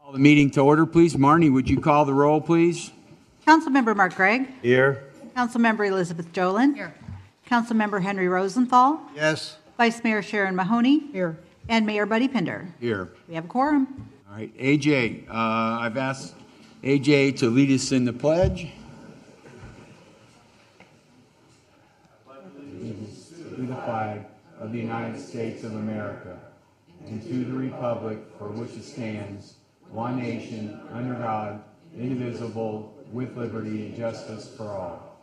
Call the meeting to order, please. Marnie, would you call the roll, please? Councilmember Mark Gregg. Here. Councilmember Elizabeth Jolin. Here. Councilmember Henry Rosenthal. Yes. Vice Mayor Sharon Mahoney. Here. And Mayor Buddy Pinder. Here. We have a quorum. All right, AJ, I've asked AJ to lead us in the pledge. To the flag of the United States of America and to the republic for which it stands, one nation, under God, indivisible, with liberty and justice for all.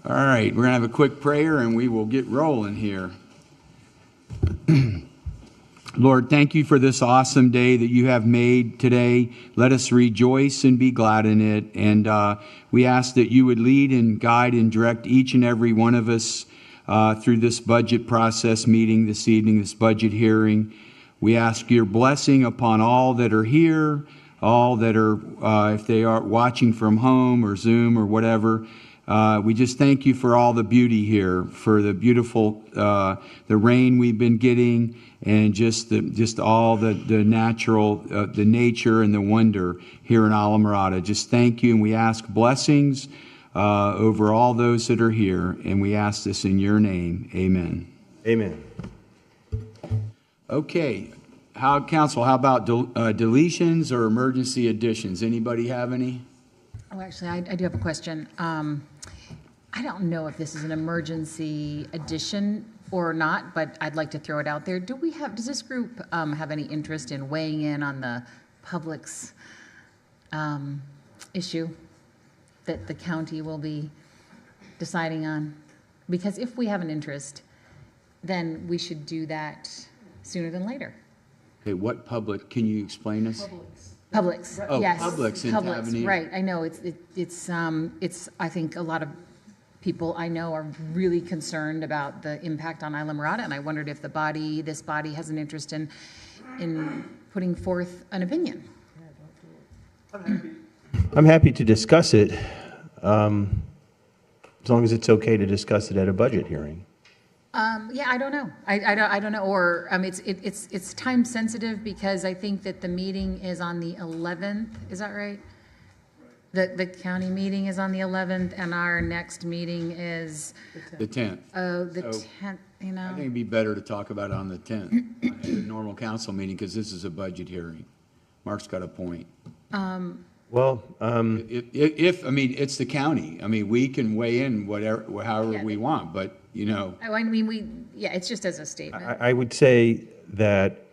All right, we're going to have a quick prayer and we will get rolling here. Lord, thank you for this awesome day that you have made today. Let us rejoice and be glad in it. And we ask that you would lead and guide and direct each and every one of us through this budget process meeting this evening, this budget hearing. We ask your blessing upon all that are here, all that are, if they are watching from home or Zoom or whatever. We just thank you for all the beauty here, for the beautiful, the rain we've been getting, and just all the natural, the nature and the wonder here in Islamorada. Just thank you, and we ask blessings over all those that are here, and we ask this in your name. Amen. Amen. Okay, Council, how about deletions or emergency additions? Anybody have any? Oh, actually, I do have a question. I don't know if this is an emergency addition or not, but I'd like to throw it out there. Does this group have any interest in weighing in on the public's issue that the county will be deciding on? Because if we have an interest, then we should do that sooner than later. Okay, what public, can you explain us? Publix, Oh, yes. Publix in Tavernier. Right, I know, it's, I think a lot of people I know are really concerned about the impact on Islamorada, and I wondered if this body has an interest in putting forth an opinion. I'm happy to discuss it, as long as it's okay to discuss it at a budget hearing. Yeah, I don't know. I don't know. Or it's time sensitive because I think that the meeting is on the 11th. Is that right? The county meeting is on the 11th, and our next meeting is The 10th. the So, 10th. You know. I think it'd be better to talk about it on the 10th, at a normal council meeting, because this is a budget hearing. Mark's got a point. Well, I mean, it's the county. I mean, we can weigh in however Yeah. we want, but, you know, I mean, it's just as a statement. I would say that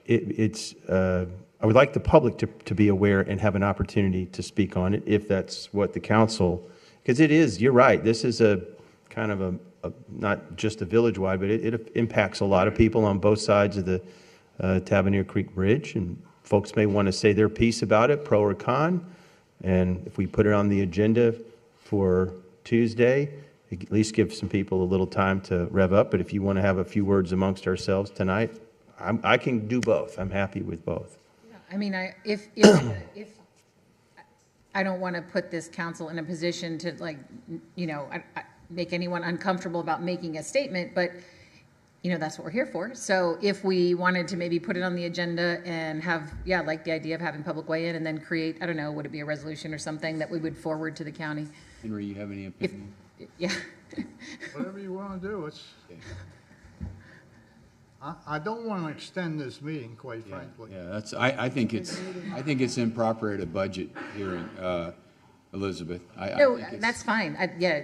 I would like the public to be aware and have an opportunity to speak on it, if that's what the council, because you're right, this is a kind of a not just a village-wide, but it impacts a lot of people on both sides of the Tavernier Creek Bridge, and folks may want to say their piece about it, pro or con, and if we put it on the agenda for Tuesday, at least give some people a little time to rev up, but if you want to have a few words amongst ourselves tonight, I can do both. I'm happy with both. I mean, if I don't want to put this council in a position to make anyone uncomfortable about making a statement, but that's what we're here for. So if we wanted to maybe put it on the agenda and have, like the idea of having public weigh in and then create, I don't know, would it be a resolution or something that we would forward to the county? Henry, you have any opinion? Yeah. Whatever you want to do, I don't want to extend this meeting, quite frankly. Yeah, I think it's improper at a budget hearing, Elizabeth. No, that's fine.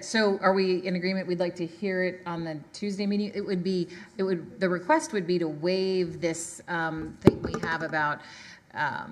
So are we in agreement? We'd like to hear it on the Tuesday meeting. The request would be to waive this thing we have about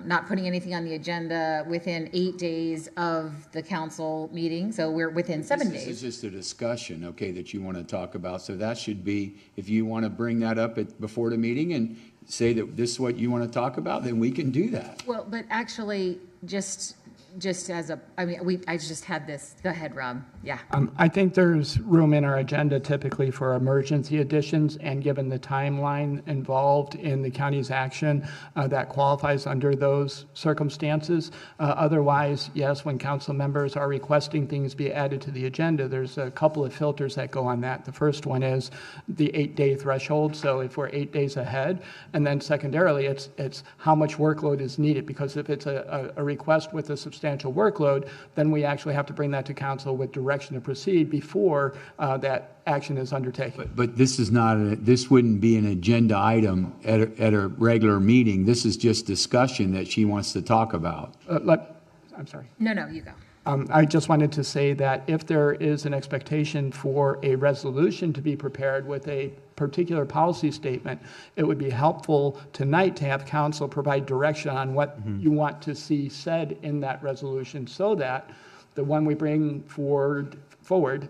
not putting anything on the agenda within 8 days of the council meeting. So we're within 7 days. This is just a discussion, okay, that you want to talk about. So that should be, if you want to bring that up before the meeting and say that this is what you want to talk about, then we can do that. Well, but actually, just just as a, I mean, I just had this, go ahead, Rob, yeah. I think there's room in our agenda typically for emergency additions, and given the timeline involved in the county's action, that qualifies under those circumstances. Otherwise, yes, when council members are requesting things be added to the agenda, there's a couple of filters that go on that. The first one is the 8-day threshold, so if we're 8 days ahead, and then secondarily, it's how much workload is needed, because if it's a request with a substantial workload, then we actually have to bring that to council with direction to proceed before that action is undertaken. But this is not, this wouldn't be an agenda item at a regular meeting. This is just discussion that she wants to talk about. I'm sorry. No, you go. I just wanted to say that if there is an expectation for a resolution to be prepared with a particular policy statement, it would be helpful tonight to have council provide direction on what you want to see said in that resolution, so that the one we bring forward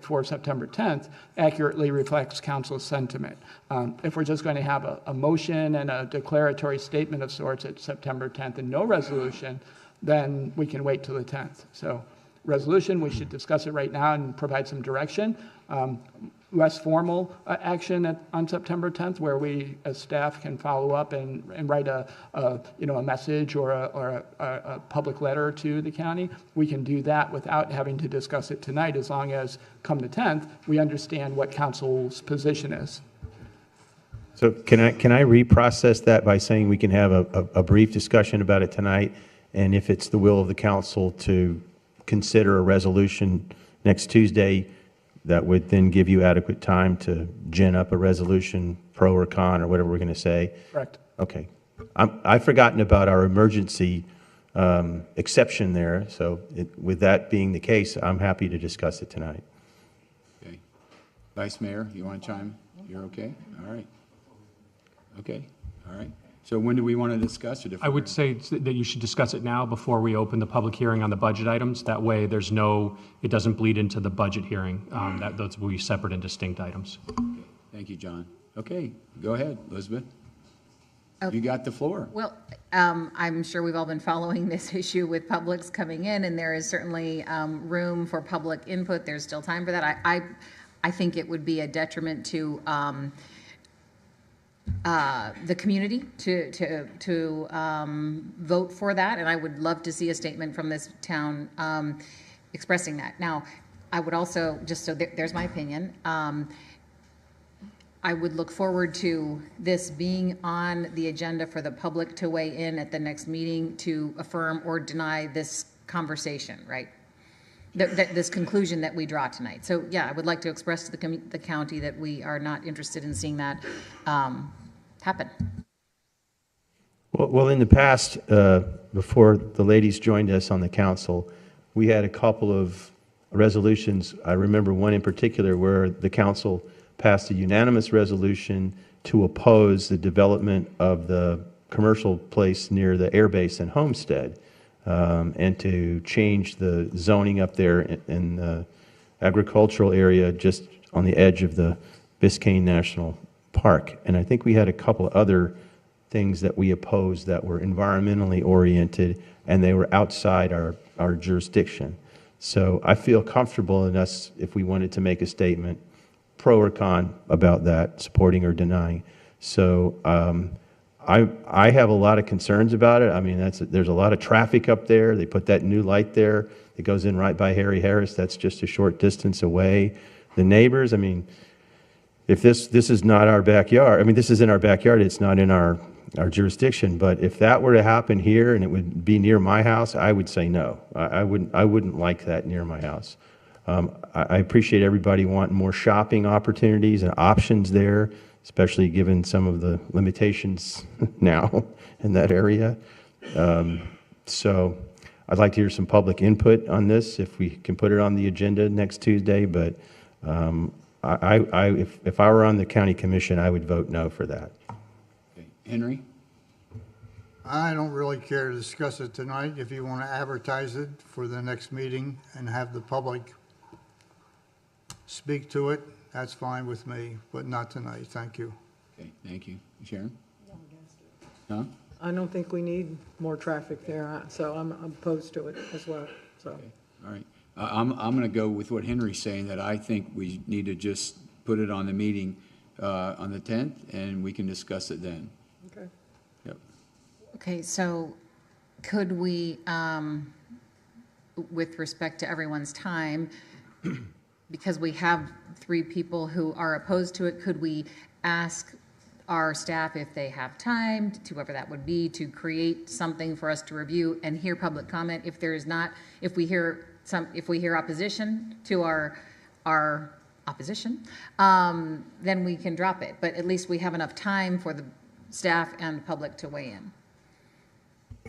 for September 10th accurately reflects council's sentiment. If we're just going to have a motion and a declaratory statement of sorts at September 10th and no resolution, then we can wait till the 10th. So resolution, we should discuss it right now and provide some direction. Less formal action on September 10th, where we as staff can follow up and write a message or a public letter to the county. We can do that without having to discuss it tonight, as long as come the 10th, we understand what council's position is. So can I reprocess that by saying we can have a brief discussion about it tonight, and if it's the will of the council to consider a resolution next Tuesday, that would then give you adequate time to gin up a resolution, pro or con, or whatever we're going to say? Correct. Okay. I've forgotten about our emergency exception there, so with that being the case, I'm happy to discuss it tonight. Okay. Vice Mayor, you want to chime? You're okay? All right. Okay, all right. So when do we want to discuss it? I would say that you should discuss it now before we open the public hearing on the budget items. That way, it doesn't bleed into the budget hearing. Those will be separate and distinct items. Okay. Thank you, John. Okay, go ahead, Elizabeth. You got the floor. Well, I'm sure we've all been following this issue with Publix coming in, and there is certainly room for public input. There's still time for that. I think it would be a detriment to the community to vote for that, and I would love to see a statement from this town expressing that. Now, I would also, just so there's my opinion, I would look forward to this being on the agenda for the public to weigh in at the next meeting to affirm or deny this conversation, right? This conclusion that we draw tonight. So yeah, I would like to express to the county that we are not interested in seeing that happen. Well, in the past, before the ladies joined us on the council, we had a couple of resolutions. I remember one in particular where the council passed a unanimous resolution to oppose the development of the commercial place near the air base in Homestead, and to change the zoning up there in the agricultural area just on the edge of the Biscayne National Park. And I think we had a couple of other things that we opposed that were environmentally oriented, and they were outside our jurisdiction. So I feel comfortable in us, if we wanted to make a statement, pro or con about that, supporting or denying. So I have a lot of concerns about it. I mean, there's a lot of traffic up there. They put that new light there that goes in right by Harry Harris. That's just a short distance away. The neighbors, I mean, if this is not our backyard, I mean, this is in our backyard, it's not in our jurisdiction, but if that were to happen here and it would be near my house, I would say no. I wouldn't like that near my house. I appreciate everybody wanting more shopping opportunities and options there, especially given some of the limitations now in that area. So I'd like to hear some public input on this, if we can put it on the agenda next Tuesday, but if I were on the county commission, I would vote no for that. Okay. Henry? I don't really care to discuss it tonight. If you want to advertise it for the next meeting and have the public speak to it, that's fine with me, but not tonight. Thank you. Okay, thank you. Sharon? Huh? I don't think we need more traffic there, so I'm opposed to it as well. So, All right. I'm going to go with what Henry's saying, that I think we need to just put it on the meeting on the 10th, and we can discuss it then. okay. Yep. Okay, so could we, with respect to everyone's time, because we have 3 people who are opposed to it, could we ask our staff if they have time, to whoever that would be, to create something for us to review and hear public comment? If there is not, if we hear opposition to our opposition, then we can drop it. But at least we have enough time for the staff and public to weigh in.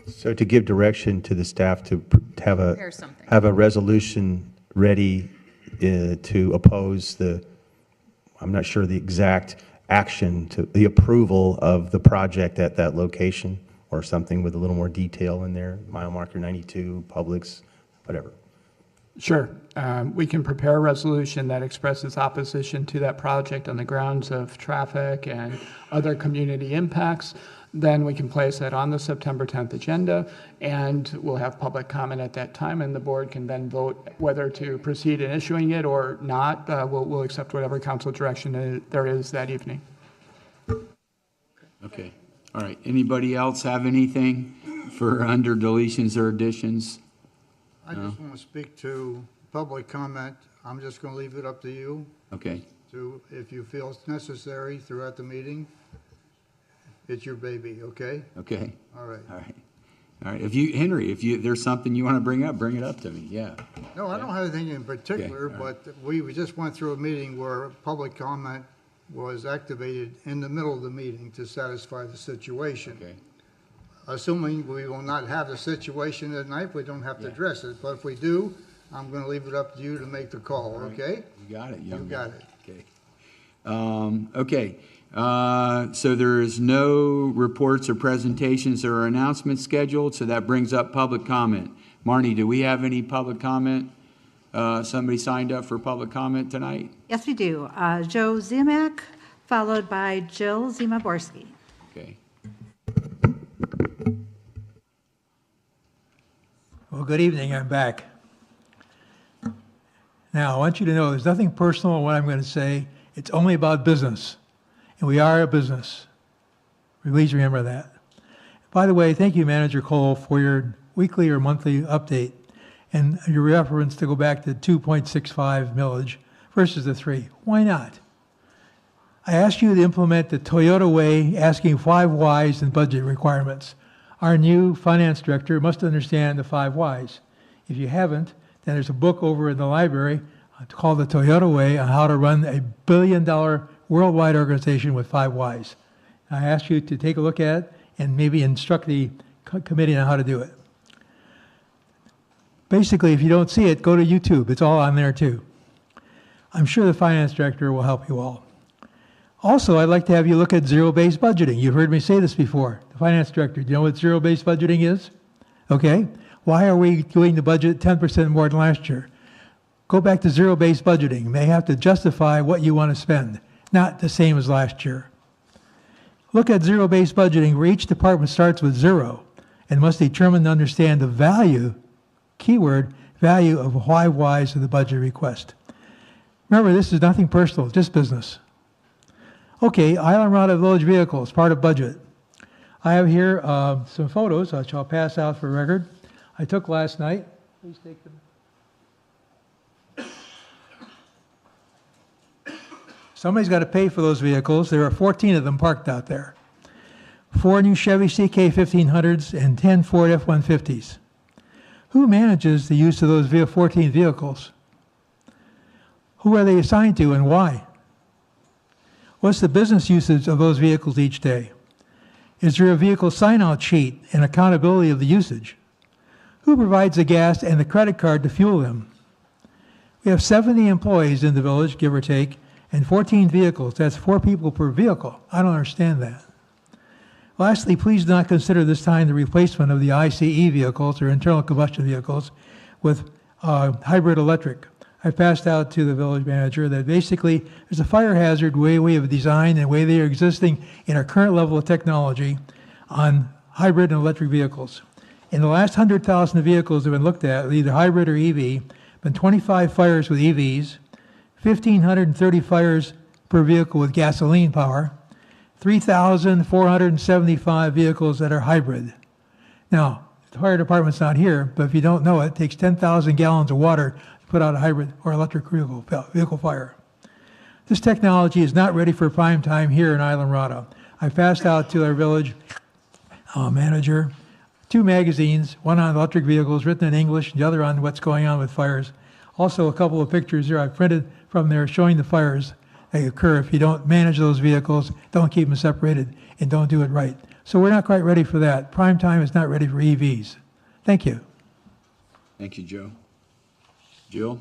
So to give direction to the staff to Prepare something. have a resolution ready to oppose I'm not sure the exact action, to the approval of the project at that location, or something with a little more detail in there, mile marker 92, Publix, whatever. Sure. We can prepare a resolution that expresses opposition to that project on the grounds of traffic and other community impacts. Then we can place that on the September 10th agenda, and we'll have public comment at that time, and the board can then vote whether to proceed in issuing it or not. We'll accept whatever council direction there is that evening. Okay. All right. Anybody else have anything for under deletions or additions? I just want to speak to public comment. I'm just going to leave it up to you Okay. to, if you feel it's necessary throughout the meeting. It's your baby, okay? Okay. All right. All right. All right. Henry, if there's something you want to bring it up to me. Yeah. No, I don't have anything in particular, Okay, all right. but we just went through a meeting where public comment was activated in the middle of the meeting to satisfy the situation. Okay. Assuming we will not have the situation tonight, we don't have to address it. But if we do, I'm going to leave it up to you to make the call, okay? You got it, young You got man. it. Okay. Okay. So there is no reports or presentations or announcements scheduled, so that brings up public comment. Marnie, do we have any public comment? Somebody signed up for public comment tonight? Yes, we do. Joe Zimak, followed by Jill Zimaborski. Okay. Well, good evening, I'm back. Now, I want you to know there's nothing personal in what I'm going to say. It's only about business, and we are a business. Please remember that. By the way, thank you, Manager Cole, for your weekly or monthly update and your reference to go back to 2.65 millage versus the 3. Why not? I asked you to implement the Toyota way, asking 5 whys in budget requirements. Our new finance director must understand the 5 whys. If you haven't, then there's a book over in the library called The Toyota Way on how to run a billion-dollar worldwide organization with 5 whys. I ask you to take a look at it and maybe instruct the committee on how to do it. Basically, if you don't see it, go to YouTube. It's all on there too. I'm sure the finance director will help you all. Also, I'd like to have you look at zero-based budgeting. You've heard me say this before. The finance director, do you know what zero-based budgeting is? Okay. Why are we doing the budget 10% more than last year? Go back to zero-based budgeting. You may have to justify what you want to spend, not the same as last year. Look at zero-based budgeting where each department starts with 0 and must determine and understand the value, keyword, value of why whys of the budget request. Remember, this is nothing personal, just business. Okay, Island Route of Village Vehicles, part of budget. I have here some photos, which I'll pass out for record. I took last night. Please take them. Somebody's got to pay for those vehicles. There are 14 of them parked out there. 4 new Chevy CK1500s and 10 Ford F-150s. Who manages the use of those 14 vehicles? Who are they assigned to and why? What's the business usage of those vehicles each day? Is there a vehicle sign-out sheet and accountability of the usage? Who provides the gas and the credit card to fuel them? We have 70 employees in the village, give or take, and 14 vehicles. That's 4 people per vehicle. I don't understand that. Lastly, please do not consider this time the replacement of the ICE vehicles or internal combustion vehicles with hybrid electric. I passed out to the village manager that basically there's a fire hazard way we have designed and way they are existing in our current level of technology on hybrid and electric vehicles. In the last 100,000 vehicles that have been looked at, either hybrid or EV, been 25 fires with EVs, 1,530 fires per vehicle with gasoline power, 3,475 vehicles that are hybrid. Now, the fire department's not here, but if you don't know, it takes 10,000 gallons of water to put out a hybrid or electric vehicle fire. This technology is not ready for prime time here in Islamorada. I passed out to our village manager 2 magazines, one on electric vehicles written in English, the other on what's going on with fires. Also a couple of pictures there I printed from there showing the fires that occur if you don't manage those vehicles, don't keep them separated, and don't do it right. So we're not quite ready for that. Prime time is not ready for EVs. Thank you. Thank you, Joe. Jill?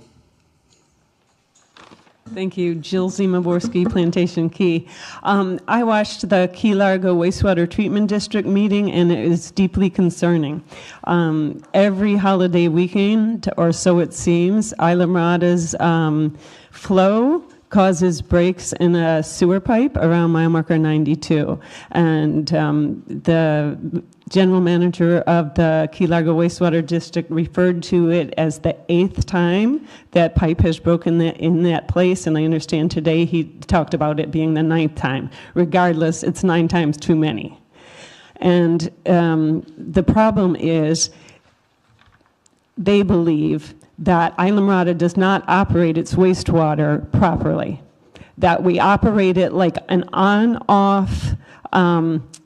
Thank you. Jill Zimaborski, Plantation Key. I watched the Key Largo Wastewater Treatment District meeting, and it is deeply concerning. Every holiday weekend, or so it seems, Islamorada's flow causes breaks in a sewer pipe around mile marker 92. And the general manager of the Key Largo Wastewater District referred to it as the 8th time that pipe has broken in that place, and I understand today he talked about it being the 9th time. Regardless, it's 9 times too many. And the problem is they believe that Islamorada does not operate its wastewater properly, that we operate it like an on-off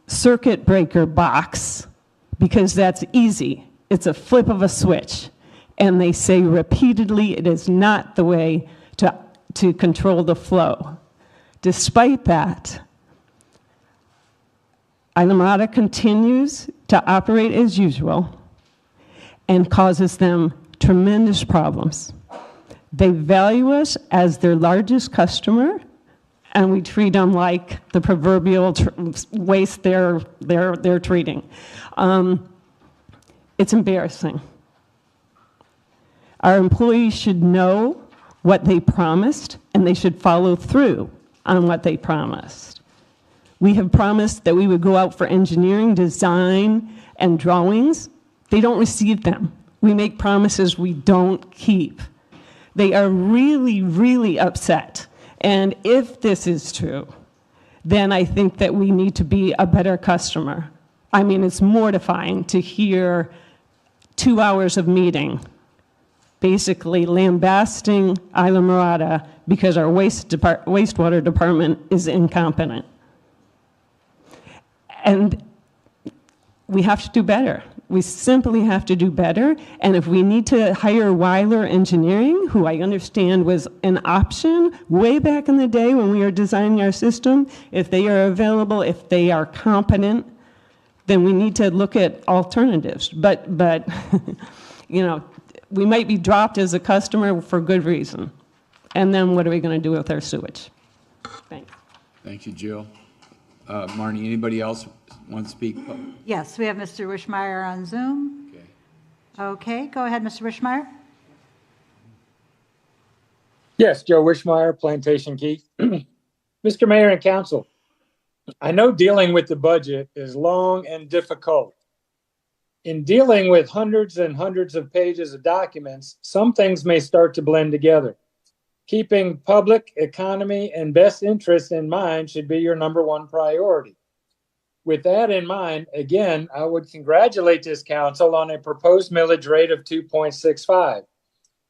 circuit breaker box, because that's easy. It's a flip of a switch. And they say repeatedly it is not the way to control the flow. Despite that, Islamorada continues to operate as usual and causes them tremendous problems. They value us as their largest customer, and we treat them like the proverbial waste they're treating. It's embarrassing. Our employees should know what they promised, and they should follow through on what they promised. We have promised that we would go out for engineering, design, and drawings. They don't receive them. We make promises we don't keep. They are really, really upset. And if this is true, then I think that we need to be a better customer. I mean, it's mortifying to hear 2 hours of meeting basically lambasting Islamorada because our wastewater department is incompetent. And we have to do better. We simply have to do better. And if we need to hire Weiler Engineering, who I understand was an option way back in the day when we were designing our system, if they are available, if they are competent, then we need to look at alternatives. But you know, we might be dropped as a customer for good reason. And then what are we going to do with our sewage? Thanks. Thank you, Jill. Marnie, anybody else want to speak? Yes, we have Mr. Wishmeyer on Zoom. Okay. Okay, go ahead, Mr. Wishmeyer. Yes, Joe Wishmeyer, Plantation Key. Mr. Mayor and Council, I know dealing with the budget is long and difficult. In dealing with hundreds and hundreds of pages of documents, some things may start to blend together. Keeping public, economy, and best interests in mind should be your #1 priority. With that in mind, again, I would congratulate this council on a proposed millage rate of 2.65.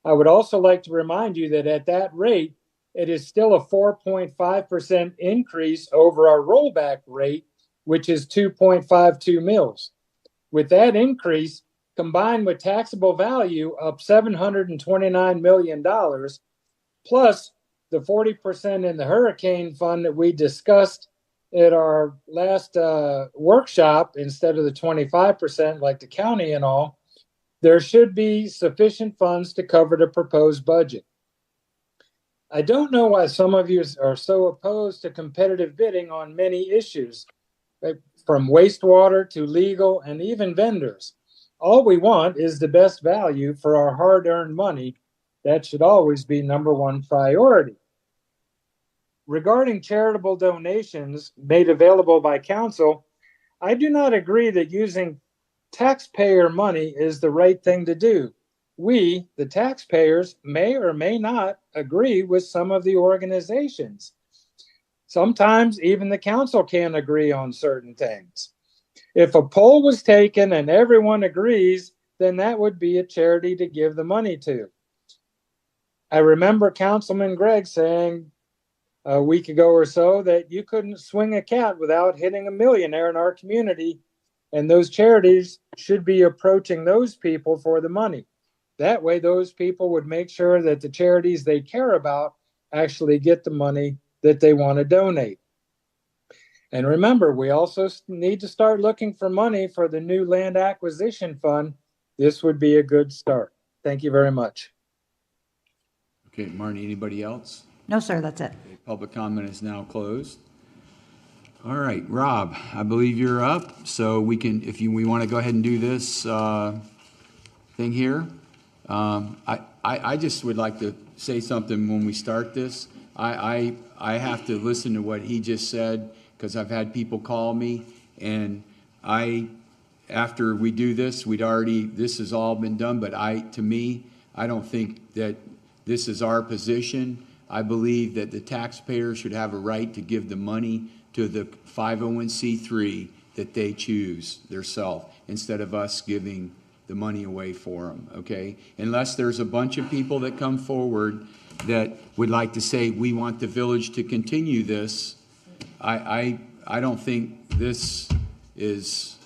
I would also like to remind you that at that rate, it is still a 4.5% increase over our rollback rate, which is 2.52 mils. With that increase, combined with taxable value up $729 million, plus the 40% in the hurricane fund that we discussed at our last workshop instead of the 25% like the county and all, there should be sufficient funds to cover the proposed budget. I don't know why some of you are so opposed to competitive bidding on many issues, from wastewater to legal and even vendors. All we want is the best value for our hard-earned money. That should always be #1 priority. Regarding charitable donations made available by council, I do not agree that using taxpayer money is the right thing to do. We, the taxpayers, may or may not agree with some of the organizations. Sometimes even the council can't agree on certain things. If a poll was taken and everyone agrees, then that would be a charity to give the money to. I remember Councilman Gregg saying a week ago or so that you couldn't swing a cat without hitting a millionaire in our community, and those charities should be approaching those people for the money. That way, those people would make sure that the charities they care about actually get the money that they want to donate. And remember, we also need to start looking for money for the new land acquisition fund. This would be a good start. Thank you very much. Okay, Marnie, anybody else? No, sir, that's it. Okay, public comment is now closed. All right, Rob, I believe you're up, so we can, we want to go ahead and do this thing here. I just would like to say something when we start this. I have to listen to what he just said, because I've had people call me, and after we do this, this has all been done, but to me, I don't think that this is our position. I believe that the taxpayer should have a right to give the money to the 501c3 that they choose themselves, instead of us giving the money away for them, okay? Unless there's a bunch of people that come forward that would like to say, we want the village to continue this, I don't think this is,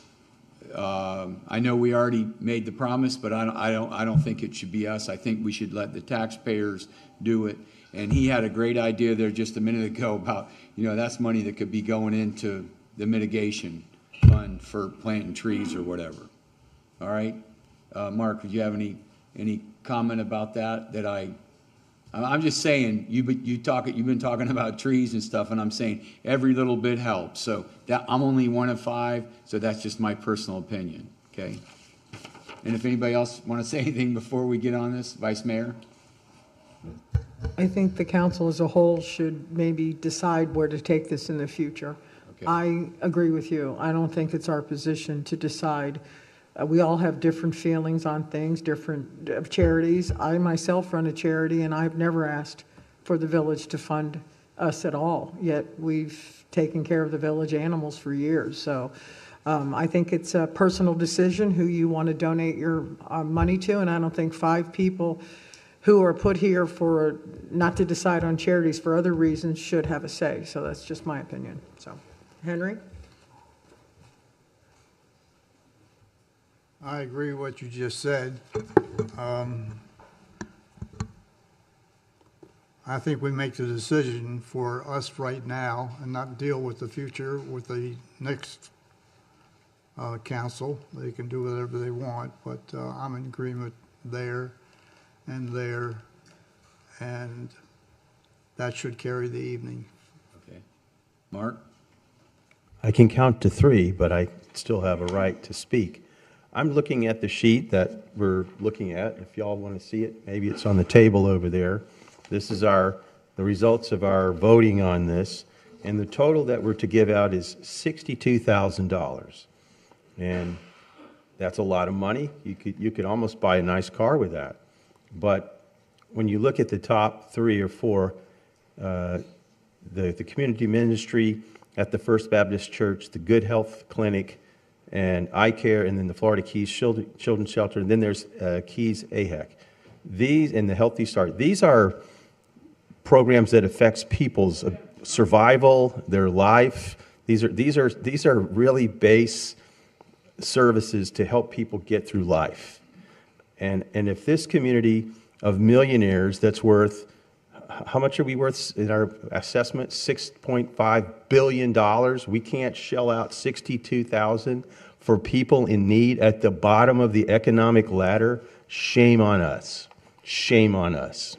I know we already made the promise, but I don't think it should be us. I think we should let the taxpayers do it. And he had a great idea there just a minute ago about, that's money that could be going into the mitigation fund for planting trees or whatever. All right? Mark, did you have any comment about that? I'm just saying, you've been talking about trees and stuff, and I'm saying every little bit helps. So I'm only 1 of 5, so that's just my personal opinion, okay? And if anybody else want to say anything before we get on this, Vice Mayor? I think the council as a whole should maybe decide where to take this in the future. Okay. I agree with you. I don't think it's our position to decide. We all have different feelings on things, different charities. I myself run a charity, and I've never asked for the village to fund us at all, yet we've taken care of the village animals for years. So I think it's a personal decision who you want to donate your money to, and I don't think 5 people who are put here for not to decide on charities for other reasons should have a say. So that's just my opinion. So, Henry? I agree with what you just said. I think we make the decision for us right now and not deal with the future with the next council. They can do whatever they want, but I'm in agreement there, and that should carry the evening. Okay. Mark? I can count to 3, but I still have a right to speak. I'm looking at the sheet that we're looking at. If y'all want to see it, maybe it's on the table over there. This is the results of our voting on this, and the total that we're to give out is $62,000. And that's a lot of money. You could almost buy a nice car with that. But when you look at the top 3 or 4, the community ministry at the First Baptist Church, the Good Health Clinic, and iCare, and then the Florida Keys Children's Shelter, and then there's Keys AHEC. These, and the Healthy Start, these are programs that affects people's survival, their life. These are really base services to help people get through life. And if this community of millionaires that's worth, how much are we worth in our assessment? $6.5 billion. We can't shell out $62,000 for people in need at the bottom of the economic ladder. Shame on us. Shame on us.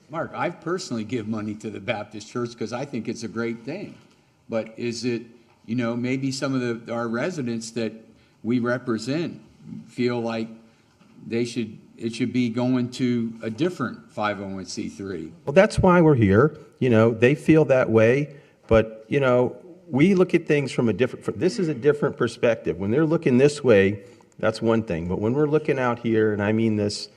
Mark, I personally give money to the Baptist Church because I think it's a great thing. But is it, maybe some of our residents that we represent feel like it should be going to a different 501c3. Well, that's why we're here. They feel that way, but we look at things from this is a different perspective. When they're looking this way, That's one thing. But when we're looking out here, and I mean this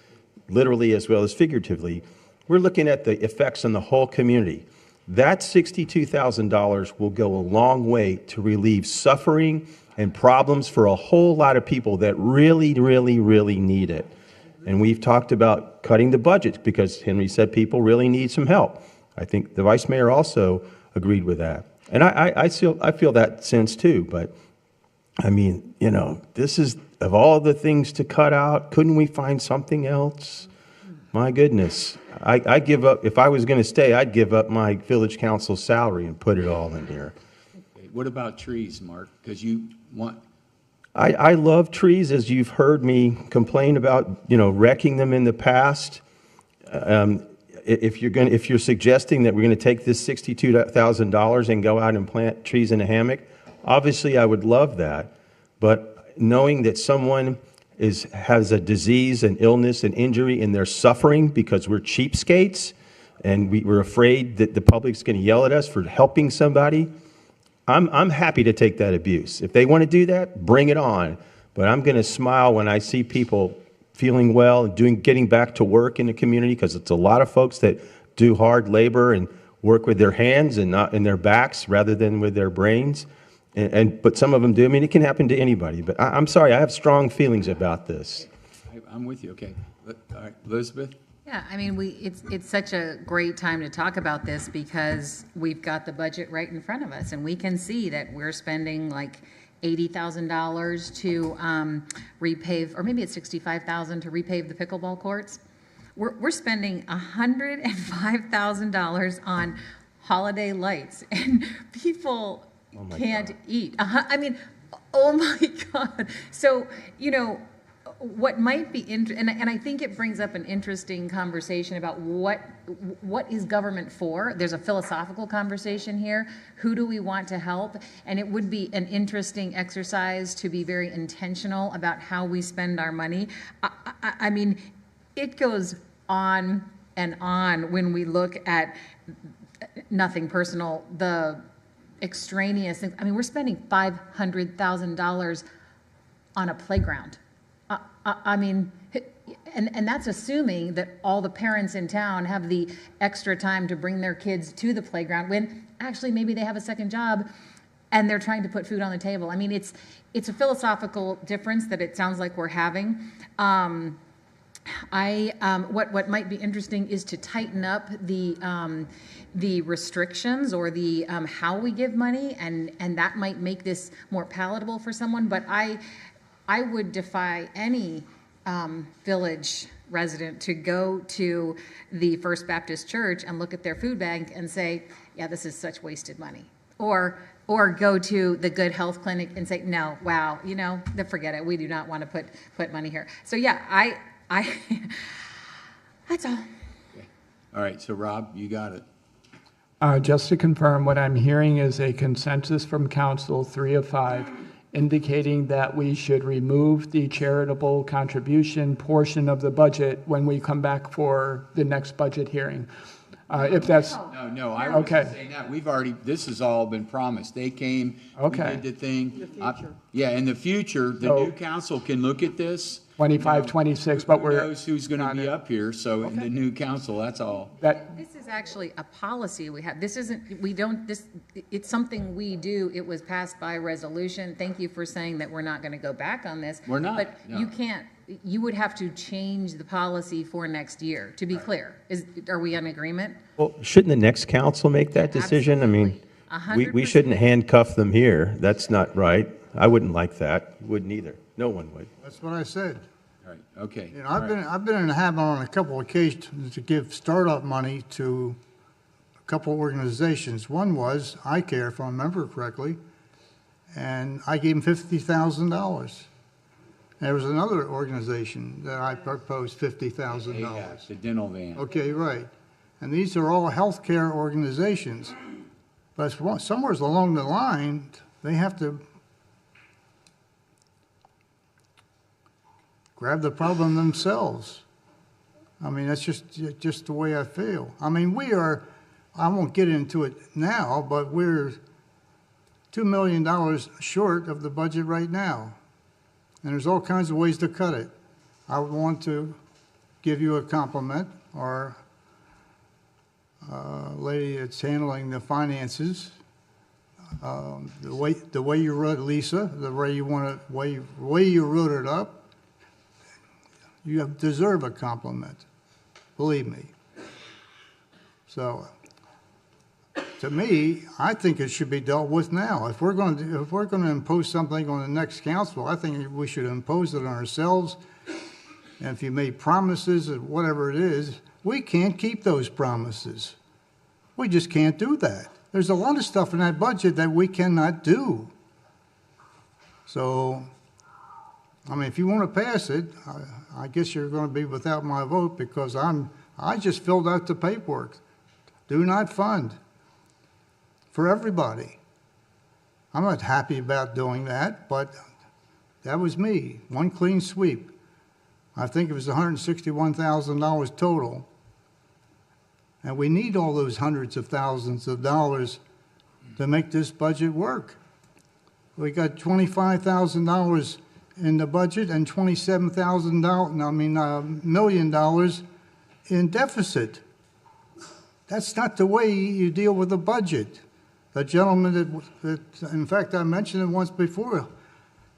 literally as well as figuratively, we're looking at the effects on the whole community. That $62,000 will go a long way to relieve suffering and problems for a whole lot of people that really, really, really need it. And we've talked about cutting the budget because Henry said people really need some help. I think the vice mayor also agreed with that. And I feel that sense too. But I mean, you know, this is, of all the things to cut out, couldn't we find something else? My goodness. I give up, if I was going to stay, I'd give up my village council salary and put it all in here. Okay, what about trees, Mark? Because you want, I love trees, as you've heard me complain about, you know, wrecking them in the past. If you're suggesting that we're going to take this $62,000 and go out and plant trees in a hammock, obviously I would love that. But knowing that someone has a disease and illness and injury and they're suffering because we're cheapskates and we're afraid that the public's going to yell at us for helping somebody, I'm happy to take that abuse. If they want to do that, bring it on. But I'm going to smile when I see people feeling well and getting back to work in the community, because it's a lot of folks that do hard labor and work with their hands and not in their backs rather than with their brains. But some of them do. I mean, it can happen to anybody. But I'm sorry, I have strong feelings about this. I'm with you, okay. All right, Elizabeth? Yeah, I mean, it's such a great time to talk about this because we've got the budget right in front of us, and we can see that we're spending like $80,000 to repave, or maybe it's $65,000 to repave the pickleball courts. We're spending $105,000 on holiday lights, and people can't eat. I mean, oh my God. So, you know, what might be, and I think it brings up an interesting conversation about what is government for. There's a philosophical conversation here. Who do we want to help? And it would be an interesting exercise to be very intentional about how we spend our money. I mean, it goes on and on when we look at, nothing personal, the extraneous things. I mean, we're spending $500,000 on a playground. I mean, and that's assuming that all the parents in town have the extra time to bring their kids to the playground when actually maybe they have a second job and they're trying to put food on the table. I mean, it's a philosophical difference that it sounds like we're having. What might be interesting is to tighten up the restrictions or the how we give money, and that might make this more palatable for someone. But I would defy any village resident to go to the First Baptist Church and look at their food bank and say, yeah, this is such wasted money. Or go to the Good Health Clinic and say, no, wow, you know, forget it. We do not want to put money here. So yeah, I that's all. Okay. All right, so Rob, you got it. Just to confirm, what I'm hearing is a consensus from council, 3 of 5, indicating that we should remove the charitable contribution portion of the budget when we come back for the next budget hearing. If that's... No, I wasn't saying that. We've already, this has all been promised. They came, we did the thing. The future. Yeah, in the future, the new council can look at this. 25, 26, but Who knows who's going to be up here, so in the new council, that's all. This is actually a policy we have. This isn't, it's something we do. It was passed by resolution. Thank you for saying that we're not going to go back on this. We're not, But no. you can't, you would have to change the policy for next year, to be clear. Are we in agreement? Well, shouldn't the next council make that decision? I mean, we 100%. shouldn't handcuff them here. That's not right. I wouldn't like that. Wouldn't either. No one would. That's what I said. All right, okay. You know, I've been in the habit on a couple of occasions to give startup money to a couple of organizations. One was iCare, if I remember correctly, and I gave them $50,000. There was another organization that I proposed $50,000. AHAS, the dental van. Okay, right. And these are all healthcare organizations. But somewhere along the line, they have to grab the problem themselves. I mean, that's just the way I feel. I mean, I won't get into it now, but we're $2 million short of the budget right now. and there's all kinds of ways to cut it. I would want to give you a compliment, or lady that's handling the finances. The way you wrote, Lisa, the way you want it, way you wrote it up, you deserve a compliment. Believe me. So, to me, I think it should be dealt with now. If we're going to impose something on the next council, I think we should impose it on ourselves. And if you made promises or whatever it is, we can't keep those promises. We just can't do that. There's a lot of stuff in that budget that we cannot do. So, I mean, if you want to pass it, I guess you're going to be without my vote, because I just filled out the paperwork. Do not fund for everybody. I'm not happy about doing that, but that was me, one clean sweep. I think it was $161,000 total. And we need all those hundreds of thousands of dollars to make this budget work. We got $25,000 in the budget and $27 million in deficit. That's not the way you deal with a budget. The gentleman that, in fact, I mentioned it once before,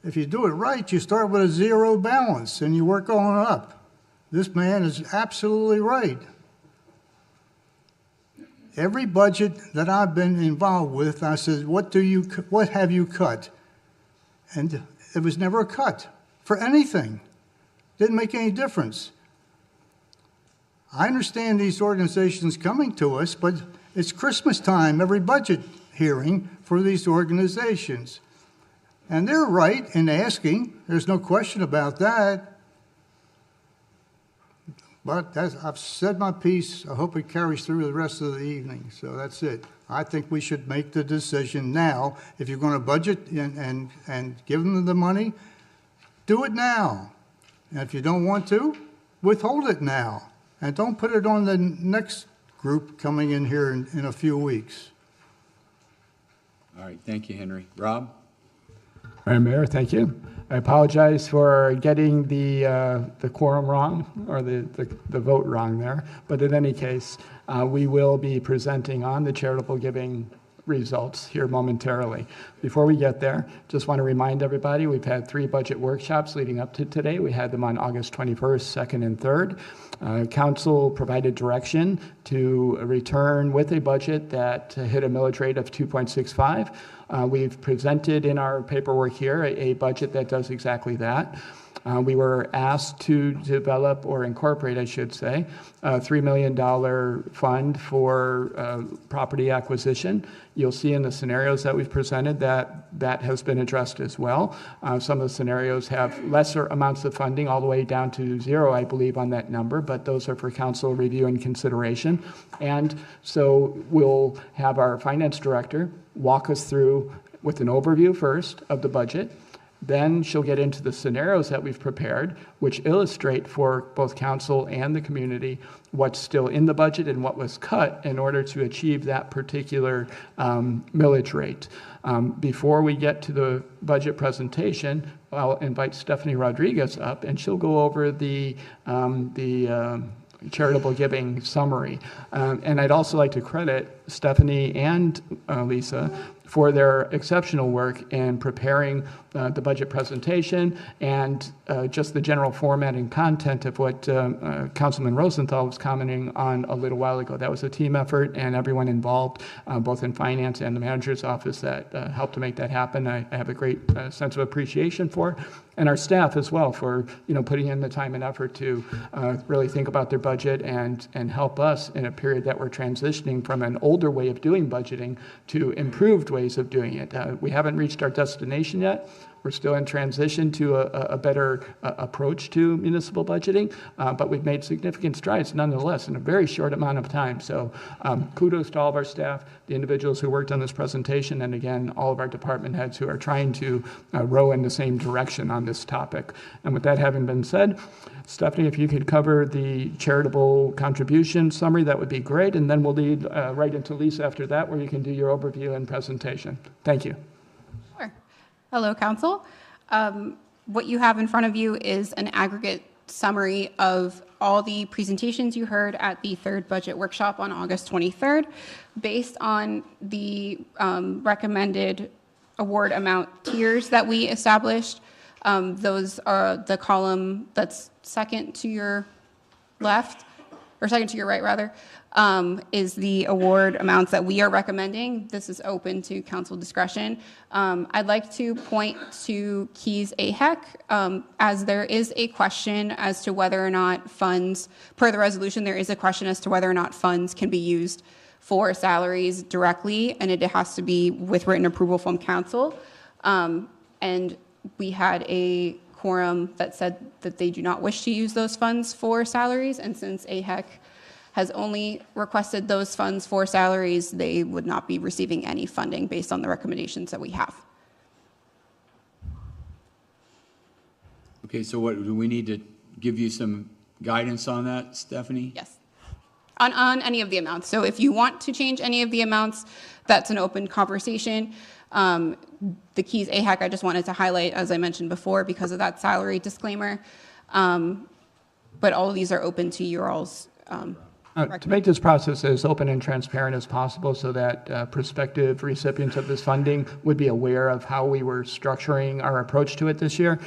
if you do it right, you start with a zero balance and you work on up. This man is absolutely right. Every budget that I've been involved with, I said, what have you cut? And it was never a cut for anything. Didn't make any difference. I understand these organizations coming to us, but it's Christmas time, every budget hearing for these organizations. And they're right in asking. There's no question about that. But I've said my piece. I hope it carries through the rest of the evening. So that's it. I think we should make the decision now. If you're going to budget and give them the money, do it now. And if you don't want to, withhold it now. And don't put it on the next group coming in here in a few weeks. All right, thank you, Henry. Rob? Madam Mayor, thank you. I apologize for getting the quorum wrong, or the vote wrong there. But in any case, we will be presenting on the charitable giving results here momentarily. Before we get there, just want to remind everybody, we've had 3 budget workshops leading up to today. We had them on August 21st, 2nd, and 3rd. Council provided direction to return with a budget that hit a millage rate of 2.65. We've presented in our paperwork here a budget that does exactly that. We were asked to develop, or incorporate, I should say, a $3 million fund for property acquisition. You'll see in the scenarios that we've presented that has been addressed as well. Some of the scenarios have lesser amounts of funding, all the way down to 0, I believe, on that number, but those are for council review and consideration. And so we'll have our finance director walk us through with an overview first of the budget. Then she'll get into the scenarios that we've prepared, which illustrate for both council and the community what's still in the budget and what was cut in order to achieve that particular millage rate. Before we get to the budget presentation, I'll invite Stephanie Rodriguez up, and she'll go over the charitable giving summary. And I'd also like to credit Stephanie and Lisa for their exceptional work in preparing the budget presentation and just the general format and content of what Councilman Rosenthal was commenting on a little while ago. That was a team effort, and everyone involved, both in finance and the manager's office, that helped to make that happen. I have a great sense of appreciation for, and our staff as well, for putting in the time and effort to really think about their budget and help us in a period that we're transitioning from an older way of doing budgeting to improved ways of doing it. We haven't reached our destination yet. We're still in transition to a better approach to municipal budgeting, but we've made significant strides nonetheless in a very short amount of time. So kudos to all of our staff, the individuals who worked on this presentation, and again, all of our department heads who are trying to row in the same direction on this topic. And with that having been said, Stephanie, if you could cover the charitable contribution summary, that would be great. And then we'll lead right into Lisa after that, where you can do your overview and presentation. Thank you. Sure. Hello, Council. what you have in front of you is an aggregate summary of all the presentations you heard at the third budget workshop on August 23rd. Based on the recommended award amount tiers that we established, those are the column that's second to your left, or second to your right rather, is the award amounts that we are recommending. This is open to council discretion. I'd like to point to Keys AHEC, as there is a question as to whether or not funds, per the resolution, there is a question as to whether or not funds can be used for salaries directly, and it has to be with written approval from council. And we had a quorum that said that they do not wish to use those funds for salaries, and since AHEC has only requested those funds for salaries, they would not be receiving any funding based on the recommendations that we have. Okay, so what, do we need to give you some guidance on that, Stephanie? Yes. On any of the amounts. So if you want to change any of the amounts, that's an open conversation. The Keys AHEC, I just wanted to highlight, as I mentioned before, because of that salary disclaimer. But all of these are open to your all's To make this process as open and transparent as possible so that prospective recipients of this funding would be aware of how we were structuring our approach to it this year,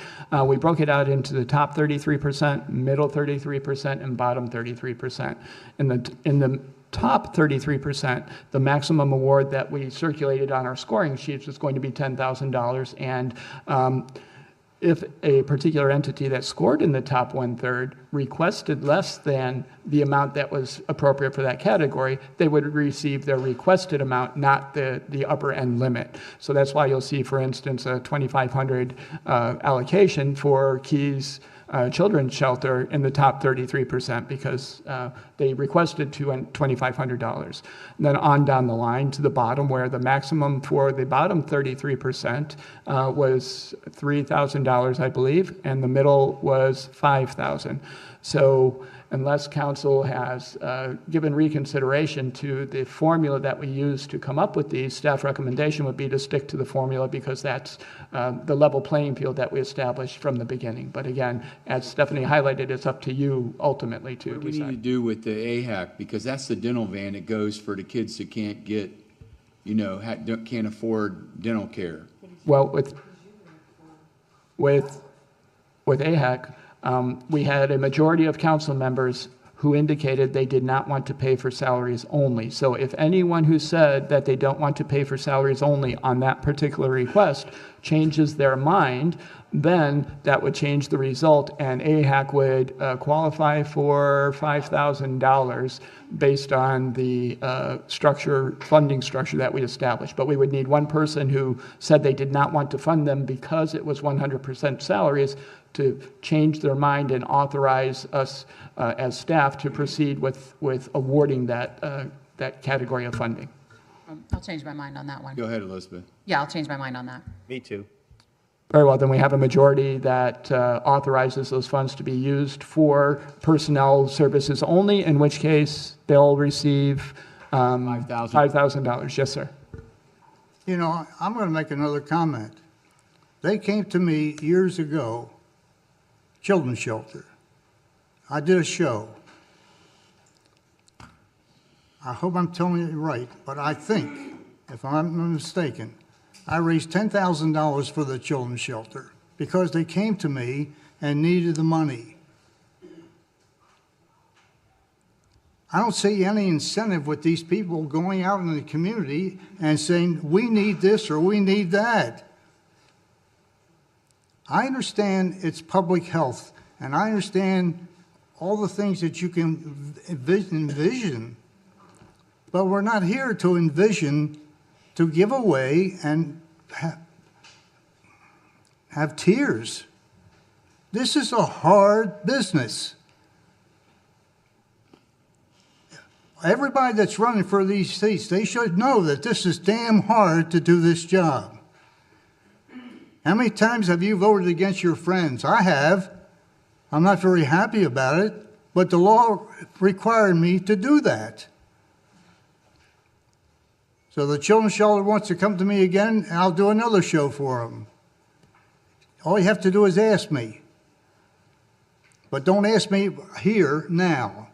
we broke it out into the top 33%, middle 33%, and bottom 33%. In the top 33%, the maximum award that we circulated on our scoring sheets was going to be $10,000, and if a particular entity that scored in the top 1/3 requested less than the amount that was appropriate for that category, they would receive their requested amount, not the upper end limit. So that's why you'll see, for instance, a $2,500 allocation for Keys Children's Shelter in the top 33% because they requested $2,500. And then on down the line to the bottom, where the maximum for the bottom 33% was $3,000, I believe, and the middle was $5,000. So unless council has given reconsideration to the formula that we use to come up with these, staff recommendation would be to stick to the formula because that's the level playing field that we established from the beginning. But again, as Stephanie highlighted, it's up to you ultimately to What do we need to decide. do with the AHAC? Because that's the dental van that goes for the kids that can't get, can't afford dental care. Well, with AHEC, we had a majority of council members who indicated they did not want to pay for salaries only. So if anyone who said that they don't want to pay for salaries only on that particular request changes their mind, then that would change the result, and AHAC would qualify for $5,000 based on the funding structure that we established. But we would need one person who said they did not want to fund them because it was 100% salaries to change their mind and authorize us as staff to proceed with awarding that category of funding. I'll change my mind on that one. Go ahead, Elizabeth. Yeah, I'll change my mind on that. Me too. Very well, then we have a majority that authorizes those funds to be used for personnel services only, in which case they'll receive $5,000. Yes, sir. I'm going to make another comment. They came to me years ago, Children's Shelter. I did a show. I hope I'm telling you right, but I think, if I'm not mistaken, I raised $10,000 for the Children's Shelter because they came to me and needed the money. I don't see any incentive with these people going out in the community and saying, we need this or we need that. I understand it's public health, and I understand all the things that you can envision, but we're not here to envision, to give away and have tears. This is a hard business. Everybody that's running for these seats, they should know that this is damn hard to do this job. How many times have you voted against your friends? I have. I'm not very happy about it, but the law required me to do that. So the Children's Shelter wants to come to me again, I'll do another show for them. All you have to do is ask me. But don't ask me here now.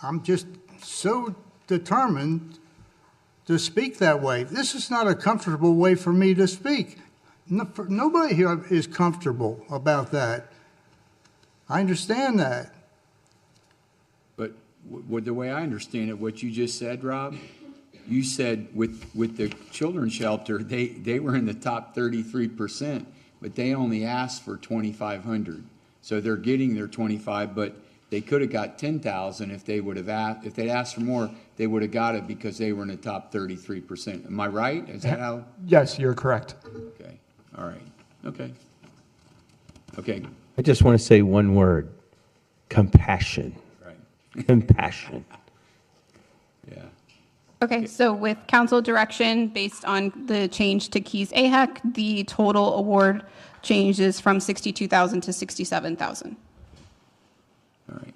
I'm just so determined to speak that way. This is not a comfortable way for me to speak. Nobody here is comfortable about that. I understand that. But the way I understand it, what you just said, Rob, you said with the children's shelter, they were in the top 33%, but they only asked for 2,500. So they're getting their 25, but they could have got 10,000 if they would have asked. If they'd asked for more, they would have got it because they were in the top 33%. Am I right? Is that how? Yes, you're correct. Okay. All right. Okay. Okay. I just want to say one word: compassion. Right. Compassion. Yeah. Okay, so with council direction, based on the change to Keys AHEC, the total award changes from 62,000 to 67,000. All right.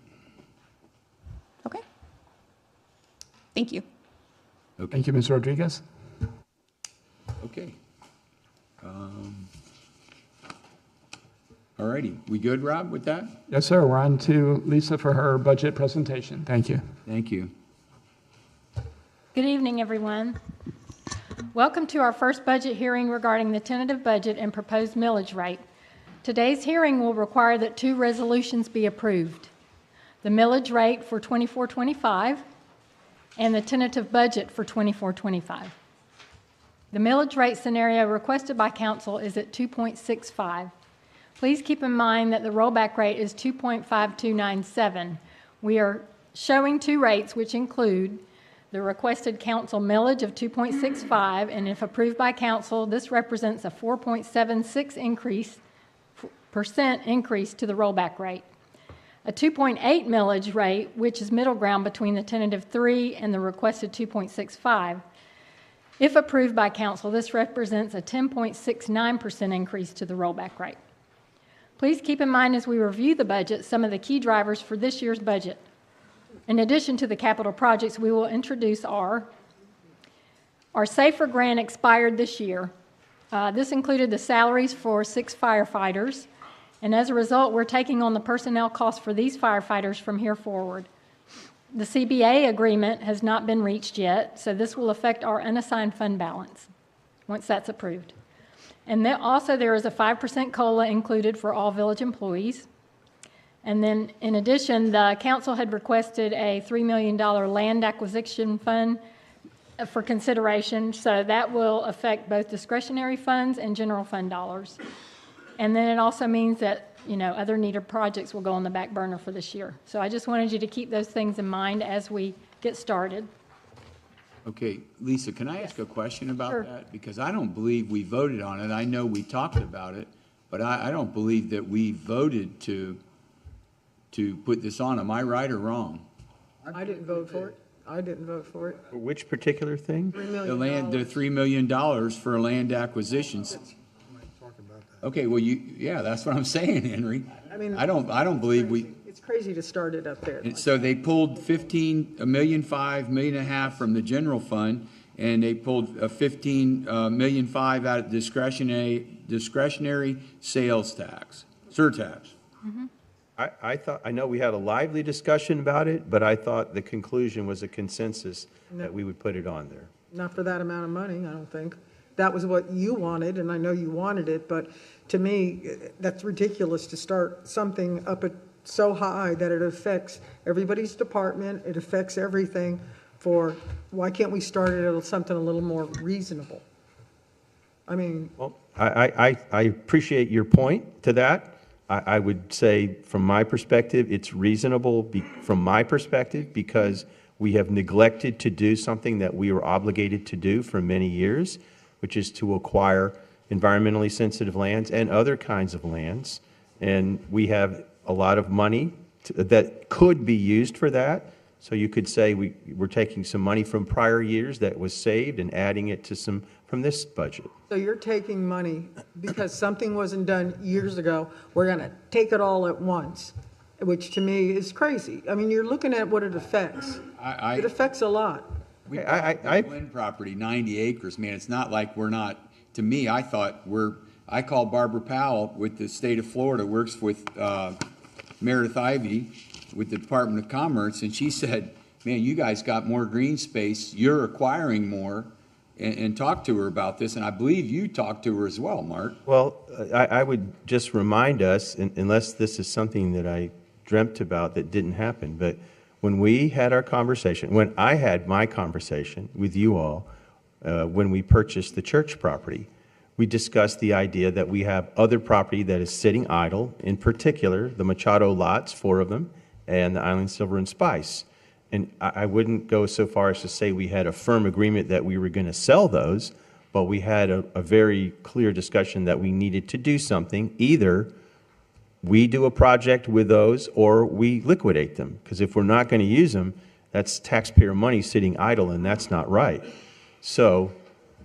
Okay. Thank you. Okay. Thank you, Ms. Rodriguez. Okay. All righty. We good, Rob, with that? Yes, sir. We're on to Lisa for her budget presentation. Thank you. Thank you. Good evening, everyone. Welcome to our first budget hearing regarding the tentative budget and proposed millage rate. Today's hearing will require that two resolutions be approved: the millage rate for 24-25 and the tentative budget for 24-25. The millage rate scenario requested by council is at 2.65. Please keep in mind that the rollback rate is 2.5297. We are showing two rates which include the requested council millage of 2.65, and if approved by council, this represents a 4.76% increase to the rollback rate. A 2.8 millage rate, which is middle ground between the tentative 3 and the requested 2.65. If approved by council, this represents a 10.69% increase to the rollback rate. Please keep in mind as we review the budget some of the key drivers for this year's budget. In addition to the capital projects we will introduce our SAFER grant expired this year. This included the salaries for 6 firefighters, and as a result, we're taking on the personnel costs for these firefighters from here forward. The CBA agreement has not been reached yet, so this will affect our unassigned fund balance once that's approved. And then also there is a 5% COLA included for all village employees. And then in addition, the council had requested a $3 million land acquisition fund for consideration, so that will affect both discretionary funds and general fund dollars. And then it also means that, other needed projects will go on the back burner for this year. So I just wanted you to keep those things in mind as we get started. Okay, Lisa, can I ask a question about Sure. that? Because I don't believe we voted on it. I know we talked about it, but I don't believe that we voted to put this on. Am I right or wrong? I didn't vote for it. I didn't vote for it. Which particular thing? $3 The million. the $3 million for land acquisitions. Okay, well, yeah, that's what I'm saying, Henry. I mean, I don't believe we. It's crazy to start it up there. And so they pulled $1.5 million from the general fund, and they pulled $15.5 million out of discretionary sales tax, surtax. Mm-hmm. I know we had a lively discussion about it, but I thought the conclusion was a consensus that we would put it on there. Not for that amount of money, I don't think. That was what you wanted, and I know you wanted it, but to me, that's ridiculous to start something up at so high that it affects everybody's department, it affects everything why can't we start it at something a little more reasonable? I mean. Well, I appreciate your point to that. I would say, from my perspective, it's reasonable from my perspective because we have neglected to do something that we were obligated to do for many years, which is to acquire environmentally sensitive lands and other kinds of lands. And we have a lot of money that could be used for that. So you could say we're taking some money from prior years that was saved and adding it to some from this budget. So you're taking money because something wasn't done years ago, we're going to take it all at once, which to me is crazy. I mean, you're looking at what it affects. It affects a lot. We bought the Glen property, 90 acres, man. It's not like we're not to me, I thought I called Barbara Powell with the state of Florida, works with Meredith Ivy with the Department of Commerce, and she said, man, you guys got more green space, you're acquiring more, and talked to her about this, and I believe you talked to her as well, Mark. Well, I would just remind us, unless this is something that I dreamt about that didn't happen, but when we had our conversation, when I had my conversation with you all, when we purchased the church property, we discussed the idea that we have other property that is sitting idle, in particular, the Machado lots, 4 of them, and the Island Silver and Spice. And I wouldn't go so far as to say we had a firm agreement that we were going to sell those, but we had a very clear discussion that we needed to do something. Either we do a project with those or we liquidate them, because if we're not going to use them, that's taxpayer money sitting idle, and that's not right. So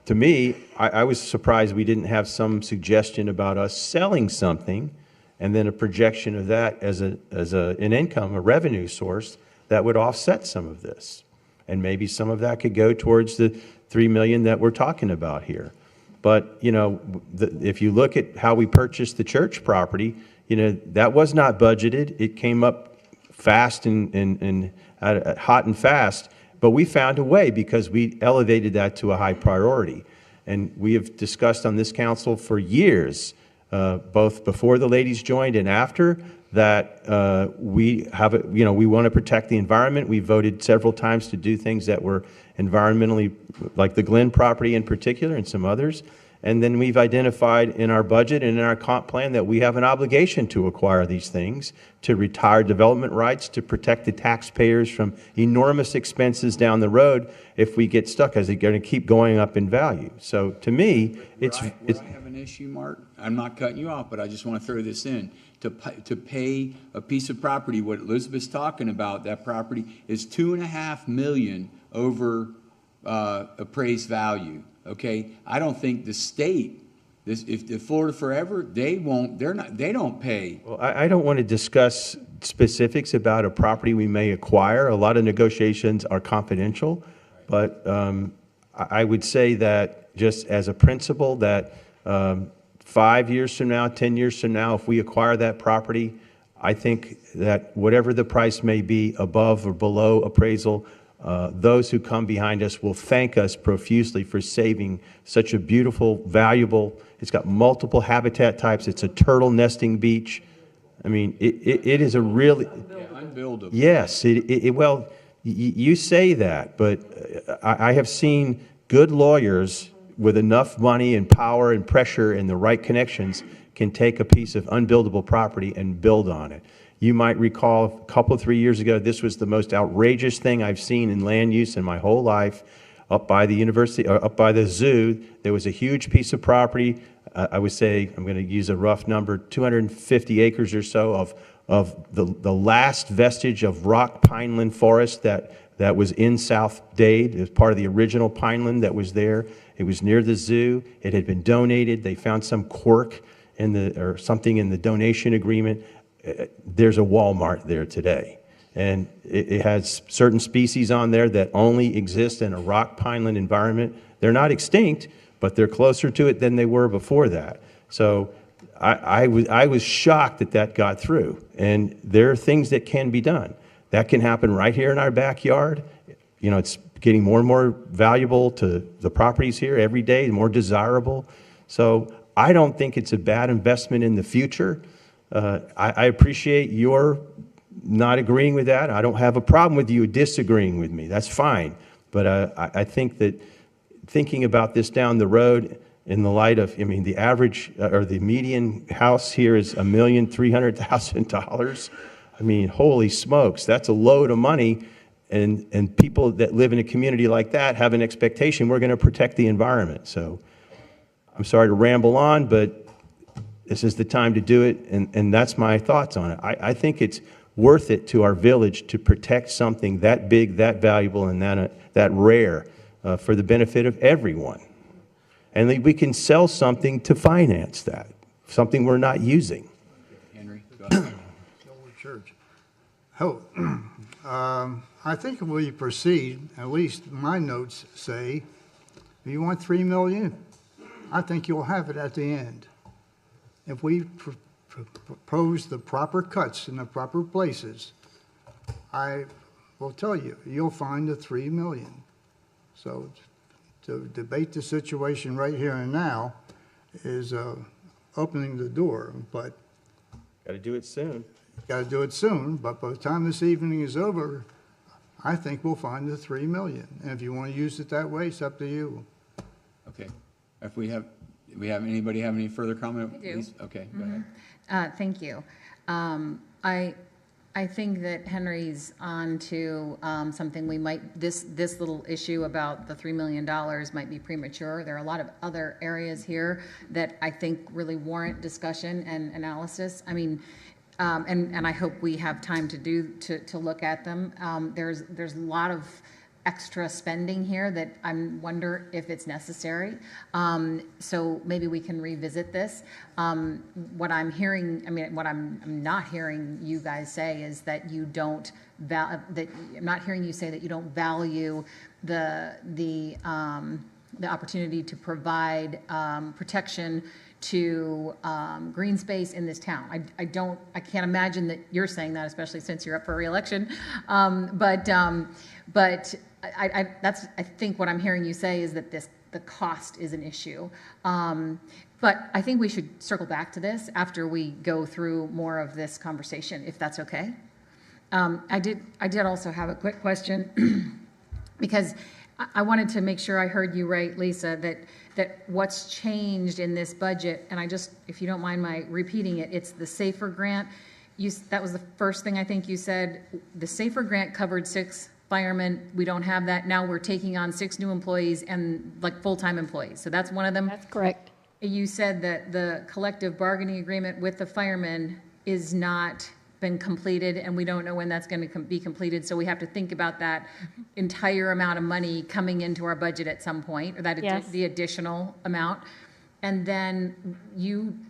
to me, I was surprised we didn't have some suggestion about us selling something and then a projection of that as an income, a revenue source that would offset some of this. And maybe some of that could go towards the $3 million that we're talking about here. But, you know, if you look at how we purchased the church property, you know, that was not budgeted. It came up fast and hot and fast. But we found a way because we elevated that to a high priority. And we have discussed on this council for years, both before the ladies joined and after, that we have, we want to protect the environment. We voted several times to do things that were environmentally, like the Glenn property in particular and some others. And then we've identified in our budget and in our comp plan that we have an obligation to acquire these things, to retire development rights, to protect the taxpayers from enormous expenses down the road if we get stuck, as they're going to keep going up in value. So to me, it's... I have an issue, Mark. I'm not cutting you off, but I just want to throw this in. To pay a piece of property, what Elizabeth's talking about, that property is $2.5 million over appraised value. Okay, I don't think the state, if the Florida Forever, they don't pay. Well, I don't want to discuss specifics about a property we may acquire. A lot of negotiations are confidential, but I would say that just as a principle that 5 years from now, 10 years from now, if we acquire that property, I think that whatever the price may be above or below appraisal, those who come behind us will thank us profusely for saving such a beautiful, valuable, it's got multiple habitat types, it's a turtle nesting beach. I mean, it is a really... Unbuildable. Yes, well, you say that, but I have seen good lawyers with enough money and power and pressure and the right connections can take a piece of unbuildable property and build on it. You might recall a couple, 3 years ago, this was the most outrageous thing I've seen in land use in my whole life. Up by the university, or up by the zoo, there was a huge piece of property. I would say, I'm going to use a rough number, 250 acres or so of the last vestige of rock pineland forest that was in South Dade. It was part of the original pineland that was there. It was near the zoo. It had been donated. They found some quirk or something in the donation agreement. There's a Walmart there today. And it has certain species on there that only exist in a rock pineland environment. They're not extinct, but they're closer to it than they were before that. So I was shocked that got through. And there are things that can be done. That can happen right here in our backyard. You know, it's getting more and more valuable to the properties here every day, more desirable. So I don't think it's a bad investment in the future. I appreciate your not agreeing with that. I don't have a problem with you disagreeing with me. That's fine. But I think that thinking about this down the road in the light of, I mean, the average or the median house here is $1,300,000. I mean, holy smokes, that's a load of money. And people that live in a community like that have an expectation we're going to protect the environment. So I'm sorry to ramble on, but this is the time to do it, and that's my thoughts on it. I think it's worth it to our village to protect something that big, that valuable, and that rare for the benefit of everyone. And we can sell something to finance that, something we're not using. Henry, go ahead. Church. I think if we proceed, at least my notes say, if you want $3 million, I think you'll have it at the end. If we propose the proper cuts in the proper places, I will tell you, you'll find the 3 million. So to debate the situation right here and now is opening the door, but Got to do it soon. got to do it soon. But by the time this evening is over, I think we'll find the 3 million. And if you want to use it that way, it's up to you. Okay. If anybody have any further comment? I do. Please? Okay, go ahead. Thank you. I think that Henry's on to something we might, this little issue about the $3 million might be premature. There are a lot of other areas here that I think really warrant discussion and analysis. I mean, and I hope we have time to look at them. There's a lot of extra spending here that I wonder if it's necessary. So maybe we can revisit this. What I'm hearing, what I'm not hearing you guys say is that you don't I'm not hearing you say that you don't value the opportunity to provide protection to green space in this town. I can't imagine that you're saying that, especially since you're up for re-election. But I think what I'm hearing you say is that the cost is an issue. But I think we should circle back to this after we go through more of this conversation, if that's okay. I did also have a quick question because I wanted to make sure I heard you right, Lisa, that what's changed in this budget, and if you don't mind my repeating it, it's the SAFER grant. That was the first thing I think you said. The SAFER grant covered 6 firemen. We don't have that. Now we're taking on 6 new employees and like full-time employees. So that's one of them. That's correct. You said that the collective bargaining agreement with the firemen is not been completed, and we don't know when that's going to be completed. So we have to think about that entire amount of money coming into our budget at some point, or that Yes. the additional amount. And then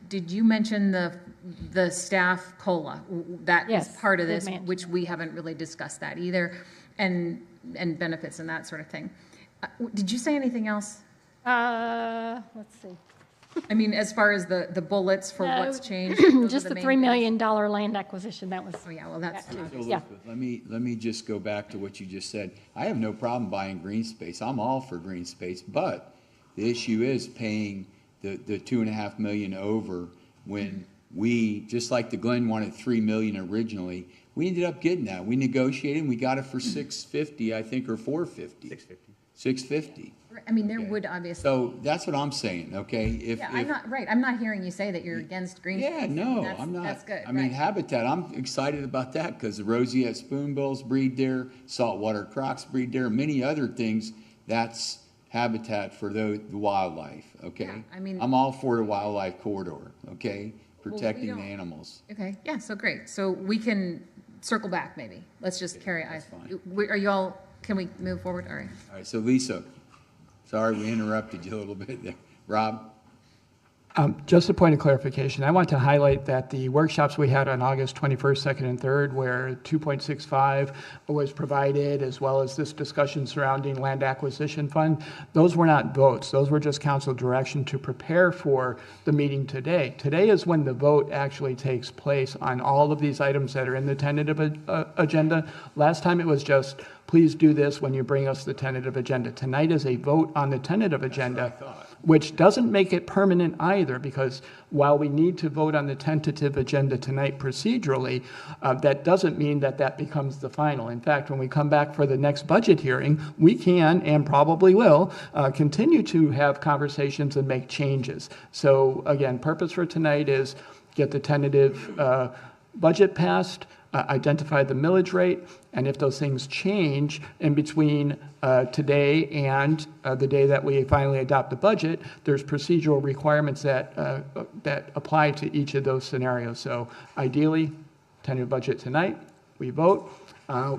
did you mention the staff COLA? That is Yes, part of did this, mention. which we haven't really discussed that either, and benefits and that sort of thing. Did you say anything else? Let's see. I mean, as far as the bullets for No, what's changed? those are Just the main $3 things? million land acquisition, that was. Oh, yeah, well, that's, So Yeah. Elizabeth, let me just go back to what you just said. I have no problem buying green space. I'm all for green space, but the issue is paying the $2.5 million over when we, just like the Glen wanted $3 million originally, we ended up getting that. We negotiated and we got it for $650, I think, or $450. $650. I mean, there Okay. would obviously. So that's what I'm saying, okay? Yeah, I'm not hearing you say that you're against green space. Yeah, no, That's- I'm not. That's good, I mean, right. Habitat, I'm excited about that because the roseate spoonbills breed there, saltwater crocs breed there, many other things. That's habitat for the wildlife, okay? Yeah, I mean- I'm all for the wildlife corridor, okay? Well, we Protecting the don't- animals. Okay, yeah, so great. So we can circle back maybe. Let's just carry, that's fine. are you all, can we move forward? All right. All right, so Lisa, sorry we interrupted you a little bit there. Rob? Just a point of clarification, I want to highlight that the workshops we had on August 21st, 2nd, and 3rd, where 2.65 was provided, as well as this discussion surrounding land acquisition fund, those were not votes. Those were just council direction to prepare for the meeting today. Today is when the vote actually takes place on all of these items that are in the tentative agenda. Last time it was just, please do this when you bring us the tentative agenda. Tonight is a vote on the tentative agenda, which doesn't make it permanent either, because while we need to vote on the tentative agenda tonight procedurally, that doesn't mean that that becomes the final. In fact, when we come back for the next budget hearing, we can and probably will continue to have conversations and make changes. So again, purpose for tonight is get the tentative budget passed, identify the millage rate, and if those things change in between today and the day that we finally adopt the budget, there's procedural requirements that apply to each of those scenarios. So ideally, tentative budget tonight, we vote,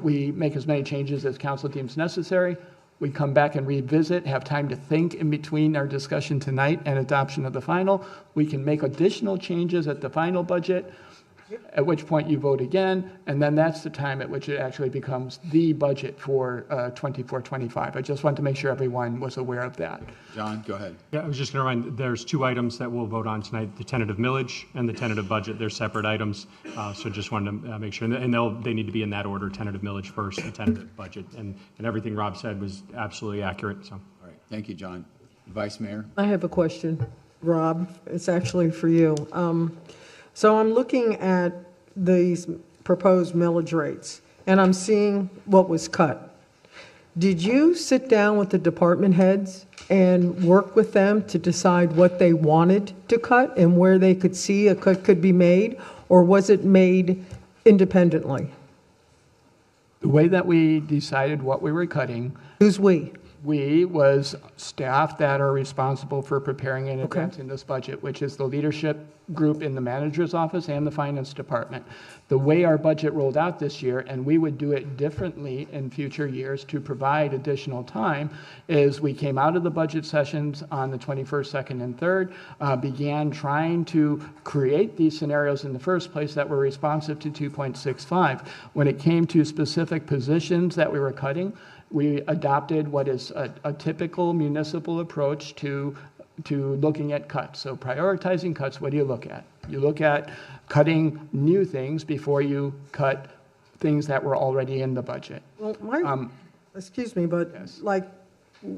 we make as many changes as council deems necessary, we come back and revisit, have time to think in between our discussion tonight and adoption of the final. We can make additional changes at the final budget, at which point you vote again, and then that's the time at which it actually becomes the budget for 24-25. I just want to make sure everyone was aware of that. John, go ahead. Yeah, I was just going to remind, there's two items that we'll vote on tonight, the tentative millage and the tentative budget. They're separate items, so just wanted to make sure. And they need to be in that order, tentative millage first, the tentative budget. And everything Rob said was absolutely accurate, so. All right, thank you, John. Vice Mayor? I have a question, Rob. It's actually for you. So I'm looking at these proposed millage rates, and I'm seeing what was cut. Did you sit down with the department heads and work with them to decide what they wanted to cut and where they could see a cut could be made, or was it made independently? The way that we decided what we were cutting, Who's we? we was staff that are responsible for preparing and advancing this budget, which is the leadership group in the manager's office and the finance department. The way our budget rolled out this year, and we would do it differently in future years to provide additional time, is we came out of the budget sessions on the 21st, 2nd, and 3rd, began trying to create these scenarios in the first place that were responsive to 2.65. When it came to specific positions that we were cutting, we adopted what is a typical municipal approach to looking at cuts. So prioritizing cuts, what do you look at? You look at cutting new things before you cut things that were already in the budget. Well, excuse me, but like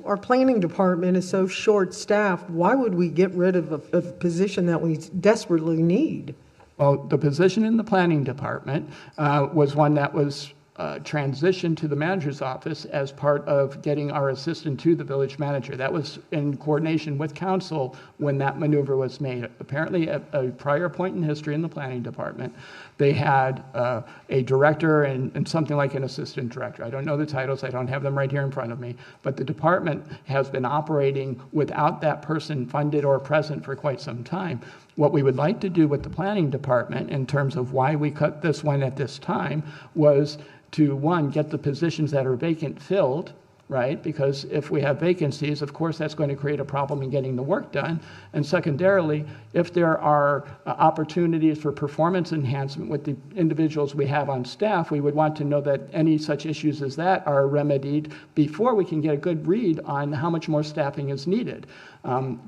our planning department is so short-staffed, why would we get rid of a position that we desperately need? Well, the position in the planning department was one that was transitioned to the manager's office as part of getting our assistant to the village manager. That was in coordination with council when that maneuver was made. Apparently, at a prior point in history in the planning department, they had a director and something like an assistant director. I don't know the titles, I don't have them right here in front of me, but the department has been operating without that person funded or present for quite some time. What we would like to do with the planning department in terms of why we cut this one at this time was to, one, get the positions that are vacant filled, right? Because if we have vacancies, of course, that's going to create a problem in getting the work done. And secondarily, if there are opportunities for performance enhancement with the individuals we have on staff, we would want to know that any such issues as that are remedied before we can get a good read on how much more staffing is needed.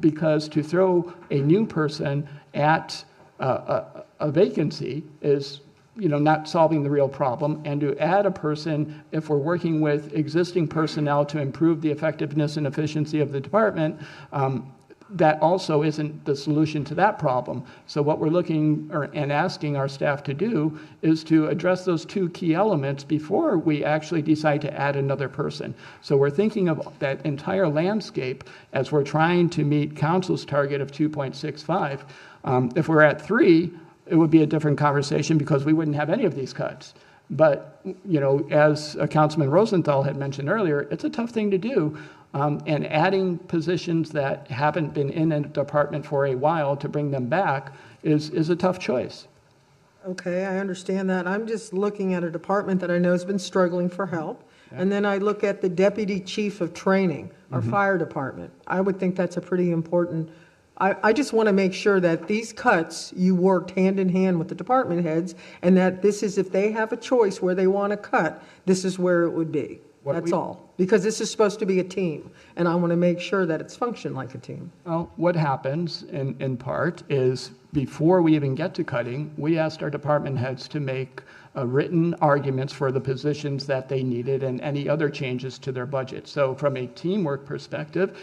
Because to throw a new person at a vacancy is not solving the real problem, and to add a person, if we're working with existing personnel to improve the effectiveness and efficiency of the department, that also isn't the solution to that problem. So what we're looking and asking our staff to do is to address those two key elements before we actually decide to add another person. So we're thinking of that entire landscape as we're trying to meet council's target of 2.65. If we're at 3, it would be a different conversation because we wouldn't have any of these cuts. But, as Councilman Rosenthal had mentioned earlier, it's a tough thing to do. And adding positions that haven't been in a department for a while to bring them back is a tough choice. Okay, I understand that. I'm just looking at a department that I know has been struggling for help. Yeah. And then I look at the deputy chief of training, our fire department. I would think that's a pretty important. I just want to make sure that these cuts, you worked hand in hand with the department heads, and that this is, if they have a choice where they want to cut, this is where it would be. That's all. Because this is supposed to be a team, and I want to make sure that it's functioned like a team. Well, what happens in part is before we even get to cutting, we asked our department heads to make written arguments for the positions that they needed and any other changes to their budget. So from a teamwork perspective,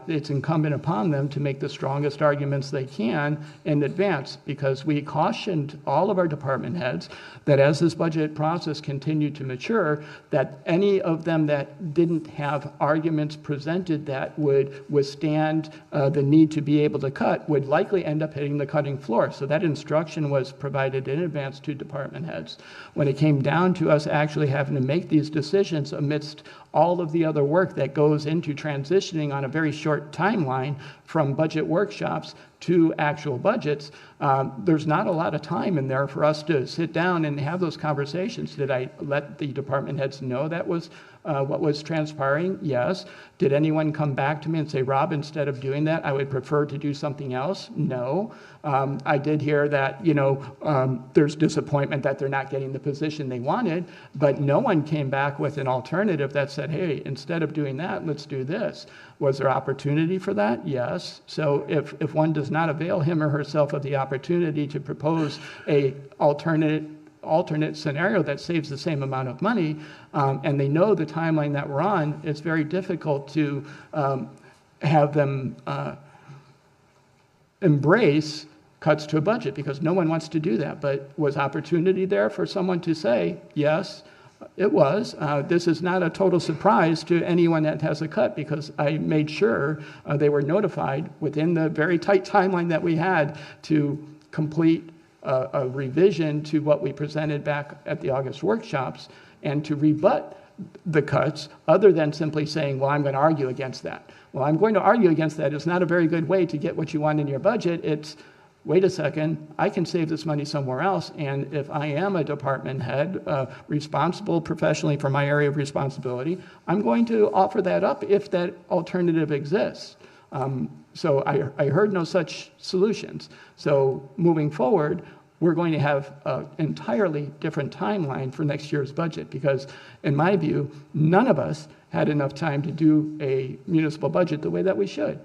it's incumbent upon them to make the strongest arguments they can in advance, because we cautioned all of our department heads that as this budget process continued to mature, that any of them that didn't have arguments presented that would withstand the need to be able to cut would likely end up hitting the cutting floor. So that instruction was provided in advance to department heads. When it came down to us actually having to make these decisions amidst all of the other work that goes into transitioning on a very short timeline from budget workshops to actual budgets, there's not a lot of time in there for us to sit down and have those conversations. Did I let the department heads know that was what was transpiring? Yes. Did anyone come back to me and say, Rob, instead of doing that, I would prefer to do something else? No. I did hear that, there's disappointment that they're not getting the position they wanted, but no one came back with an alternative that said, hey, instead of doing that, let's do this. Was there opportunity for that? Yes. So if one does not avail him or herself of the opportunity to propose a alternate scenario that saves the same amount of money, and they know the timeline that we're on, it's very difficult to have them embrace cuts to a budget because no one wants to do that. But was opportunity there for someone to say, yes, it was. This is not a total surprise to anyone that has a cut because I made sure they were notified within the very tight timeline that we had to complete a revision to what we presented back at the August workshops and to rebut the cuts other than simply saying, well, I'm going to argue against that. Well, I'm going to argue against that. It's not a very good way to get what you want in your budget. It's, wait a second, I can save this money somewhere else. And if I am a department head responsible professionally for my area of responsibility, I'm going to offer that up if that alternative exists. So I heard no such solutions. So moving forward, we're going to have an entirely different timeline for next year's budget because, in my view, none of us had enough time to do a municipal budget the way that we should.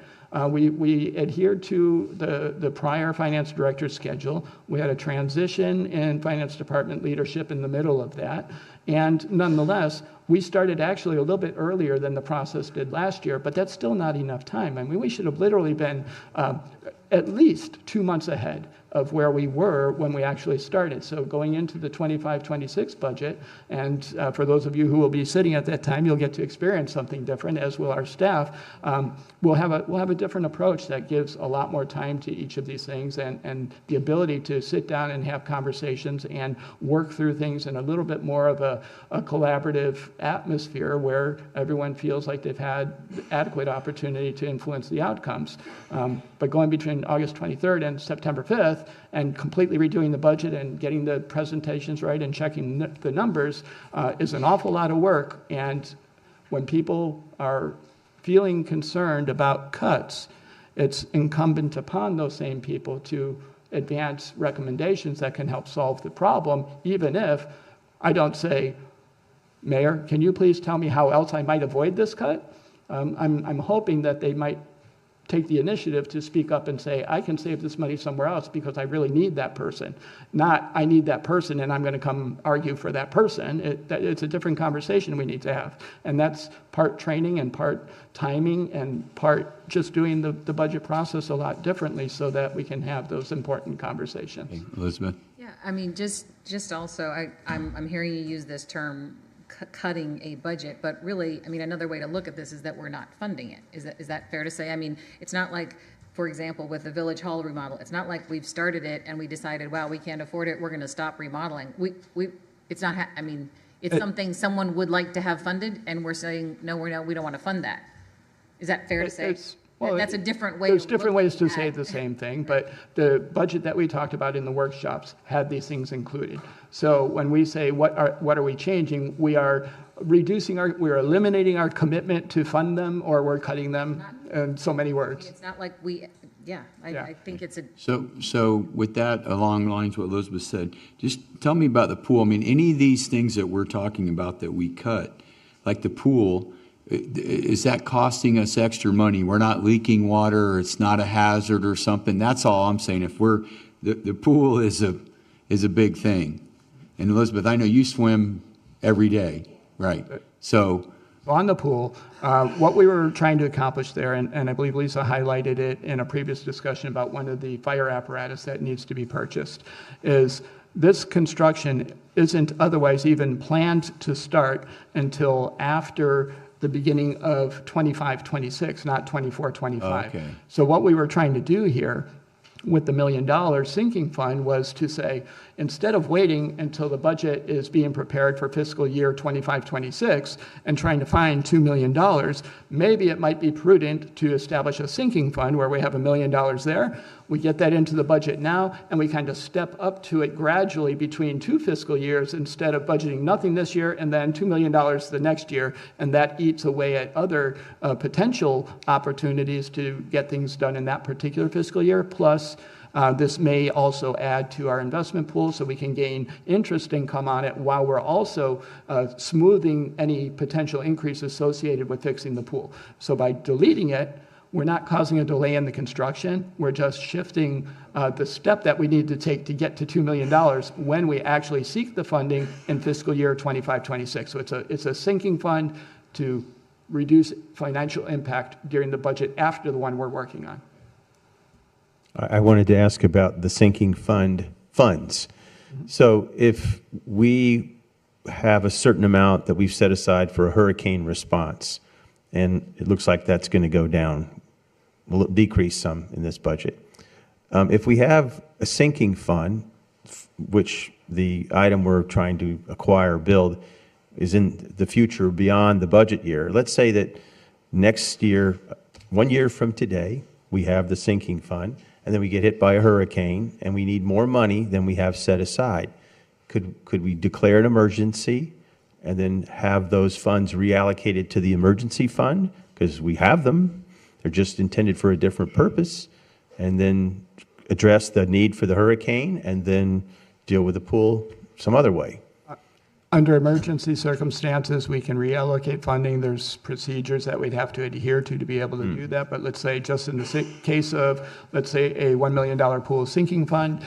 We adhered to the prior finance director's schedule. We had a transition in finance department leadership in the middle of that. And nonetheless, we started actually a little bit earlier than the process did last year, but that's still not enough time. I mean, we should have literally been at least 2 months ahead of where we were when we actually started. So going into the 25-26 budget, and for those of you who will be sitting at that time, you'll get to experience something different, as will our staff. We'll have a different approach that gives a lot more time to each of these things and the ability to sit down and have conversations and work through things in a little bit more of a collaborative atmosphere where everyone feels like they've had adequate opportunity to influence the outcomes. But going between August 23rd and September 5th and completely redoing the budget and getting the presentations right and checking the numbers is an awful lot of work. And when people are feeling concerned about cuts, it's incumbent upon those same people to advance recommendations that can help solve the problem, even if I don't say, Mayor, can you please tell me how else I might avoid this cut? I'm hoping that they might take the initiative to speak up and say, I can save this money somewhere else because I really need that person. Not, I need that person and I'm going to come argue for that person. It's a different conversation we need to have. And that's part training and part timing and part just doing the budget process a lot differently so that we can have those important conversations. Okay, Elizabeth? Yeah, I mean, just also, I'm hearing you use this term, cutting a budget, but really, I mean, another way to look at this is that we're not funding it. Is that fair to say? I mean, it's not like, for example, with the Village Hall remodel, it's not like we've started it and we decided, wow, we can't afford it, we're going to stop remodeling. It's not, I mean, it's something someone would like to have funded, and we're saying, no, we don't want to fund that. Is that fair to say? Well, that's a different way. There's different ways to say the same thing, but the budget that we talked about in the workshops had these things included. So when we say what are we changing, we are we're eliminating our commitment to fund them, or we're cutting them in so many words. It's not like I think it's a. So with that, along the lines of what Elizabeth said, just tell me about the pool. I mean, any of these things that we're talking about that we cut, like the pool, is that costing us extra money? We're not leaking water, or it's not a hazard or something. That's all I'm saying. If the pool is a big thing. And Elizabeth, I know you swim every day, right? So on the pool, what we were trying to accomplish there, and I believe Lisa highlighted it in a previous discussion about one of the fire apparatus that needs to be purchased, is this construction isn't otherwise even planned to start until after the beginning of 25-26, not 24-25. Okay. So what we were trying to do here with the $1 million sinking fund was to say, instead of waiting until the budget is being prepared for fiscal year 25-26 and trying to find $2 million, maybe it might be prudent to establish a sinking fund where we have $1 million there. We get that into the budget now, and we kind of step up to it gradually between 2 fiscal years instead of budgeting nothing this year and then $2 million the next year, and that eats away at other potential opportunities to get things done in that particular fiscal year. Plus, This may also add to our investment pool so we can gain interest income on it while we're also smoothing any potential increase associated with fixing the pool. So by deleting it, we're not causing a delay in the construction. We're just shifting the step that we need to take to get to $2 million when we actually seek the funding in fiscal year 25-26. So it's a sinking fund to reduce financial impact during the budget after the one we're working on. I wanted to ask about the sinking funds. So if we have a certain amount that we've set aside for a hurricane response, and it looks like that's going to go down, will decrease some in this budget. If we have a sinking fund, which the item we're trying to acquire, build, is in the future beyond the budget year, let's say that next year, 1 year from today, we have the sinking fund, and then we get hit by a hurricane, and we need more money than we have set aside. Could we declare an emergency and then have those funds reallocated to the emergency fund? Because we have them. They're just intended for a different purpose, and then address the need for the hurricane and then deal with the pool some other way. Under emergency circumstances, we can reallocate funding. There's procedures that we'd have to adhere to be able to do that. But let's say just in the case of, let's say, a $1 million pool sinking fund,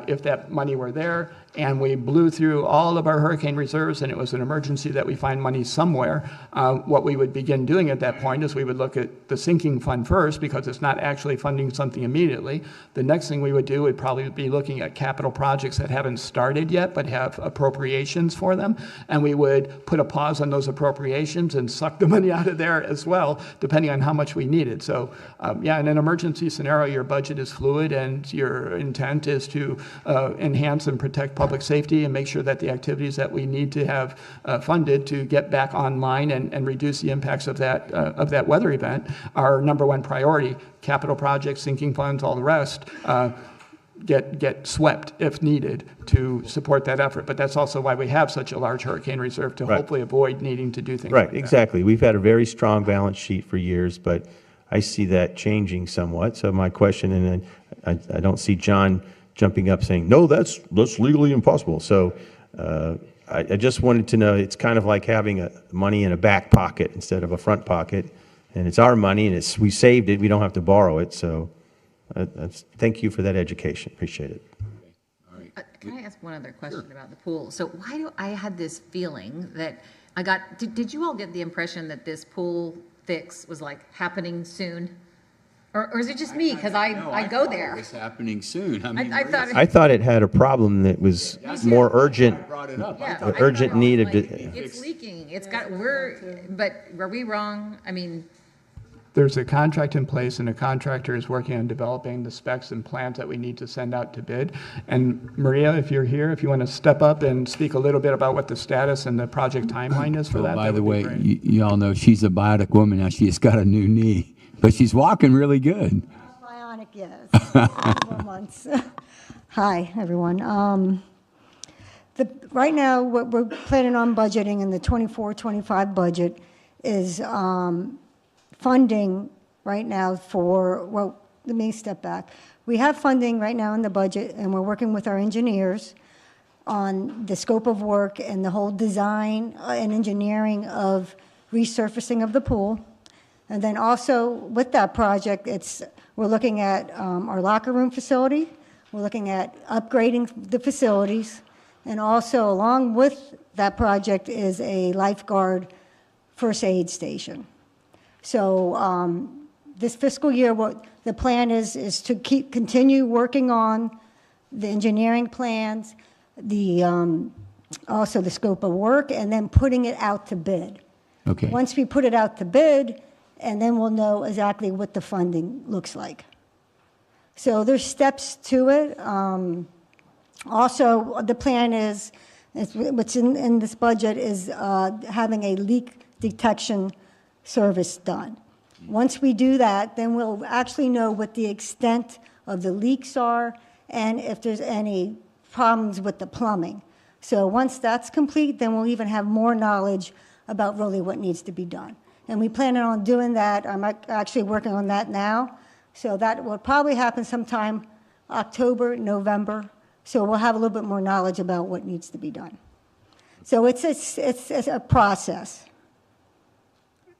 if that money were there and we blew through all of our hurricane reserves and it was an emergency that we find money somewhere, what we would begin doing at that point is we would look at the sinking fund first because it's not actually funding something immediately. The next thing we would do would probably be looking at capital projects that haven't started yet but have appropriations for them, and we would put a pause on those appropriations and suck the money out of there as well, depending on how much we needed. So yeah, in an emergency scenario, your budget is fluid and your intent is to enhance and protect public safety and make sure that the activities that we need to have funded to get back online and reduce the impacts of that weather event are number one priority. Capital projects, sinking funds, all the rest get swept if needed to support that effort. But that's also why we have such a large hurricane reserve to hopefully avoid needing to do things like that. Exactly. We've had a very strong balance sheet for years, but I see that changing somewhat. So my question, and I don't see John jumping up saying, no, that's legally impossible. So I just wanted to know, it's kind of like having money in a back pocket instead of a front pocket, and it's our money, and we saved it. We don't have to borrow it. So thank you for that education. Appreciate it. Can I ask one other question about the pool? So why do I had this feeling that I got, did you all get the impression that this pool fix was like happening soon? Or is it just me? Because I go there. It's happening soon. I mean, I thought it had a problem that was more urgent. Urgent need of it's leaking. It's got, but were we wrong? I mean, there's a contract in place and a contractor is working on developing the specs and plans that we need to send out to bid. And Maria, if you're here, if you want to step up and speak a little bit about what the status and the project timeline is for that. By the way, you all know she's a bionic woman now. She has got a new knee, but she's walking really good. Bionic, yes. 4 months. Hi, everyone. Right now, what we're planning on budgeting in the 24-25 budget is funding right now for, well, let me step back. We have funding right now in the budget, and we're working with our engineers on the scope of work and the whole design and engineering of resurfacing of the pool. And then also with that project, we're looking at our locker room facility. We're looking at upgrading the facilities. And also along with that project is a lifeguard first aid station. So this fiscal year, what the plan is to continue working on the engineering plans, also the scope of work, and then putting it out to bid. Okay. Once we put it out to bid, and then we'll know exactly what the funding looks like. So there's steps to it. Also, the plan is what's in this budget is having a leak detection service done. Once we do that, then we'll actually know what the extent of the leaks are and if there's any problems with the plumbing. So once that's complete, then we'll even have more knowledge about really what needs to be done. And we plan on doing that. I'm actually working on that now. So that will probably happen sometime October, November. So we'll have a little bit more knowledge about what needs to be done. So it's a process.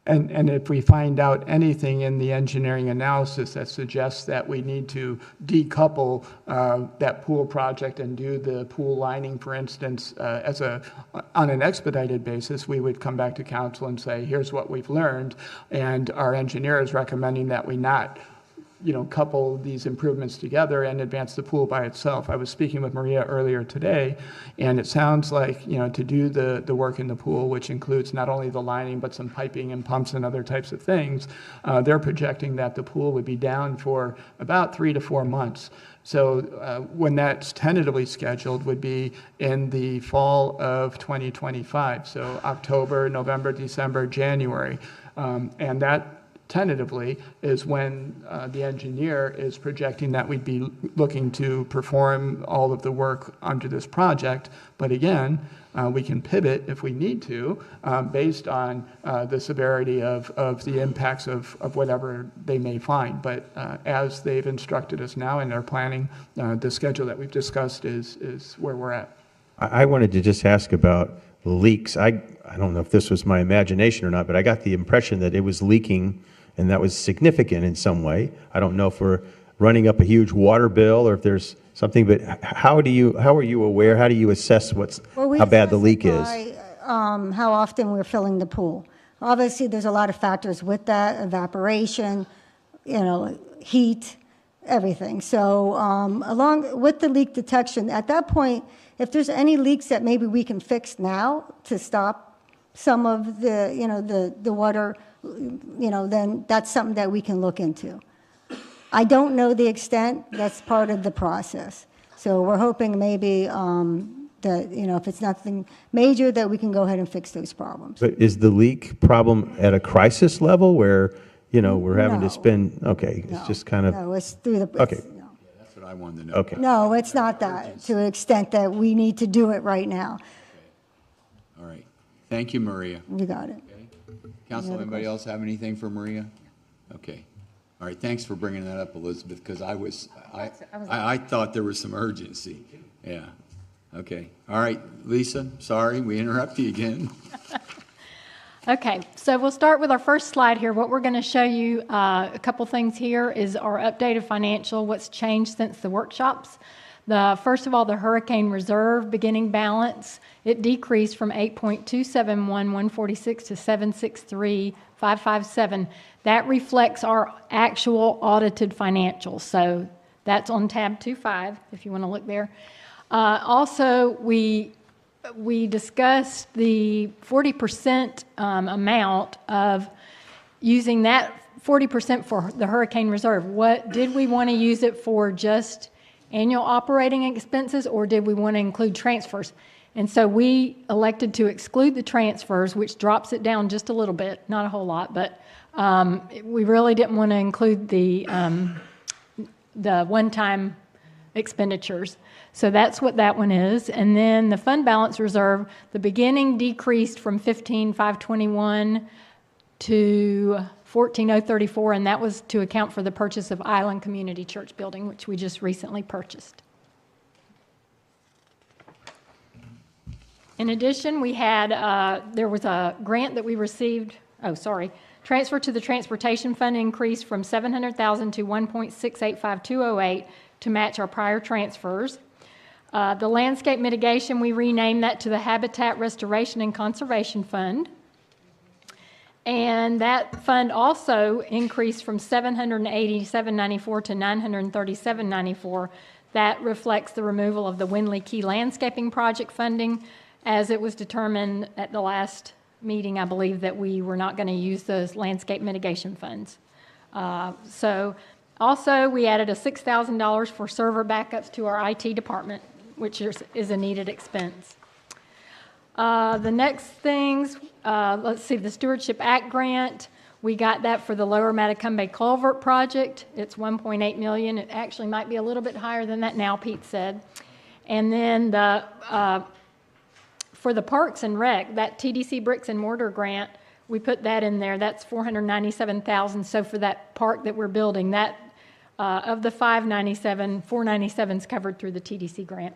And if we find out anything in the engineering analysis that suggests that we need to decouple that pool project and do the pool lining, for instance, on an expedited basis, we would come back to council and say, here's what we've learned, and our engineer is recommending that we not couple these improvements together and advance the pool by itself. I was speaking with Maria earlier today, and it sounds like, to do the work in the pool, which includes not only the lining, but some piping and pumps and other types of things, they're projecting that the pool would be down for about 3 to 4 months. So when that's tentatively scheduled would be in the fall of 2025, so October, November, December, January. And that tentatively is when the engineer is projecting that we'd be looking to perform all of the work under this project. But again, we can pivot if we need to based on the severity of the impacts of whatever they may find. But as they've instructed us now in their planning, the schedule that we've discussed is where we're at. I wanted to just ask about leaks. I don't know if this was my imagination or not, but I got the impression that it was leaking, and that was significant in some way. I don't know if we're running up a huge water bill or if there's something, but how are you aware, how do you assess how bad the leak is? How often we're filling the pool. Obviously, there's a lot of factors with that, evaporation, heat, everything. So along with the leak detection, at that point, if there's any leaks that maybe we can fix now to stop some of the water, then that's something that we can look into. I don't know the extent. That's part of the process. So we're hoping maybe that, if it's nothing major, that we can go ahead and fix those problems. But is the leak problem at a crisis level where, we're having to spend, okay, it's just kind of. No, it's through the. Okay. That's what I wanted to know. Okay. No, it's not that, to the extent that we need to do it right now. All right. Thank you, Maria. We got it. Council, anybody else have anything for Maria? Okay. All right, thanks for bringing that up, Elizabeth, because I thought there was some urgency. Yeah. Okay. All right, Lisa, sorry, we interrupt you again. Okay, so we'll start with our first slide here. What we're going to show you, a couple things here, is our updated financial, what's changed since the workshops. First of all, the hurricane reserve beginning balance, it decreased from 8.271,146 to 763,557. That reflects our actual audited financials. So that's on tab 2.5 if you want to look there. Also, we discussed the 40% amount of using that 40% for the hurricane reserve. What did we want to use it for? Just annual operating expenses, or did we want to include transfers? And so we elected to exclude the transfers, which drops it down just a little bit, not a whole lot, but we really didn't want to include the one-time expenditures. So that's what that one is. And then the fund balance reserve, the beginning decreased from 15,521 to 14,034, and that was to account for the purchase of Island Community Church building, which we just recently purchased. In addition, we had, there was a grant that we received, transfer to the transportation fund increased from $700,000 to $1.685208 to match our prior transfers. The landscape mitigation, we renamed that to the Habitat Restoration and Conservation Fund. And that fund also increased from $787.94 to $937.94. That reflects the removal of the Windley Key landscaping project funding, as it was determined at the last meeting, I believe, that we were not going to use those landscape mitigation funds. So also we added a $6,000 for server backups to our IT department, which is a needed expense. The next things, let's see, the Stewardship Act grant, we got that for the Lower Matacumbe Culvert project. It's $1.8 million. It actually might be a little bit higher than that now, Pete said. And then for the Parks and Rec, that TDC Bricks and Mortar grant, we put that in there. That's $497,000. So for that park that we're building, that Of the 597, 497 is covered through the TDC grant.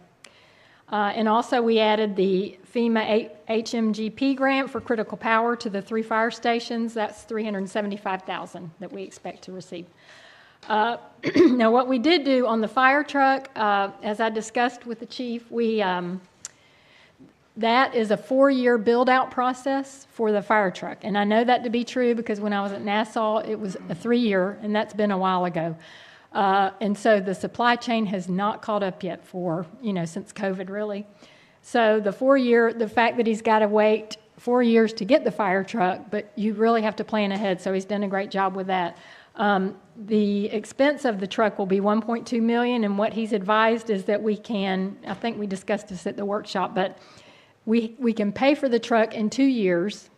And also, we added the FEMA HMGP grant for critical power to the 3 fire stations. That's $375,000 that we expect to receive. Now, what we did do on the fire truck, as I discussed with the chief, that is a 4-year build-out process for the fire truck. And I know that to be true because when I was at Nassau, it was a 3-year, and that's been a while ago. And so the supply chain has not caught up yet since COVID, really. So the 4-year, the fact that he's got to wait 4 years to get the fire truck, but you really have to plan ahead, so he's done a great job with that. The expense of the truck will be $1.2 million, and what he's advised is that we can, I think we discussed this at the workshop, but we can pay for the truck in 2 years,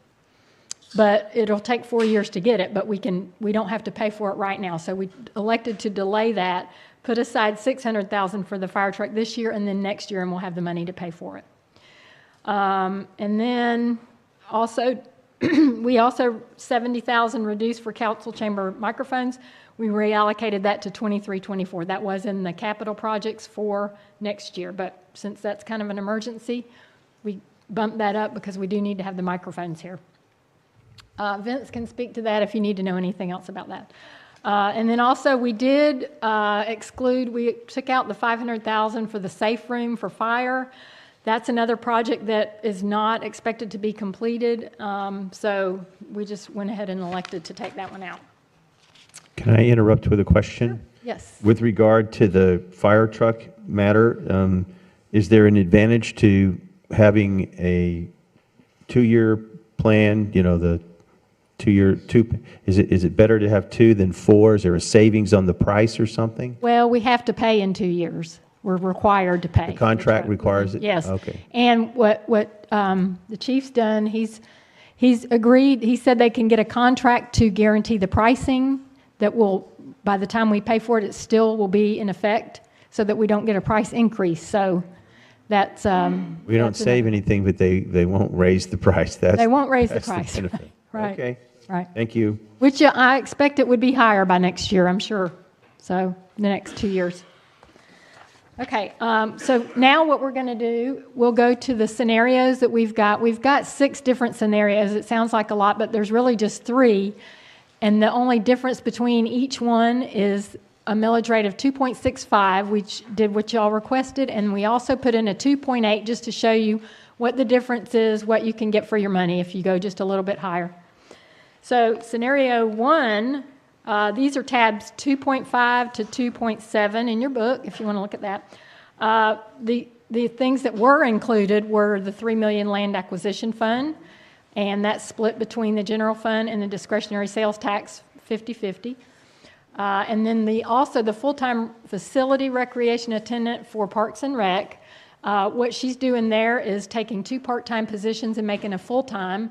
but it'll take 4 years to get it, but we don't have to pay for it right now. So we elected to delay that, put aside $600,000 for the fire truck this year, and then next year, and we'll have the money to pay for it. And then also, we also $70,000 reduced for council chamber microphones. We reallocated that to 23-24. That was in the capital projects for next year, but since that's kind of an emergency, we bumped that up because we do need to have the microphones here. Vince can speak to that if you need to know anything else about that. And then also we did we took out the $500,000 for the safe room for fire. That's another project that is not expected to be completed. So we just went ahead and elected to take that one out. Can I interrupt with a question? Sure. Yes. With regard to the fire truck matter, is there an advantage to having a 2-year plan, the 2-year, is it better to have 2 than 4? Is there a savings on the price or something? Well, we have to pay in 2 years. We're required to pay. The contract requires it? Yes. Okay. And what the chief's done, he's agreed, he said they can get a contract to guarantee the pricing that will, by the time we pay for it, it still will be in effect so that we don't get a price increase. So that's... we don't save anything, but they won't raise the price. They won't raise the that's price. benefit. Right. Okay. Right. Thank you. Which I expect it would be higher by next year, I'm sure. So the next 2 years. Okay, so now what we're going to do, we'll go to the scenarios that we've got. We've got 6 different scenarios. It sounds like a lot, but there's really just 3. And the only difference between each one is a millage rate of 2.65, which did what y'all requested, and we also put in a 2.8 just to show you what the difference is, what you can get for your money if you go just a little bit higher. So scenario 1, these are tabs 2.5 to 2.7 in your book, if you want to look at that. The things that were included were the $3 million land acquisition fund, and that's split between the general fund and the discretionary sales tax 50-50. And then also the full-time facility recreation attendant for Parks and Rec. What she's doing there is taking 2 part-time positions and making a full-time,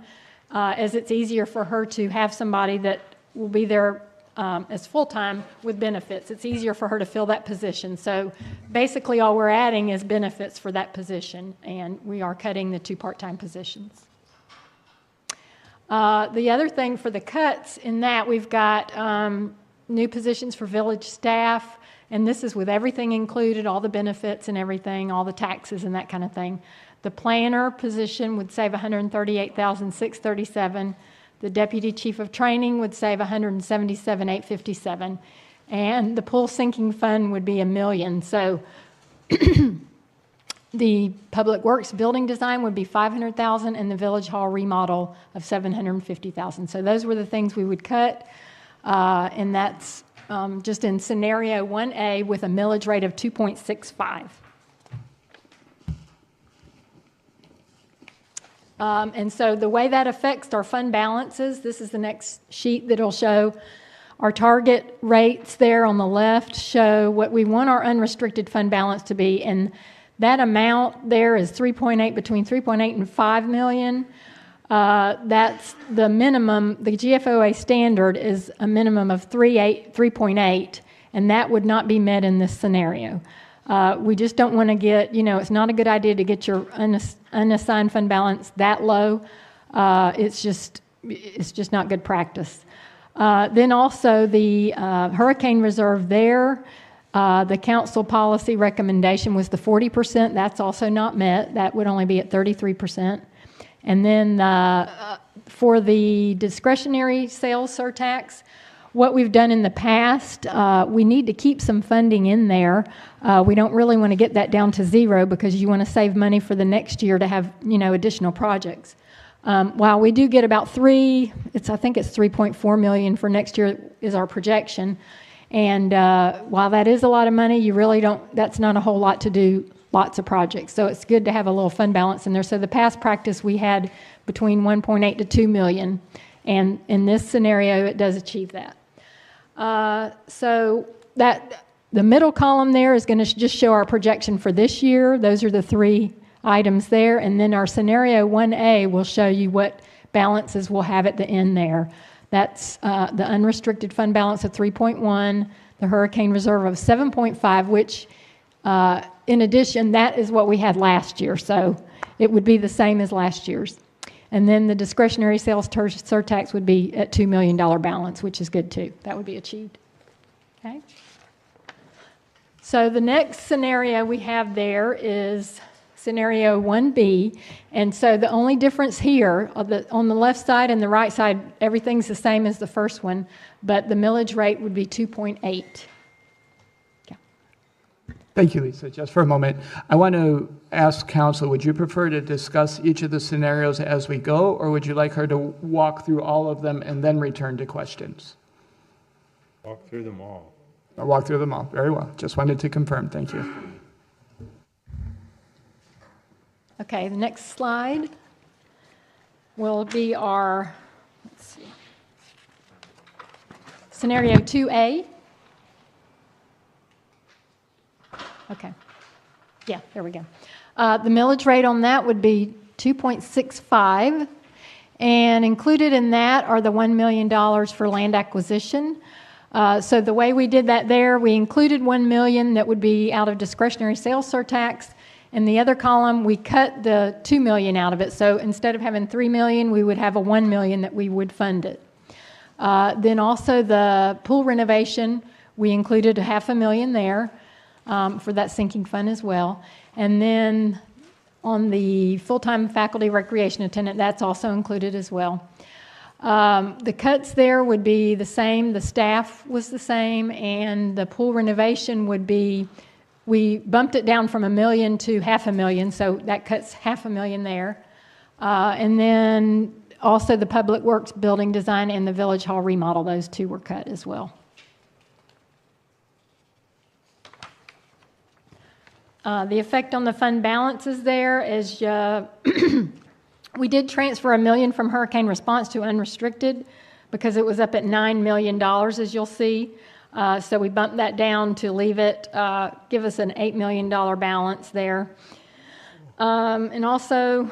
as it's easier for her to have somebody that will be there as full-time with benefits. It's easier for her to fill that position. So basically all we're adding is benefits for that position, and we are cutting the 2 part-time positions. The other thing for the cuts in that, we've got new positions for village staff, and this is with everything included, all the benefits and everything, all the taxes and that kind of thing. The planner position would save $138,637. The deputy chief of training would save $177,857, and the pool sinking fund would be $1 million. So the public works building design would be $500,000, and the village hall remodel of $750,000. So those were the things we would cut, and that's just in scenario 1A with a millage rate of 2.65. And so the way that affects our fund balances, this is the next sheet that'll show our target rates there on the left show what we want our unrestricted fund balance to be. And that amount there is 3.8, between 3.8 and 5 million. That's the minimum. The GFOA standard is a minimum of 3.8, and that would not be met in this scenario. We just don't want to get, it's not a good idea to get your unassigned fund balance that low. It's just not good practice. Then also the hurricane reserve there, the council policy recommendation was the 40%. That's also not met. That would only be at 33%. And then for the discretionary sales surtax, what we've done in the past, we need to keep some funding in there. We don't really want to get that down to zero because you want to save money for the next year to have, additional projects. While we do get about I think it's 3.4 million for next year is our projection. And while that is a lot of money, you really that's not a whole lot to do lots of projects. So it's good to have a little fund balance in there. So the past practice we had between 1.8 to 2 million. And in this scenario, it does achieve that. So that the middle column there is going to just show our projection for this year. Those are the three items there. And then our scenario 1A will show you what balances we'll have at the end there. That's the unrestricted fund balance of 3.1, the hurricane reserve of 7.5, which in addition, that is what we had last year. So it would be the same as last year's. And then the discretionary sales surtax would be at $2 million balance, which is good too. That would be achieved. Okay. So the next scenario we have there is scenario 1B. And so the only difference here on the left side and the right side, everything's the same as the first one, but the millage rate would be 2.8. Thank you, Lisa. Just for a moment, I want to ask council, would you prefer to discuss each of the scenarios as we go, or would you like her to walk through all of them and then return to questions? Walk through them all. I'll walk through them all. Very well. Just wanted to confirm. Thank you. Okay, the next slide will be our, scenario 2A. Okay. Yeah, there we go. The millage rate on that would be 2.65, and included in that are the $1 million for land acquisition. So the way we did that there, we included $1 million that would be out of discretionary sales surtax. In the other column, we cut the $2 million out of it. So instead of having $3 million, we would have a $1 million that we would fund it. Then also the pool renovation, we included $500,000 there. For that sinking fund as well. And then on the full-time faculty recreation attendant, that's also included as well. The cuts there would be the same, the staff was the same, and the pool renovation would be, we bumped it down from $1 million to $500,000, so that cuts $500,000 there. And then also the public works building design and the village hall remodel, those two were cut as well. The effect on the fund balances there is we did transfer $1 million from hurricane response to unrestricted because it was up at $9 million, as you'll see. So we bumped that down to leave it, give us an $8 million balance there. And also,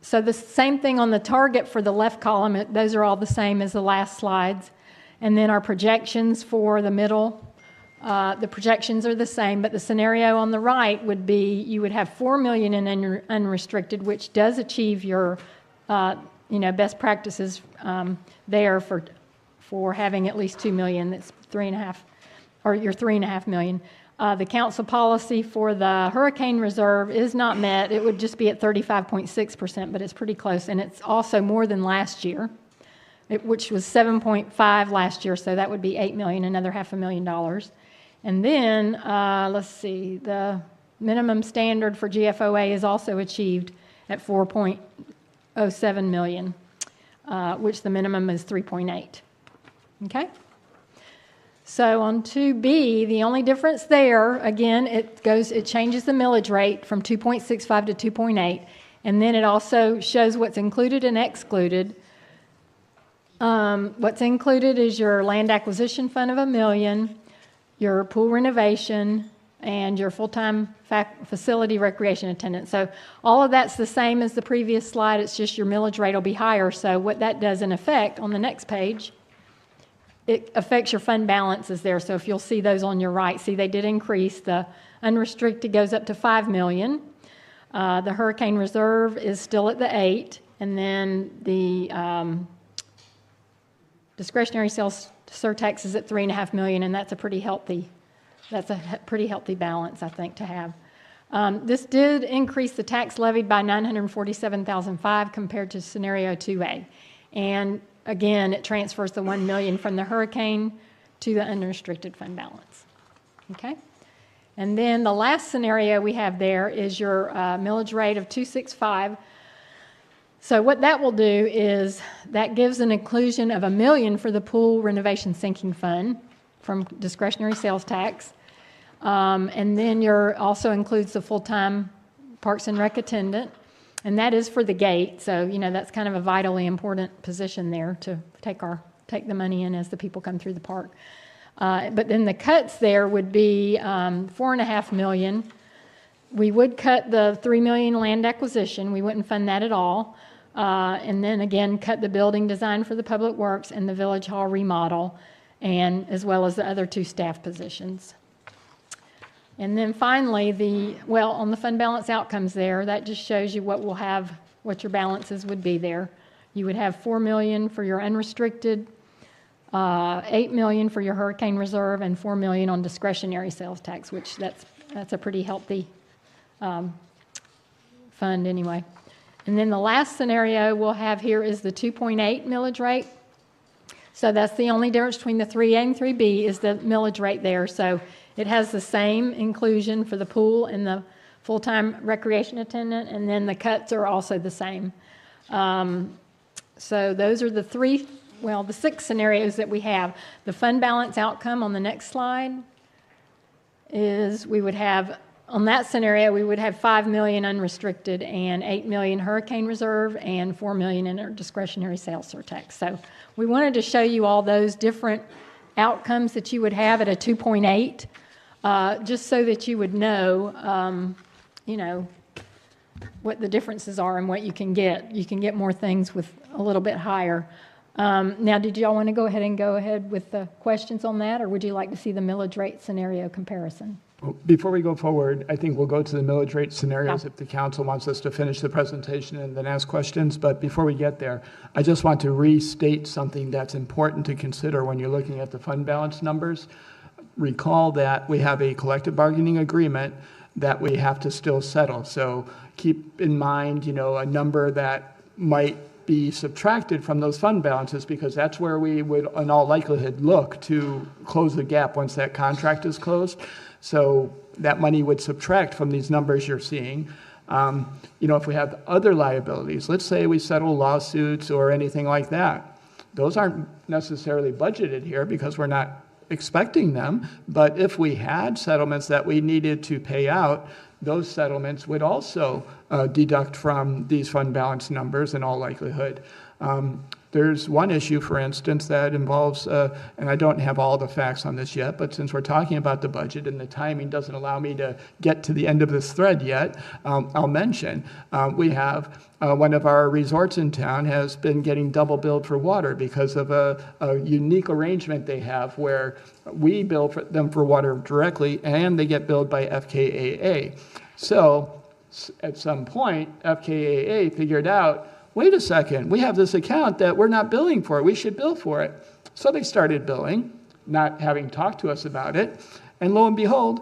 so the same thing on the target for the left column, those are all the same as the last slides. And then our projections for the middle, the projections are the same, but the scenario on the right would be you would have $4 million in unrestricted, which does achieve your, best practices there for having at least $2 million. That's 3.5, or your $3.5 million. The council policy for the hurricane reserve is not met. It would just be at 35.6%, but it's pretty close, and it's also more than last year, which was 7.5 last year, so that would be $8 million, another $500,000. And then, let's see, the minimum standard for GFOA is also achieved at 4.07 million, which the minimum is 3.8. Okay? So on 2B, the only difference there, again, it changes the millage rate from 2.65 to 2.8, and then it also shows what's included and excluded. What's included is your land acquisition fund of $1 million, your pool renovation, and your full-time facility recreation attendant. So all of that's the same as the previous slide. It's just your millage rate will be higher. So what that does in effect on the next page, it affects your fund balances there. So if you'll see those on your right, see they did increase. The unrestricted goes up to $5 million. The hurricane reserve is still at the 8, and then the discretionary sales surtax is at 3.5 million, and that's a pretty healthy balance, I think, to have. This did increase the tax levied by $947,005 compared to scenario 2A. And again, it transfers the $1 million from the hurricane to the unrestricted fund balance. Okay? And then the last scenario we have there is your millage rate of 265. So what that will do is that gives an inclusion of $1 million for the pool renovation sinking fund from discretionary sales tax. And then also includes the full-time Parks and Rec attendant, and that is for the gate. So, that's kind of a vitally important position there to take the money in as the people come through the park. But then the cuts there would be $4.5 million. We would cut the $3 million land acquisition. We wouldn't fund that at all. And then again, cut the building design for the public works and the village hall remodel, and as well as the other 2 staff positions. And then finally, on the fund balance outcomes there, that just shows you what your balances would be there. You would have $4 million for your unrestricted, $8 million for your hurricane reserve, and $4 million on discretionary sales tax, which that's a pretty healthy fund anyway. And then the last scenario we'll have here is the 2.8 millage rate. So that's the only difference between the 3A and 3B is the millage rate there. So it has the same inclusion for the pool and the full-time recreation attendant, and then the cuts are also the same. So those are the 6 scenarios that we have. The fund balance outcome on the next slide is on that scenario, we would have $5 million unrestricted and $8 million hurricane reserve and $4 million in our discretionary sales surtax. So we wanted to show you all those different outcomes that you would have at a 2.8, just so that you would know, what the differences are and what you can get. You can get more things with a little bit higher. Now, did y'all want to go ahead with the questions on that, or would you like to see the millage rate scenario comparison? Before we go forward, I think we'll go to the millage rate scenarios if the council wants us to finish the presentation and then ask questions. But before we get there, I just want to restate something that's important to consider when you're looking at the fund balance numbers. Recall that we have a collective bargaining agreement that we have to still settle. So keep in mind, a number that might be subtracted from those fund balances, because that's where we would, in all likelihood, look to close the gap once that contract is closed. So that money would subtract from these numbers you're seeing. If we have other liabilities, let's say we settle lawsuits or anything like that, those aren't necessarily budgeted here because we're not expecting them. But if we had settlements that we needed to pay out, those settlements would also deduct from these fund balance numbers in all likelihood. There's one issue, for instance, that involves, and I don't have all the facts on this yet, but since we're talking about the budget and the timing doesn't allow me to get to the end of this thread yet, I'll mention we have one of our resorts in town has been getting double billed for water because of a unique arrangement they have where we bill them for water directly and they get billed by FKAA. So at some point, FKAA figured out, wait a second, we have this account that we're not billing for. We should bill for it. So they started billing, not having talked to us about it. And lo and behold,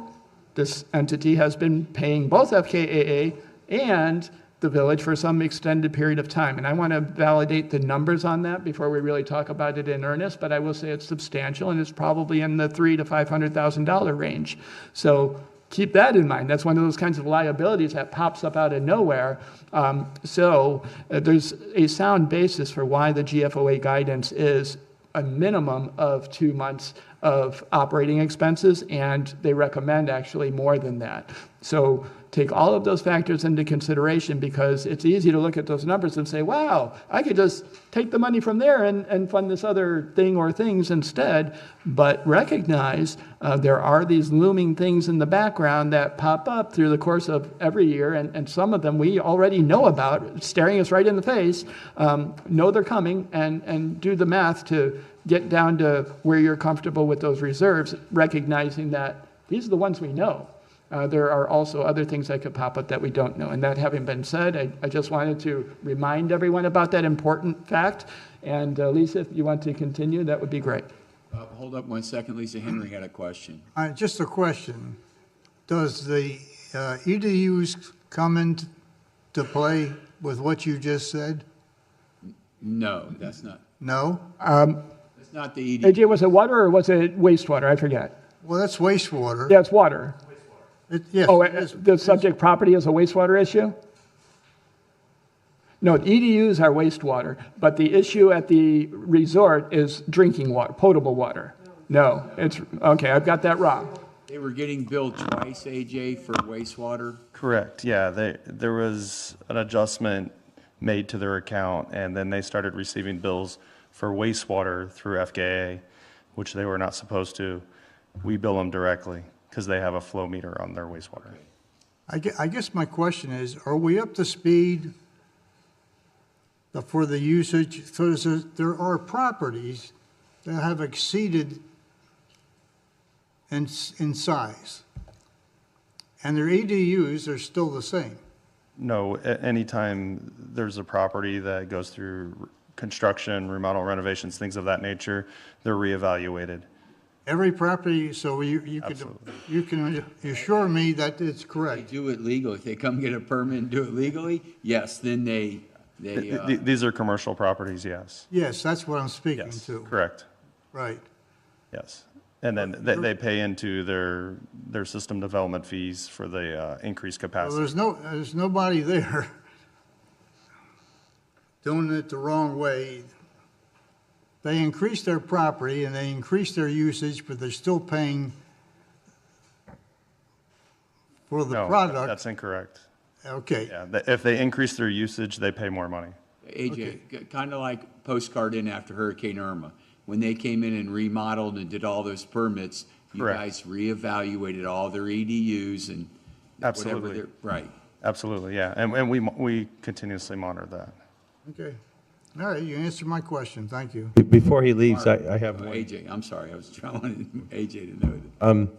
this entity has been paying both FKAA and the village for some extended period of time. And I want to validate the numbers on that before we really talk about it in earnest, but I will say it's substantial and it's probably in the $300,000 to $500,000 range. So keep that in mind. That's one of those kinds of liabilities that pops up out of nowhere. So there's a sound basis for why the GFOA guidance is a minimum of 2 months of operating expenses, and they recommend actually more than that. So take all of those factors into consideration, because it's easy to look at those numbers and say, wow, I could just take the money from there and fund this other thing or things instead. But recognize there are these looming things in the background that pop up through the course of every year, and some of them we already know about, staring us right in the face, know they're coming, and do the math to get down to where you're comfortable with those reserves, recognizing that these are the ones we know. there are also other things that could pop up that we don't know. And that having been said, I just wanted to remind everyone about that important fact. And Lisa, if you want to continue, that would be great. Hold up 1 second. Lisa Henry had a question. Just a question. Does the EDUs come into play with what you just said? No, that's not. No? That's not the ED. AJ, was it water or was it wastewater? I forget. Well, that's wastewater. Yeah, it's water. Yes. Oh, it is. the subject property is a wastewater issue? No, EDUs are wastewater, but the issue at the resort is drinking water, potable water. No, it's, okay, I've got that wrong. They were getting billed twice, AJ, for wastewater. Correct, yeah. There was an adjustment made to their account, and then they started receiving bills for wastewater through FKA, which they were not supposed to. We bill them directly because they have a flow meter on their wastewater. I guess my question is, are we up to speed for the usage? So there are properties that have exceeded in size, and their EDUs are still the same. No, anytime there's a property that goes through construction, remodel, renovations, things of that nature, they're reevaluated. Every property, so you can assure me that it's They correct. do it legally. If they come get a permit and do it legally, yes, then they These are commercial properties, yes. Yes, that's what I'm speaking Yes, to. correct, Right. yes. And then they pay into their system development fees for the increased Well, capacity. there's nobody there doing it the wrong way. They increase their property and they increase their usage, but they're still paying for the No, product. that's incorrect. Okay. Yeah, if they increase their usage, they pay more money. AJ, kind of like Postcard Inn after Hurricane Irma. When they came in and remodeled and did all those permits, you Correct. guys reevaluated all their EDUs and whatever Absolutely. they're, right. Absolutely, yeah. And we continuously monitor that. Okay. All right, you answered my question. Thank you. Before he leaves, I have Oh, one. AJ, I'm sorry. I was trying AJ to know that.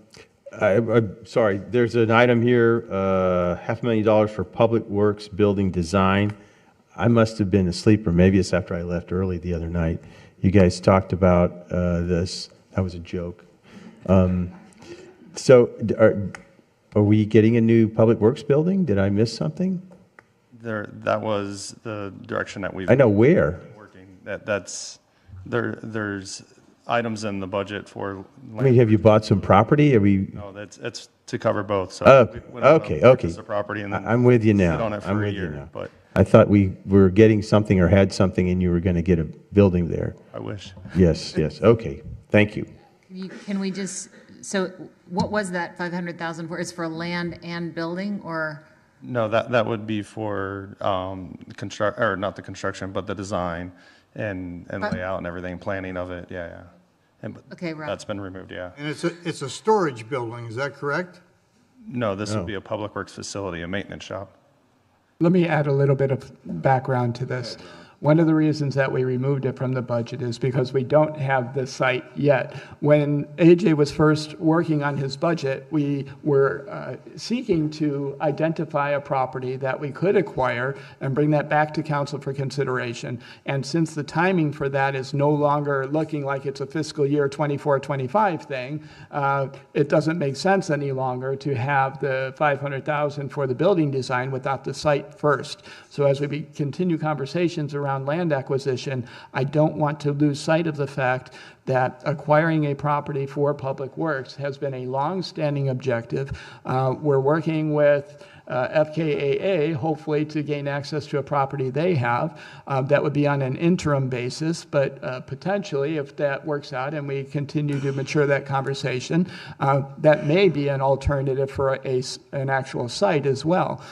I'm sorry, there's an item here, $500,000 for Public Works Building Design. I must have been asleep, or maybe it's after I left early the other night. You guys talked about this. That was a joke. So are we getting a new Public Works building? Did I miss something? That was the direction that we've. I know where. Working. There's items in the budget for. I mean, have you bought some property? Are we? No, it's to cover both, so. Oh, we went on a okay. purchase of property and then I'm with you sit now. on it I'm for a with you year, now. but I thought we were getting something or had something and you were going to get a building there. I wish. Yes, yes. Okay. Thank you. Can we just, so what was that 500,000 for? Is for land and building, or? No, that would be for or not the construction, but the design and But- layout and everything, planning of it, yeah. And Okay, Rob. that's been removed, yeah. And it's a storage building, is that correct? No, this No. would be a public works facility, a maintenance shop. Let me add a little bit of background to this. One of the reasons that we removed it from the budget is because we don't have the site yet. When AJ was first working on his budget, we were seeking to identify a property that we could acquire and bring that back to council for consideration. And since the timing for that is no longer looking like it's a fiscal year 24-25 thing, it doesn't make sense any longer to have the 500,000 for the building design without the site first. So as we continue conversations around land acquisition, I don't want to lose sight of the fact that acquiring a property for Public Works has been a long-standing objective. We're working with FKAA, hopefully to gain access to a property they have. That would be on an interim basis, but potentially, if that works out and we continue to mature that conversation, that may be an alternative for an actual site as well.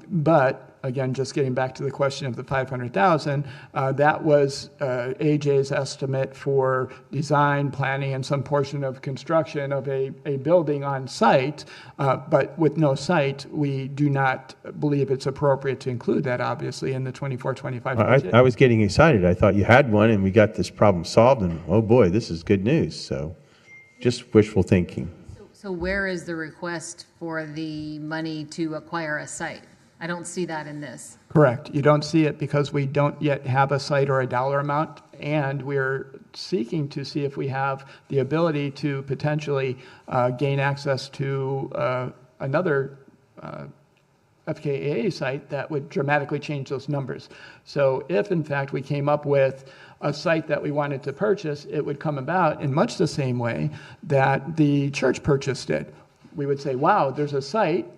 But again, just getting back to the question of the 500,000, that was AJ's estimate for design, planning, and some portion of construction of a building on site. But with no site, we do not believe it's appropriate to include that, obviously, in the 24-25 budget. I was getting excited. I thought you had one and we got this problem solved and oh boy, this is good news. So just wishful thinking. So So where is the request for the money to acquire a site? I don't see that in this. Correct. You don't see it because we don't yet have a site or a dollar amount, and we're seeking to see if we have the ability to potentially gain access to another FKAA site that would dramatically change those numbers. So if in fact we came up with a site that we wanted to purchase, it would come about in much the same way that the church purchased it. We would say, wow, there's a site.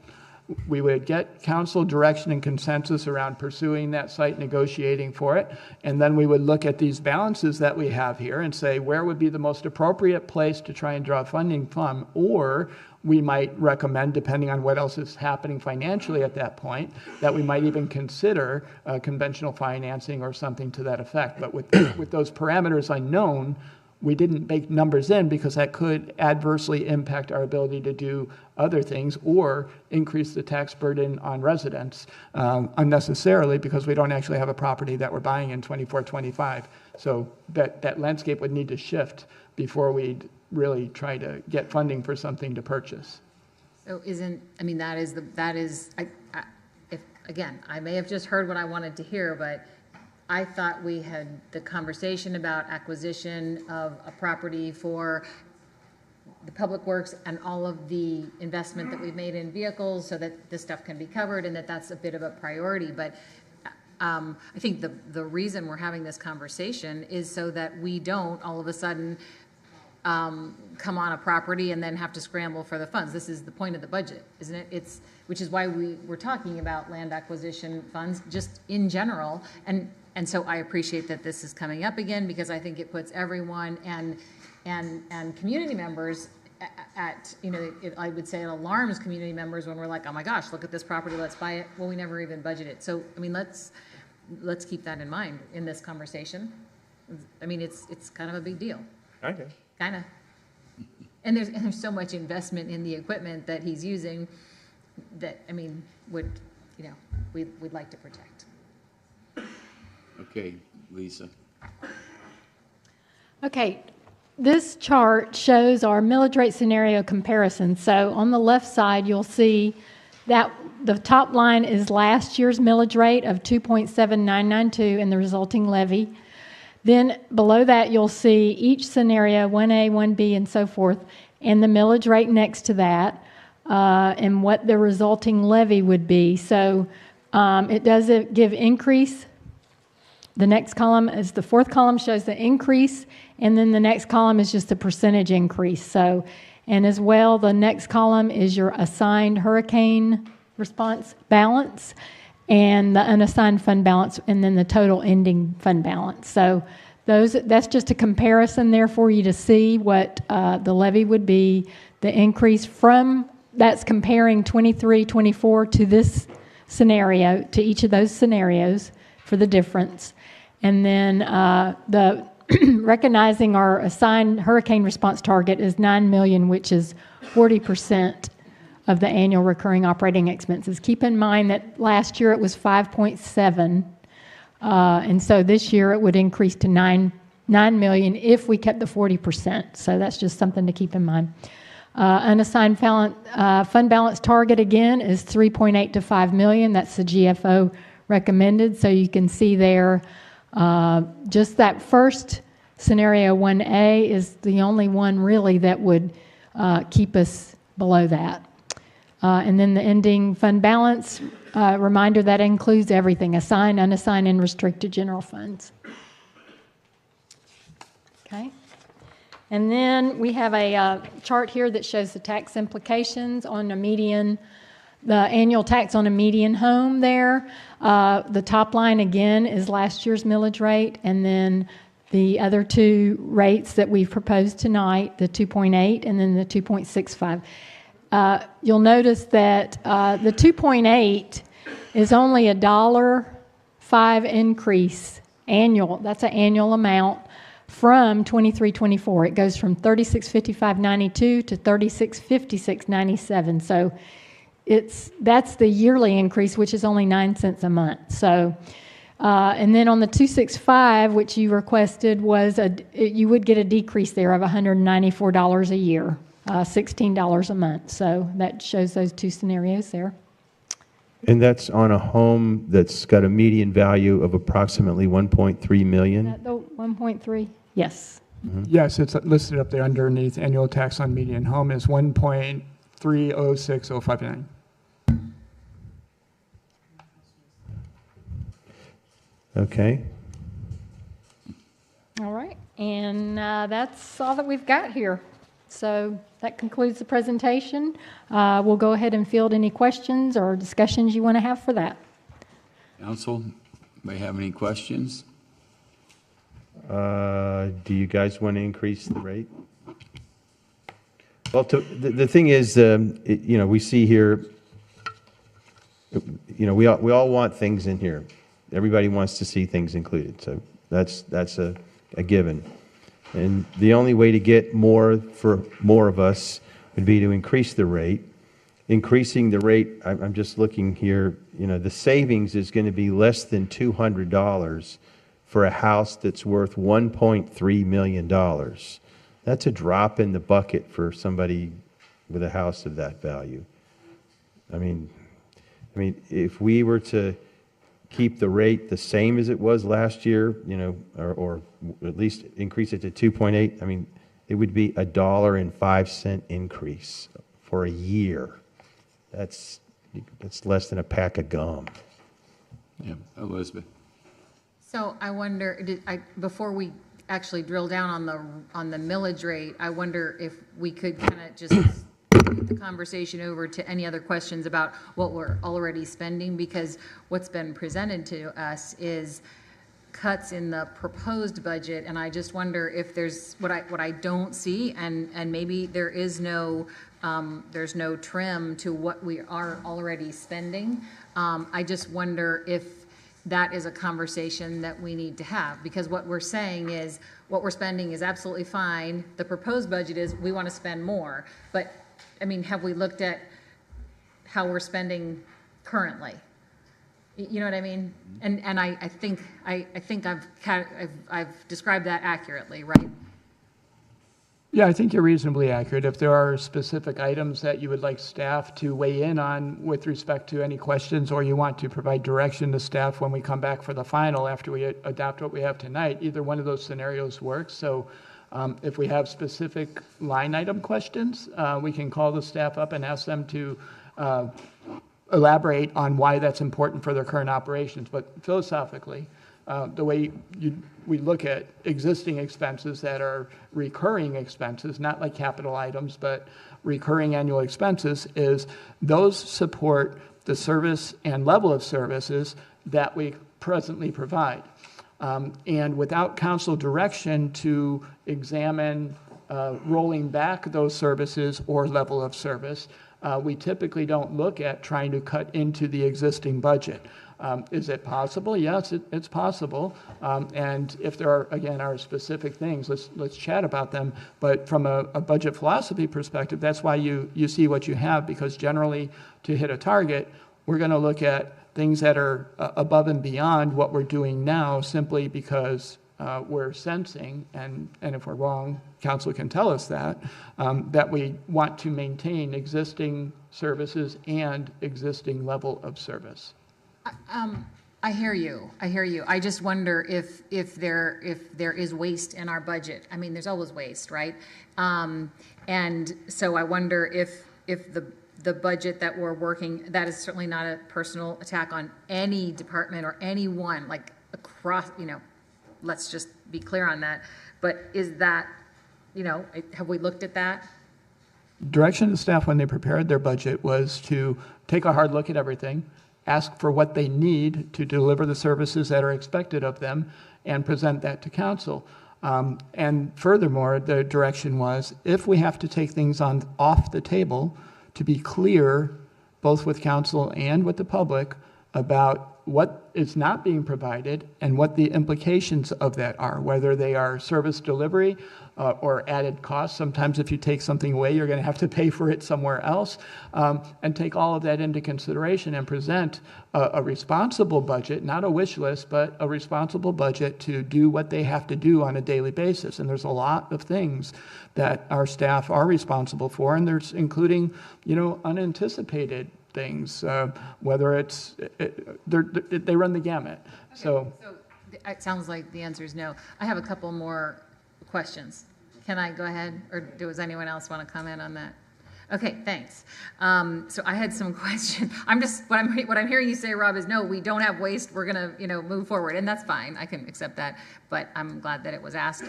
We would get council direction and consensus around pursuing that site, negotiating for it, and then we would look at these balances that we have here and say where would be the most appropriate place to try and draw funding from, or we might recommend, depending on what else is happening financially at that point, that we might even consider conventional financing or something to that effect. But with those parameters unknown, we didn't bake numbers in because that could adversely impact our ability to do other things or increase the tax burden on residents unnecessarily because we don't actually have a property that we're buying in 24-25. So that landscape would need to shift before we'd really try to get funding for something to purchase. So again, I may have just heard what I wanted to hear, but I thought we had the conversation about acquisition of a property for the public works and all of the investment that we've made in vehicles so that this stuff can be covered and that's a bit of a priority. But I think the reason we're having this conversation is so that we don't all of a sudden come on a property and then have to scramble for the funds. This is the point of the budget, isn't it? Which is why we're talking about land acquisition funds just in general. And so I appreciate that this is coming up again because I think it puts everyone and community members at I would say it alarms community members when we're like, oh my gosh, look at this property, let's buy it. Well, we never even budgeted. So let's keep that in mind in this conversation. It's kind of a big deal. Okay. Kind of. And there's so much investment in the equipment that he's using that we'd like to protect. Okay, Lisa. Okay, this chart shows our millage rate scenario comparison. So on the left side, you'll see that the top line is last year's millage rate of 2.7992 and the resulting levy. Then below that, you'll see each scenario, 1A, 1B, and so forth, and the millage rate next to that, and what the resulting levy would be. So it does give increase. The next column is the fourth column shows the increase, and then the next column is just the percentage increase. So, and as well, the next column is your assigned hurricane response balance, and the unassigned fund balance, and then the total ending fund balance. So that's just a comparison there for you to see what the levy would be, the increase from, that's comparing 23, 24 to this scenario, to each of those scenarios for the difference. And then the recognizing our assigned hurricane response target is $9 million, which is 40% of the annual recurring operating expenses. Keep in mind that last year it was 5.7, and so this year it would increase to $9 million if we kept the 40%. So that's just something to keep in mind. Unassigned fund balance target again is 3.8 to 5 million. That's the GFO recommended. So you can see there, just that first scenario 1A is the only one really that would keep us below that. And then the ending fund balance, reminder that includes everything, assigned, unassigned, and restricted general funds. Okay. And then we have a chart here that shows the tax implications on a median, the annual tax on a median home there. The top line again is last year's millage rate, and then the other two rates that we've proposed tonight, the 2.8 and then the 2.65. You'll notice that the 2.8 is only $1.05 increase annual. That's an annual amount from 23-24. It goes from $36.55.92 to $36.56.97. So that's the yearly increase, which is only 9 cents a month. So, and then on the 265, which you requested, was you would get a decrease there of $194 a year. $16 a month. So that shows those two scenarios there. And that's on a home that's got a median value of approximately 1.3 million? Is that the 1.3? Yes. Yes, it's listed up there underneath annual tax on median home is 1.306059. Okay. All right, and that's all that we've got here. So that concludes the presentation. We'll go ahead and field any questions or discussions you want to have for that. Council, may have any questions? Do you guys want to increase the rate? Well, the thing is, we see here, we all want things in here. Everybody wants to see things included, so that's a given. And the only way to get more for more of us would be to increase the rate. Increasing the rate, I'm just looking here, the savings is going to be less than $200 for a house that's worth $1.3 million. That's a drop in the bucket for somebody with a house of that value. I mean, if we were to keep the rate the same as it was last year, or at least increase it to 2.8, I mean, it would be $1.05 increase for a year. That's less than a pack of gum. Yeah, Elizabeth. So I wonder, before we actually drill down on the millage rate, I wonder if we could kind of just take the conversation over to any other questions about what we're already spending, because what's been presented to us is cuts in the proposed budget, and I just wonder if there's what I don't see, and maybe there is there's no trim to what we are already spending. I just wonder if that is a conversation that we need to have, because what we're saying is what we're spending is absolutely fine. The proposed budget is we want to spend more, but I mean, have we looked at how we're spending currently? You know what I mean? And I think I've described that accurately, right? Yeah, I think you're reasonably accurate. If there are specific items that you would like staff to weigh in on with respect to any questions, or you want to provide direction to staff when we come back for the final after we adopt what we have tonight, either one of those scenarios works. So if we have specific line item questions, we can call the staff up and ask them to elaborate on why that's important for their current operations. But philosophically, the way we look at existing expenses that are recurring expenses, not like capital items, but recurring annual expenses, is those support the service and level of services that we presently provide. And without council direction to examine rolling back those services or level of service, we typically don't look at trying to cut into the existing budget. Is it possible? Yes, it's possible. And if there are specific things, let's chat about them. But from a budget philosophy perspective, that's why you see what you have, because generally to hit a target, we're going to look at things that are above and beyond what we're doing now, simply because we're sensing, and if we're wrong, council can tell us that we want to maintain existing services and existing level of service. I hear you. I just wonder if there is waste in our budget. I mean, there's always waste, right? And so I wonder if the budget that we're working, that is certainly not a personal attack on any department or anyone, like across, let's just be clear on that. But is that, have we looked at that? Direction to staff when they prepared their budget was to take a hard look at everything, ask for what they need to deliver the services that are expected of them, and present that to council. And furthermore, the direction was, if we have to take things off the table, to be clear, both with council and with the public, about what is not being provided and what the implications of that are, whether they are service delivery or added costs. Sometimes if you take something away, you're going to have to pay for it somewhere else, and take all of that into consideration and present a responsible budget, not a wish list, but a responsible budget to do what they have to do on a daily basis. And there's a lot of things that our staff are responsible for, and there's including, unanticipated things, whether it's, they run the gamut. So It sounds like the answer is no. I have a couple more questions. Can I go ahead, or does anyone else want to comment on that? Okay, thanks. So I had some questions. What I'm hearing you say, Rob, is no, we don't have waste. We're gonna, move forward, and that's fine. I can accept that, but I'm glad that it was asked.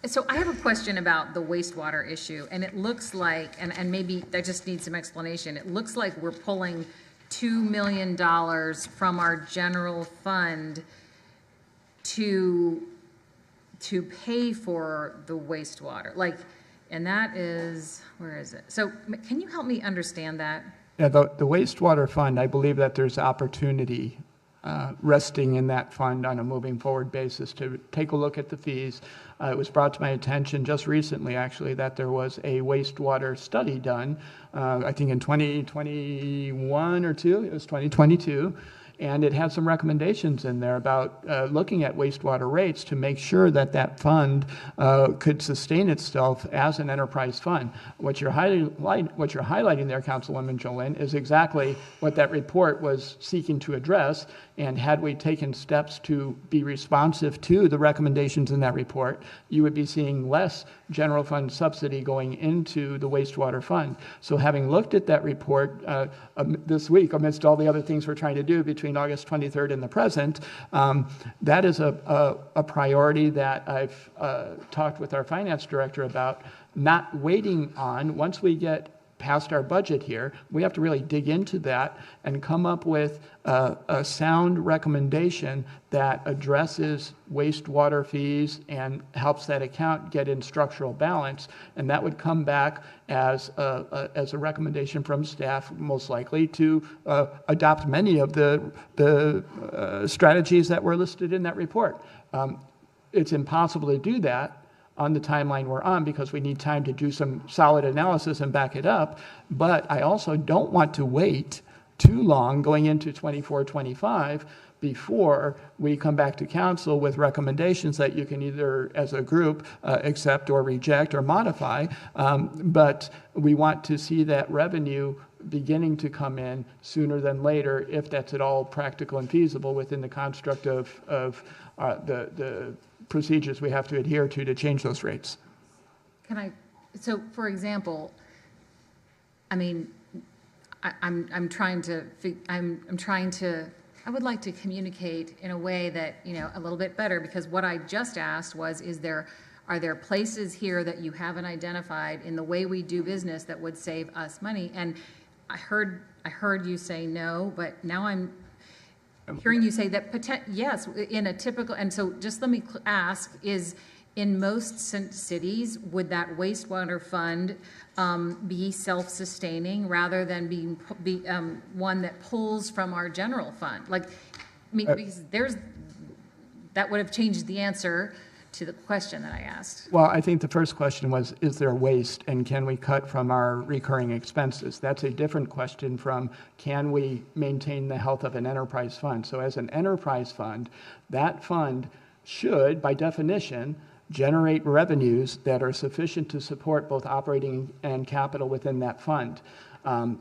So I have a question about the wastewater issue, and it looks like, and maybe I just need some explanation. It looks like we're pulling $2 million from our general fund to pay for the wastewater, and that is, where is it? So can you help me understand that? yeah, the wastewater fund, I believe that there's opportunity resting in that fund on a moving forward basis to take a look at the fees. It was brought to my attention just recently, actually, that there was a wastewater study done, I think in 2021 or 2, it was 2022, and it had some recommendations in there about looking at wastewater rates to make sure that that fund could sustain itself as an enterprise fund. What you're highlighting there, Councilwoman Jolin, is exactly what that report was seeking to address. And had we taken steps to be responsive to the recommendations in that report, you would be seeing less general fund subsidy going into the wastewater fund. So having looked at that report this week, amidst all the other things we're trying to do between August 23rd and the present, that is a priority that I've talked with our finance director about, not waiting on, once we get past our budget here, we have to really dig into that and come up with a sound recommendation that addresses wastewater fees and helps that account get in structural balance. And that would come back as a recommendation from staff, most likely, to adopt many of the strategies that were listed in that report. It's impossible to do that on the timeline we're on because we need time to do some solid analysis and back it up. But I also don't want to wait too long going into 24, 25 before we come back to council with recommendations that you can either, as a group, accept or reject or modify. But we want to see that revenue beginning to come in sooner than later, if that's at all practical and feasible within the construct of the procedures we have to adhere to change those rates. So for example, I mean, I'm trying to, I would like to communicate in a way that, a little bit better, because what I just asked was, are there places here that you haven't identified in the way we do business that would save us money? And I heard you say no, but now I'm hearing you say that yes, in a typical, and so just let me ask, is in most cities, would that wastewater fund be self-sustaining rather than being one that pulls from our general fund? Because that would have changed the answer to the question that I asked. Well, I think the first question was, is there waste and can we cut from our recurring expenses? That's a different question from, can we maintain the health of an enterprise fund? So as an enterprise fund, that fund should, by definition, generate revenues that are sufficient to support both operating and capital within that fund.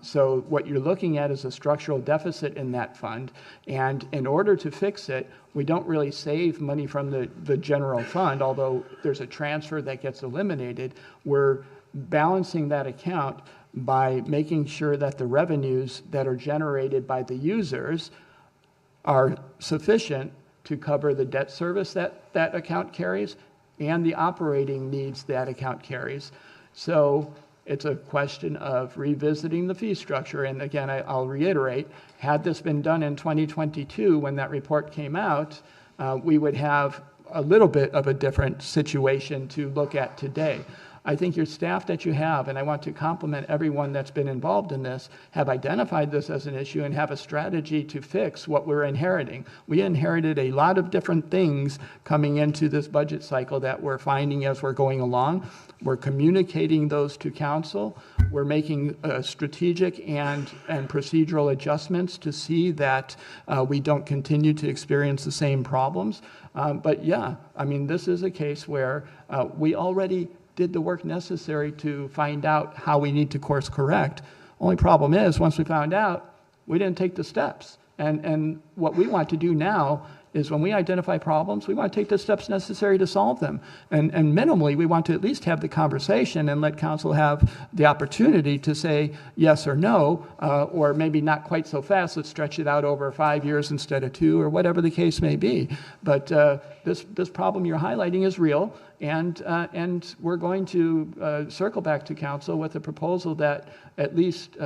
So what you're looking at is a structural deficit in that fund, and in order to fix it, we don't really save money from the general fund, although there's a transfer that gets eliminated. We're balancing that account by making sure that the revenues that are generated by the users are sufficient to cover the debt service that account carries and the operating needs that account carries. So it's a question of revisiting the fee structure. And again, I'll reiterate, had this been done in 2022 when that report came out, we would have a little bit of a different situation to look at today. I think your staff that you have, and I want to compliment everyone that's been involved in this, have identified this as an issue and have a strategy to fix what we're inheriting. We inherited a lot of different things coming into this budget cycle that we're finding as we're going along. We're communicating those to council. We're making strategic and procedural adjustments to see that we don't continue to experience the same problems. But yeah, I mean, this is a case where we already did the work necessary to find out how we need to course correct. Only problem is, once we found out, we didn't take the steps. And what we want to do now is when we identify problems, we want to take the steps necessary to solve them. And minimally, we want to at least have the conversation and let council have the opportunity to say yes or no, or maybe not quite so fast, let's stretch it out over 5 years instead of 2, or whatever the case may be. But this problem you're highlighting is real, and we're going to circle back to council with a proposal that at least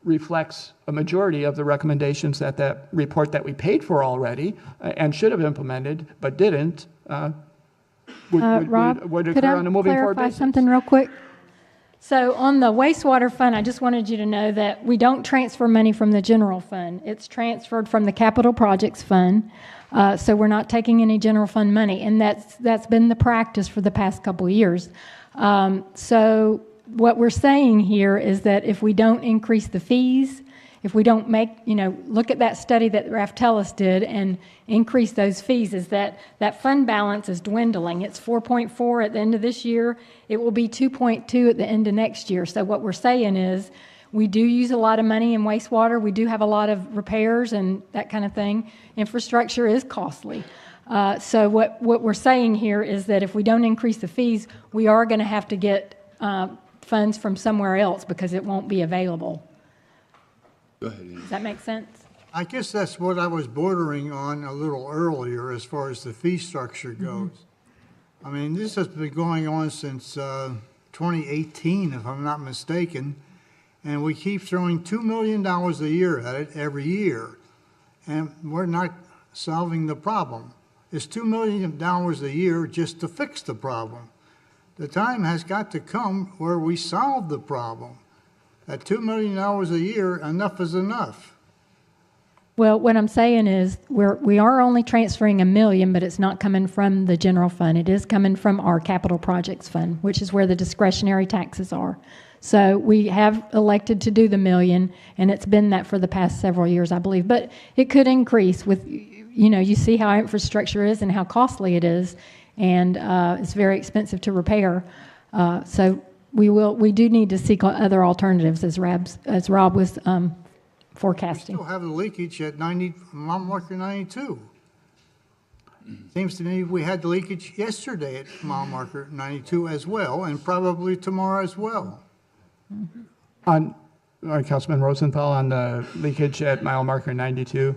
reflects a majority of the recommendations that report that we paid for already and should have implemented but didn't would occur on a moving forward basis. Could I clarify something real quick? So on the wastewater fund, I just wanted you to know that we don't transfer money from the general fund. It's transferred from the capital projects fund. So we're not taking any general fund money, and that's been the practice for the past couple of years. So what we're saying here is that if we don't increase the fees, if we don't make, look at that study that Raftellus did and increase those fees, is that fund balance is dwindling. It's 4.4 at the end of this year. It will be 2.2 at the end of next year. So what we're saying is we do use a lot of money in wastewater. We do have a lot of repairs and that kind of thing. Infrastructure is costly. So what we're saying here is that if we don't increase the fees, we are going to have to get funds from somewhere else because it won't be available. Go ahead. Does that make sense? I guess that's what I was bordering on a little earlier as far as the fee structure goes. I mean, this has been going on since 2018, if I'm not mistaken, and we keep throwing $2 million a year at it every year, and we're not solving the problem. It's $2 million a year just to fix the problem. The time has got to come where we solve the problem. At $2 million a year, enough is enough. Well, what I'm saying is we are only transferring $1 million, but it's not coming from the general fund. It is coming from our capital projects fund, which is where the discretionary taxes are. So we have elected to do the $1 million, and it's been that for the past several years, I believe. But it could increase with, you see how our infrastructure is and how costly it is. And it's very expensive to repair. So we do need to seek other alternatives, as Rob was forecasting. We still have the leakage at mile marker 92. Seems to me we had the leakage yesterday at mile marker 92 as well, and probably tomorrow as well. On Councilman Rosenthal, on the leakage at mile marker 92,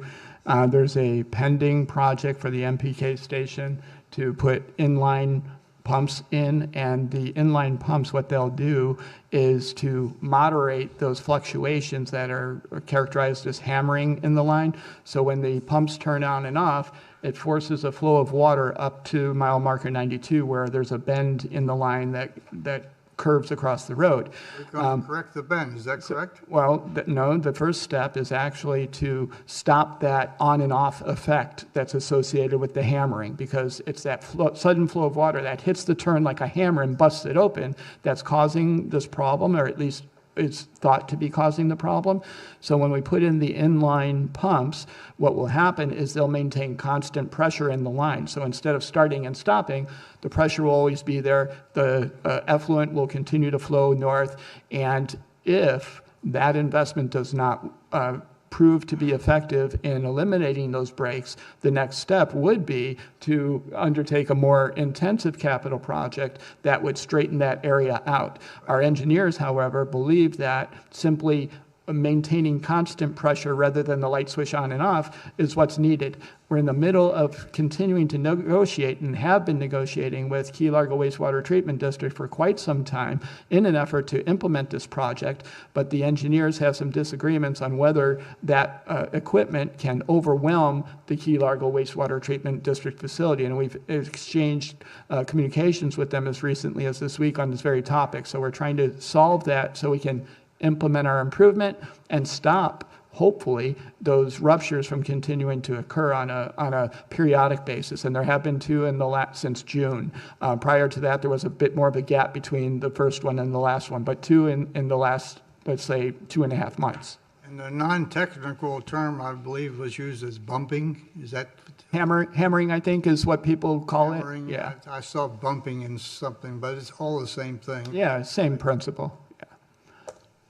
there's a pending project for the MPK station to put inline pumps in, and the inline pumps, what they'll do is to moderate those fluctuations that are characterized as hammering in the line. So when the pumps turn on and off, it forces a flow of water up to mile marker 92 where there's a bend in the line that curves across the road. We're going to correct the bend, is that correct? Well, no, the first step is actually to stop that on and off effect that's associated with the hammering, because it's that sudden flow of water that hits the turn like a hammer and busts it open that's causing this problem, or at least it's thought to be causing the problem. So when we put in the inline pumps, what will happen is they'll maintain constant pressure in the line. So instead of starting and stopping, the pressure will always be there. The effluent will continue to flow north. And if that investment does not prove to be effective in eliminating those breaks, the next step would be to undertake a more intensive capital project that would straighten that area out. Our engineers, however, believe that simply maintaining constant pressure rather than the light switch on and off is what's needed. We're in the middle of continuing to negotiate and have been negotiating with Key Largo Wastewater Treatment District for quite some time in an effort to implement this project, but the engineers have some disagreements on whether that equipment can overwhelm the Key Largo Wastewater Treatment District facility, and we've exchanged communications with them as recently as this week on this very topic. So we're trying to solve that so we can implement our improvement and stop, hopefully, those ruptures from continuing to occur on a periodic basis. And there have been two since June. Prior to that, there was a bit more of a gap between the first one and the last one, but two in the last, let's say, 2.5 months. And the non-technical term, I believe, was used as bumping. Is that? Hammering, I think, is what people call hammering? it. Yeah. I saw bumping in something, but it's all the same thing. Yeah, same principle.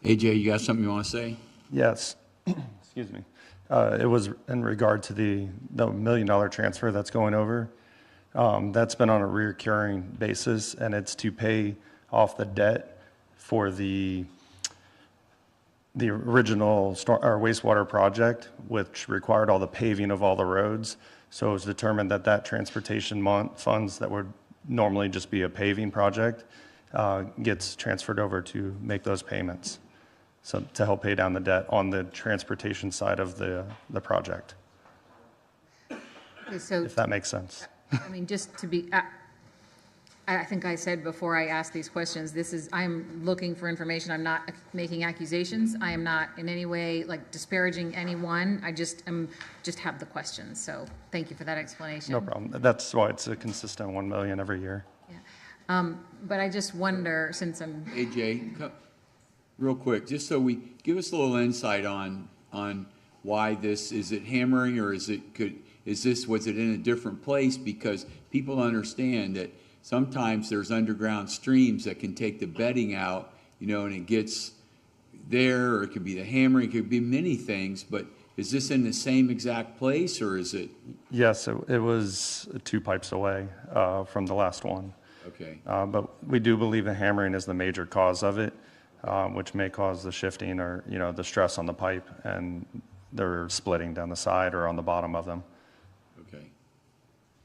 AJ, you got something you want to say? Yes. Excuse me. It was in regard to the $1 million transfer that's going over. That's been on a recurring basis, and it's to pay off the debt for the original wastewater project, which required all the paving of all the roads. So it was determined that that transportation funds that would normally just be a paving project gets transferred over to make those payments. So to help pay down the debt on the transportation side of the project, Okay, so, if that makes sense. I mean, just to be, I think I said before I asked these questions, I'm looking for information. I'm not making accusations. I am not in any way like disparaging anyone. I just have the questions. So thank you for that explanation. No problem. That's why it's a consistent 1 million every year. Yeah. But I just wonder, since I'm. AJ, real quick, just so give us a little insight on why this, is it hammering or was it in a different place? Because people understand that sometimes there's underground streams that can take the bedding out, and it gets there, or it could be the hammering, it could be many things, but is this in the same exact place, or is it? Yes, it was 2 pipes away from the last one. Okay. But we do believe the hammering is the major cause of it, which may cause the shifting or, the stress on the pipe, and they're splitting down the side or on the bottom of them. Okay.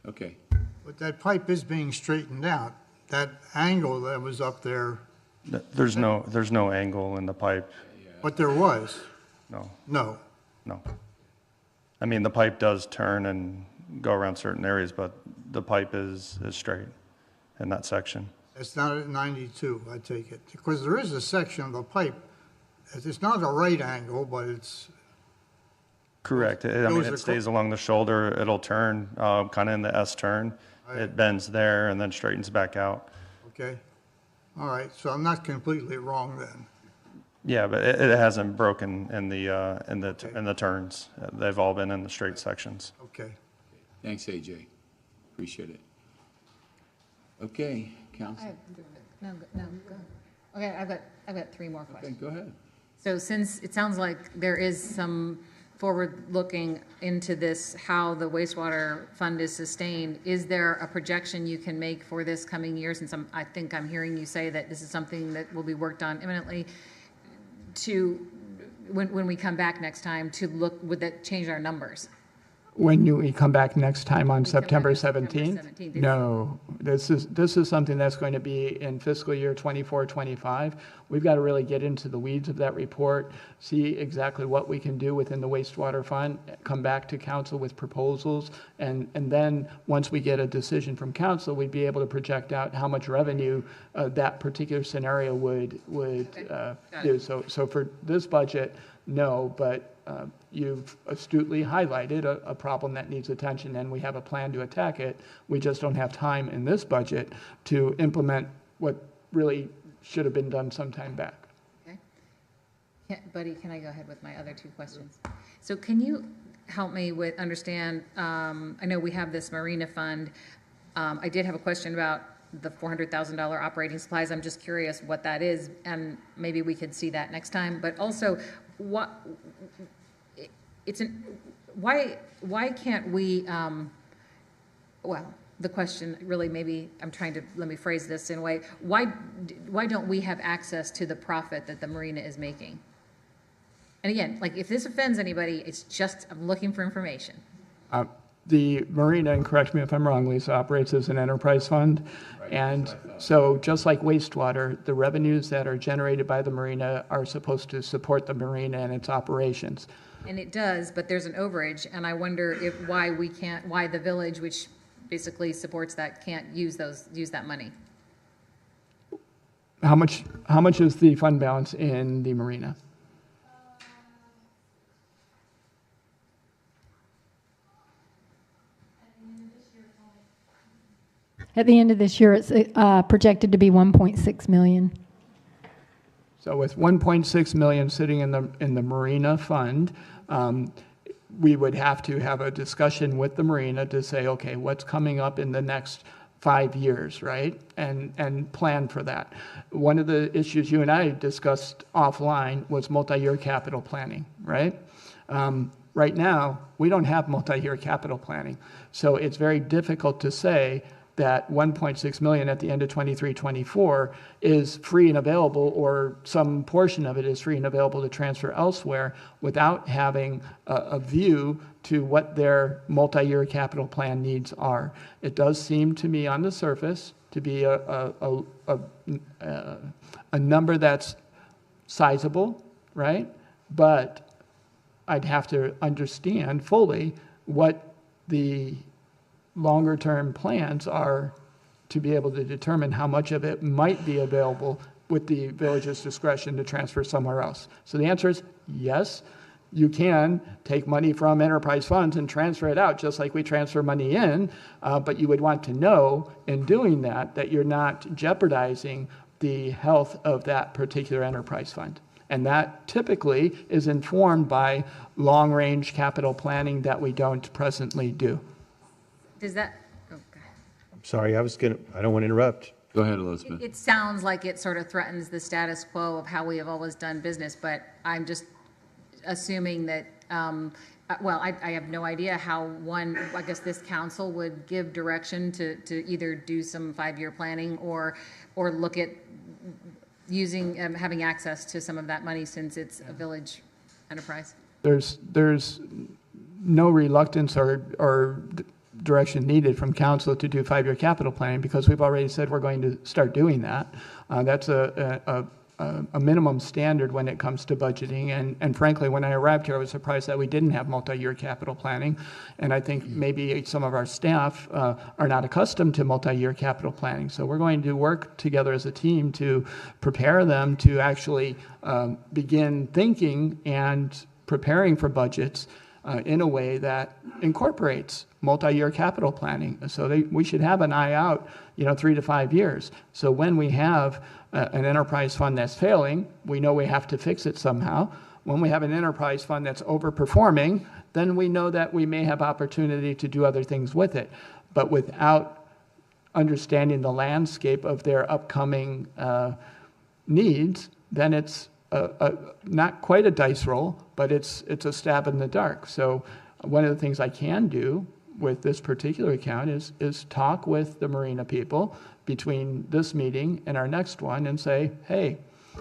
Okay. But that pipe is being straightened out. That angle that was up there. There's no angle in the pipe. But there was. No. No. No. I mean, the pipe does turn and go around certain areas, but the pipe is straight in that section. It's not at 92, I take it. Because there is a section of the pipe. It's not a right angle, but it's. Correct. It stays along the shoulder. It'll turn kind of in the S turn. Right. It bends there and then straightens back out. Okay. All right. So I'm not completely wrong then. Yeah, but it hasn't broken in the turns. They've all been in the straight sections. Okay. Thanks, AJ. Appreciate it. Okay, Council. No, go. Okay, I've got 3 more questions. Okay, go ahead. So since it sounds like there is some forward-looking into this, how the wastewater fund is sustained, is there a projection you can make for this coming year? Since I think I'm hearing you say that this is something that will be worked on imminently, when we come back next time, to look, would that change our numbers? When we come back next time on We come back September on September 17th? 17th. No, this is something that's going to be in fiscal year 24-25. We've got to really get into the weeds of that report, see exactly what we can do within the wastewater fund, come back to council with proposals, and then once we get a decision from council, we'd be able to project out how much revenue that particular scenario would do. So for this budget, no, but you've astutely highlighted a problem that needs attention, and we have a plan to attack it. We just don't have time in this budget to implement what really should have been done some time back. Okay. Buddy, can I go ahead with my other 2 questions? So can you help me with understand, I know we have this Marina fund. I did have a question about the $400,000 operating supplies. I'm just curious what that is, and maybe we could see that next time. But also, why can't we, well, the question really, maybe let me phrase this in a way, why don't we have access to the profit that the marina is making? And again, like, if this offends anybody, it's just, I'm looking for information. The marina, and correct me if I'm wrong, Lisa, operates as an enterprise fund. And so just like wastewater, the revenues that are generated by the marina are supposed to support the marina and its operations. And it does, but there's an overage, and I wonder why the village, which basically supports that, can't use that money. How much is the fund balance in the marina? At the end of this year, it's projected to be 1.6 million. So with 1.6 million sitting in the marina fund, we would have to have a discussion with the marina to say, okay, what's coming up in the next 5 years, right? And plan for that. One of the issues you and I discussed offline was multi-year capital planning, right? Right now, we don't have multi-year capital planning. So it's very difficult to say that 1.6 million at the end of 23-24 is free and available, or some portion of it is free and available to transfer elsewhere without having a view to what their multi-year capital plan needs are. It does seem to me on the surface to be a number that's sizable, right? But I'd have to understand fully what the longer-term plans are to be able to determine how much of it might be available with the village's discretion to transfer somewhere else. So the answer is yes, you can take money from enterprise funds and transfer it out just like we transfer money in, but you would want to know in doing that you're not jeopardizing the health of that particular enterprise fund. And that typically is informed by long-range capital planning that we don't presently do. Does that, okay. I'm sorry, I don't want to interrupt. Go ahead, Elizabeth. It sounds like it sort of threatens the status quo of how we have always done business, but I'm just assuming that, I have no idea how I guess this council would give direction to either do some 5-year planning or look at using, having access to some of that money since it's a village enterprise. There's no reluctance or direction needed from council to do 5-year capital planning because we've already said we're going to start doing that. That's a minimum standard when it comes to budgeting. And frankly, when I arrived here, I was surprised that we didn't have multi-year capital planning. And I think maybe some of our staff are not accustomed to multi-year capital planning. So we're going to work together as a team to prepare them to actually begin thinking and preparing for budgets in a way that incorporates multi-year capital planning. So we should have an eye out, 3 to 5 years. So when we have an enterprise fund that's failing, we know we have to fix it somehow. When we have an enterprise fund that's overperforming, then we know that we may have opportunity to do other things with it. But without understanding the landscape of their upcoming needs, then it's not quite a dice roll, but it's a stab in the dark. So one of the things I can do with this particular account is talk with the marina people between this meeting and our next one and say, hey,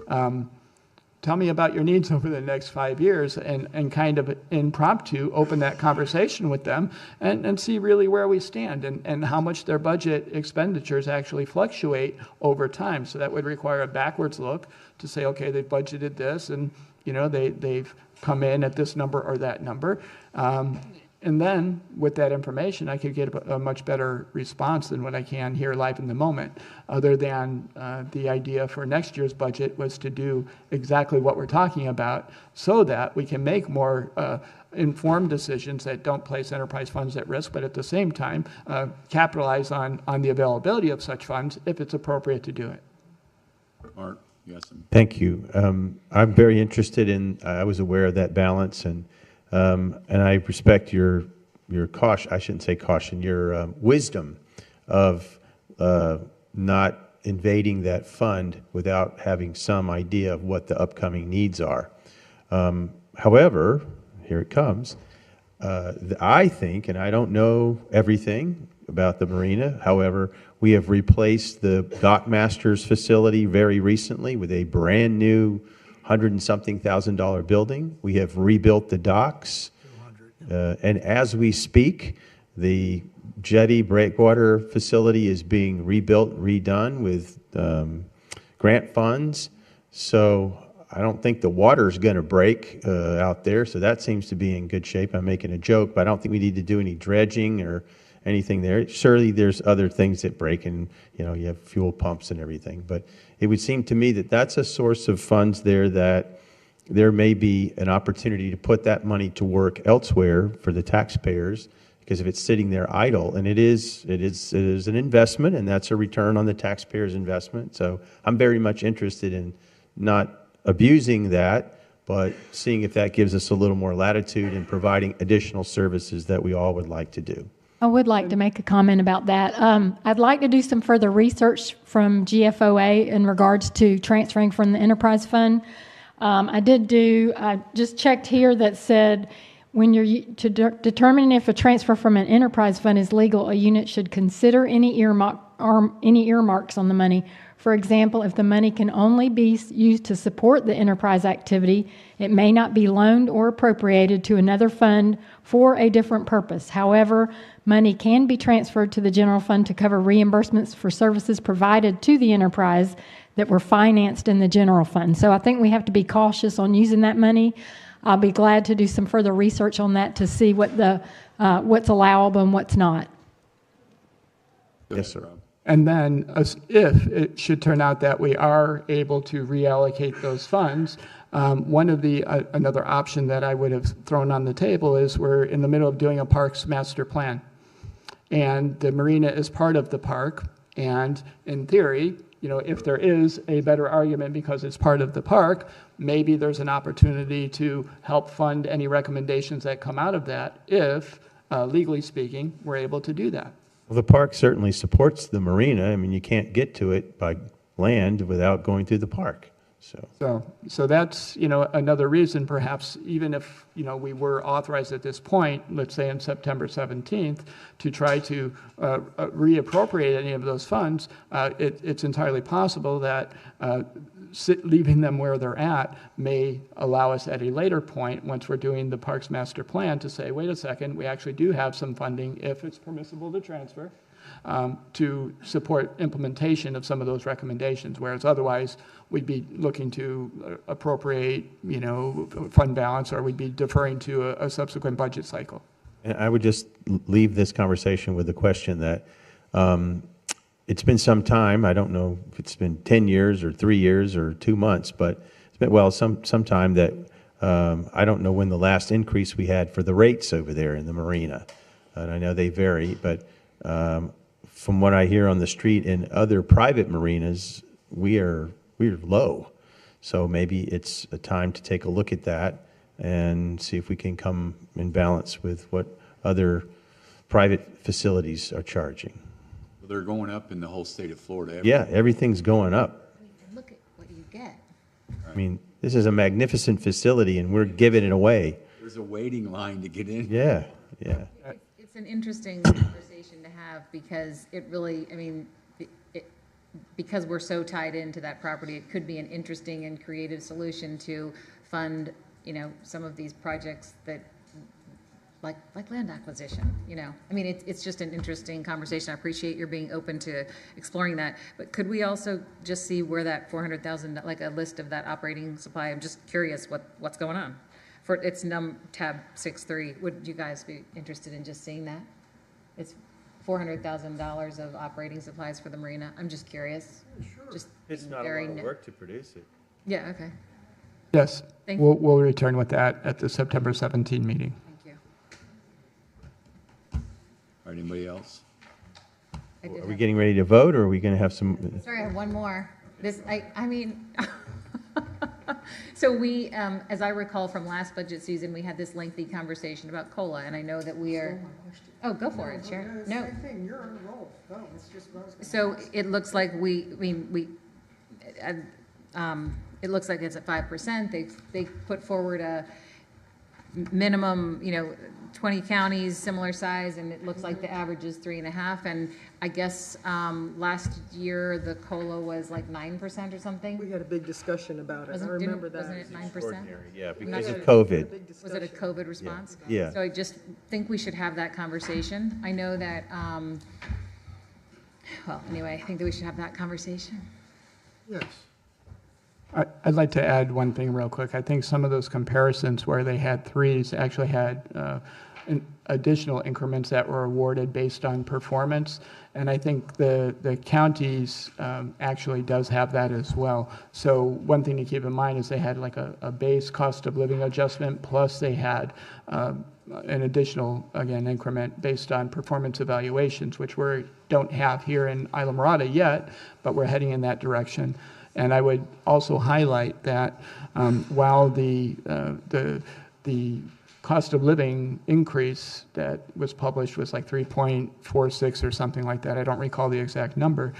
tell me about your needs over the next 5 years, and kind of impromptu open that conversation with them and see really where we stand and how much their budget expenditures actually fluctuate over time. So that would require a backwards look to say, okay, they've budgeted this and they've come in at this number or that number. And then with that information, I could get a much better response than what I can here live in the moment, other than the idea for next year's budget was to do exactly what we're talking about so that we can make more informed decisions that don't place enterprise funds at risk, but at the same time, capitalize on the availability of such funds if it's appropriate to do it. Mark, yes. Thank you. I'm very interested I was aware of that balance, and I respect your caution. I shouldn't say caution. Your wisdom of not invading that fund without having some idea of what the upcoming needs are. However, here it comes. I think, and I don't know everything about the marina. However, we have replaced the Dockmasters facility very recently with a brand new $100 and something thousand building. We have rebuilt the docks. And as we speak, the jetty breakwater facility is being rebuilt, redone with grant funds. So I don't think the water's going to break out there. So that seems to be in good shape. I'm making a joke, but I don't think we need to do any dredging or anything there. Surely there's other things that break, and you have fuel pumps and everything. But it would seem to me that that's a source of funds there that there may be an opportunity to put that money to work elsewhere for the taxpayers, because if it's sitting there idle, and it is an investment, and that's a return on the taxpayer's investment. So I'm very much interested in not abusing that, but seeing if that gives us a little more latitude in providing additional services that we all would like to do. I would like to make a comment about that. I'd like to do some further research from GFOA in regards to transferring from the enterprise fund. I just checked here that said when determining if a transfer from an enterprise fund is legal, a unit should consider any earmarks on the money. For example, if the money can only be used to support the enterprise activity, it may not be loaned or appropriated to another fund for a different purpose. However, money can be transferred to the general fund to cover reimbursements for services provided to the enterprise that were financed in the general fund. So I think we have to be cautious on using that money. I'll be glad to do some further research on that to see what's allowable and what's not. Yes, sir. And then if it should turn out that we are able to reallocate those funds, one of another option that I would have thrown on the table is we're in the middle of doing a parks master plan. And the marina is part of the park. And in theory, if there is a better argument because it's part of the park, maybe there's an opportunity to help fund any recommendations that come out of that if, legally speaking, we're able to do that. Well, the park certainly supports the marina. I mean, you can't get to it by land without going through the park. So that's, another reason perhaps, even if, we were authorized at this point, let's say on September 17th, to try to reappropriate any of those funds, it's entirely possible that leaving them where they're at may allow us at a later point, once we're doing the Parks Master Plan, to say, wait a second, we actually do have some funding, if it's permissible to transfer, to support implementation of some of those recommendations, whereas otherwise we'd be looking to appropriate, fund balance, or we'd be deferring to a subsequent budget cycle. And I would just leave this conversation with the question that it's been some time. I don't know if it's been 10 years or 3 years or 2 months, but it's been, some time that I don't know when the last increase we had for the rates over there in the marina. And I know they vary, but from what I hear on the street in other private marinas, we're low. So maybe it's a time to take a look at that and see if we can come in balance with what other private facilities are charging. They're going up in the whole state of Florida. Yeah, everything's going up. Look at what you get. I mean, this is a magnificent facility, and we're giving it away. There's a waiting line to get in. Yeah. It's an interesting conversation to have, because it really, because we're so tied into that property, it could be an interesting and creative solution to fund, some of these projects that, like land acquisition, it's just an interesting conversation. I appreciate your being open to exploring that, but could we also just see where that 400,000, like a list of that operating supply? I'm just curious what's going on. It's tab 6.3. Would you guys be interested in just seeing that? It's $400,000 of operating supplies for the marina. I'm just curious. Sure. It's not a lot of work to produce it. Yeah, okay. Yes, Thank we'll return with that at the September 17 meeting. Thank All right, anybody else? you. Are we getting ready to vote, or are we going to have some? Sorry, I have one more. So we, as I recall from last budget season, we had this lengthy conversation about COLA, and I know that we are. Oh, go for it, Sharon. No. Same thing, you're on a roll. No, it's just what I was gonna So it looks like it looks like it's at 5%. They put forward minimum, 20 counties, similar size, and it looks like the average is 3.5. And I guess last year the COLA was like 9% or something. We had a big discussion about it. I remember that. Wasn't it 9%? Yeah, I'm because not of sure. COVID. Was it a COVID response? Yeah. So I just think we should have that conversation. I know that, well, anyway, I think that we should have that conversation. Yes. I'd like to add one thing real quick. I think some of those comparisons where they had threes actually had additional increments that were awarded based on performance. And I think the counties actually does have that as well. So one thing to keep in mind is they had like a base cost of living adjustment, plus they had an additional, again, increment based on performance evaluations, which we don't have here in Islamorada yet, but we're heading in that direction. And I would also highlight that while the cost of living increase that was published was like 3.46 or something like that, I don't recall the exact number,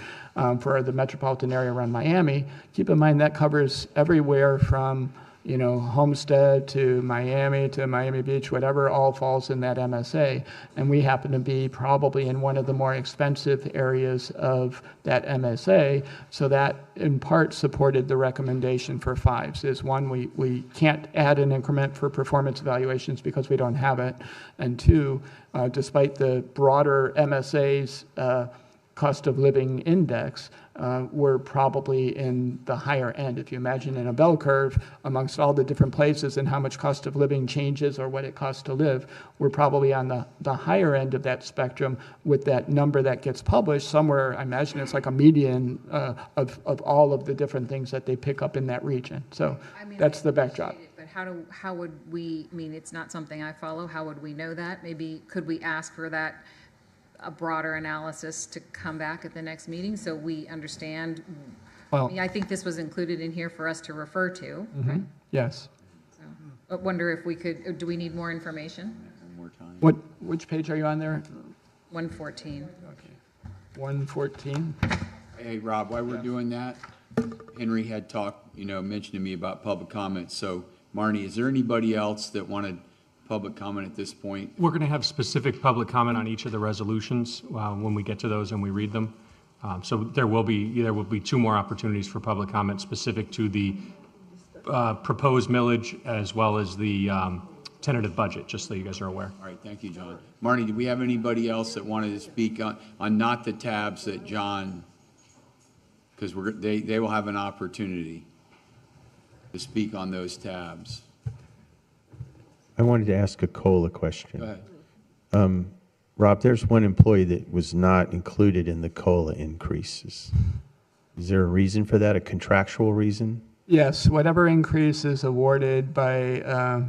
for the metropolitan area around Miami, keep in mind that covers everywhere from Homestead to Miami Beach, whatever all falls in that MSA. And we happen to be probably in one of the more expensive areas of that MSA. So that in part supported the recommendation for fives. Is one, we can't add an increment for performance evaluations because we don't have it. And two, despite the broader MSA's cost of living index, we're probably in the higher end. If you imagine in a bell curve amongst all the different places and how much cost of living changes or what it costs to live, we're probably on the higher end of that spectrum with that number that gets published somewhere. I imagine it's like a median of all of the different things that they pick up in that region. So that's the backdrop. But how would we, it's not something I follow, how would we know that? Maybe could we ask for that, a broader analysis to come back at the next meeting so we understand? Well, I think this was included in here for us to refer to. Right? Yes. So, I wonder if we could, do we need more information? Which page are you on there? 114. 114. Hey, Rob, while we're doing that, Henry had mentioned to me about public comments. So, Marnie, is there anybody else that wanted public comment at this point? We're going to have specific public comment on each of the resolutions when we get to those and we read them. So there will be two more opportunities for public comment specific to the proposed millage as well as the tentative budget, just so you guys are aware. All right, thank you, John. Marnie, do we have anybody else that wanted to speak on not the tabs that John, because they will have an opportunity to speak on those tabs. I wanted to ask a COLA question. Go ahead. Rob, there's one employee that was not included in the COLA increases. Is there a reason for that, a contractual reason? Yes, whatever increase is awarded by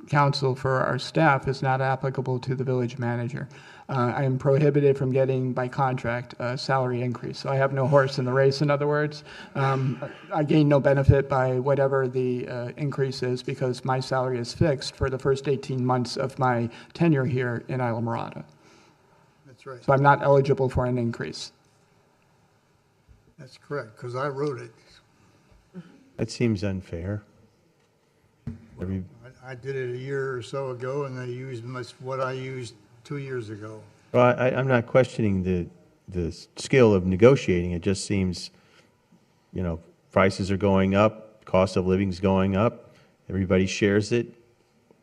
council for our staff is not applicable to the village manager. I am prohibited from getting, by contract, a salary increase. So I have no horse in the race, in other words. I gain no benefit by whatever the increase is because my salary is fixed for the first 18 months of my tenure here in Islamorada. That's right. So I'm not eligible for an increase. That's correct, because I wrote it. That seems unfair. I did it a year or so ago, and they used what I used 2 years ago. Well, I'm not questioning the skill of negotiating. It just seems, prices are going up, cost of living's going up, everybody shares it.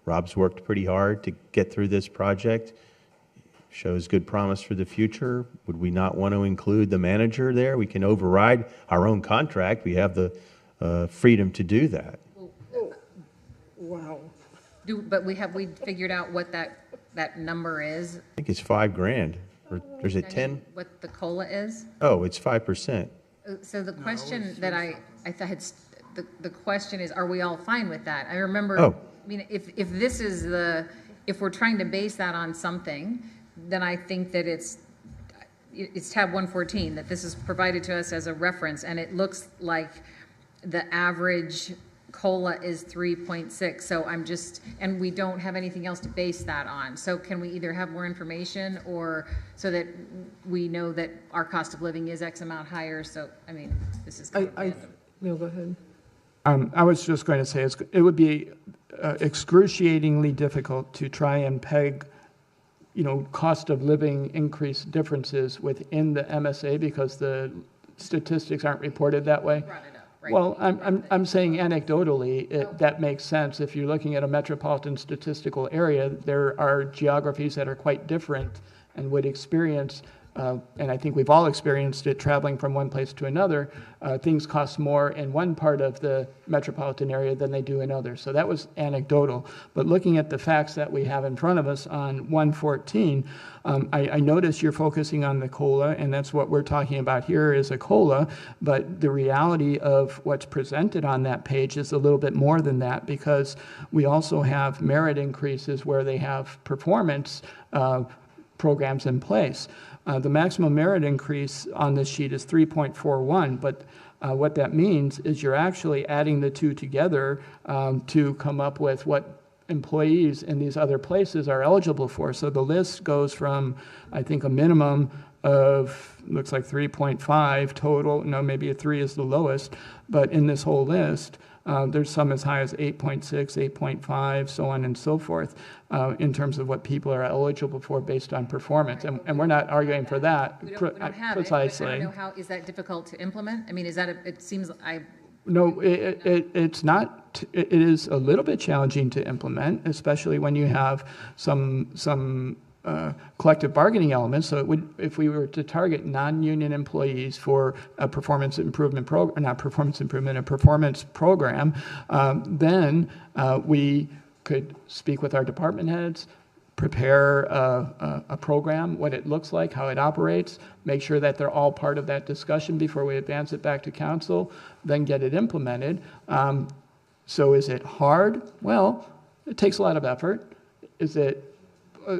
Rob's worked pretty hard to get through this project. Shows good promise for the future. Would we not want to include the manager there? We can override our own contract. We have the freedom to do that. Wow. But we figured out what that number is? I think it's $5,000. Or is it 10? What the COLA is? Oh, it's 5%. So the question that I thought the question is, are we all fine with that? I remember, if this is if we're trying to base that on something, then I think that it's tab 114, that this is provided to us as a reference, and it looks like the average COLA is 3.6. So and we don't have anything else to base that on. So can we either have more information or so that we know that our cost of living is X amount higher? So, this is. No, go ahead. I was just going to say, it would be excruciatingly difficult to try and peg, cost of living increase differences within the MSA because the statistics aren't reported that way. Right. Well, I'm saying anecdotally, that makes sense. If you're looking at a metropolitan statistical area, there are geographies that are quite different and would experience, and I think we've all experienced it traveling from one place to another, things cost more in one part of the metropolitan area than they do in others. So that was anecdotal. But looking at the facts that we have in front of us on 114, I notice you're focusing on the COLA, and that's what we're talking about here is a COLA, but the reality of what's presented on that page is a little bit more than that because we also have merit increases where they have performance programs in place. The maximum merit increase on this sheet is 3.41, but what that means is you're actually adding the two together to come up with what employees in these other places are eligible for. So the list goes from, I think, a minimum of, looks like 3.5 total. No, maybe a 3 is the lowest, but in this whole list, there's some as high as 8.6, 8.5, so on and so forth, in terms of what people are eligible for based on performance. And we're not arguing for that We don't have precisely. it, but I don't know is that difficult to implement? I mean, it seems, No, it's not. It is a little bit challenging to implement, especially when you have some collective bargaining elements. So it would, if we were to target non-union employees for a performance improvement program, not performance improvement, a performance program, then we could speak with our department heads, prepare a program, what it looks like, how it operates, make sure that they're all part of that discussion before we advance it back to council, then get it implemented. So is it hard? Well, it takes a lot of effort. Is it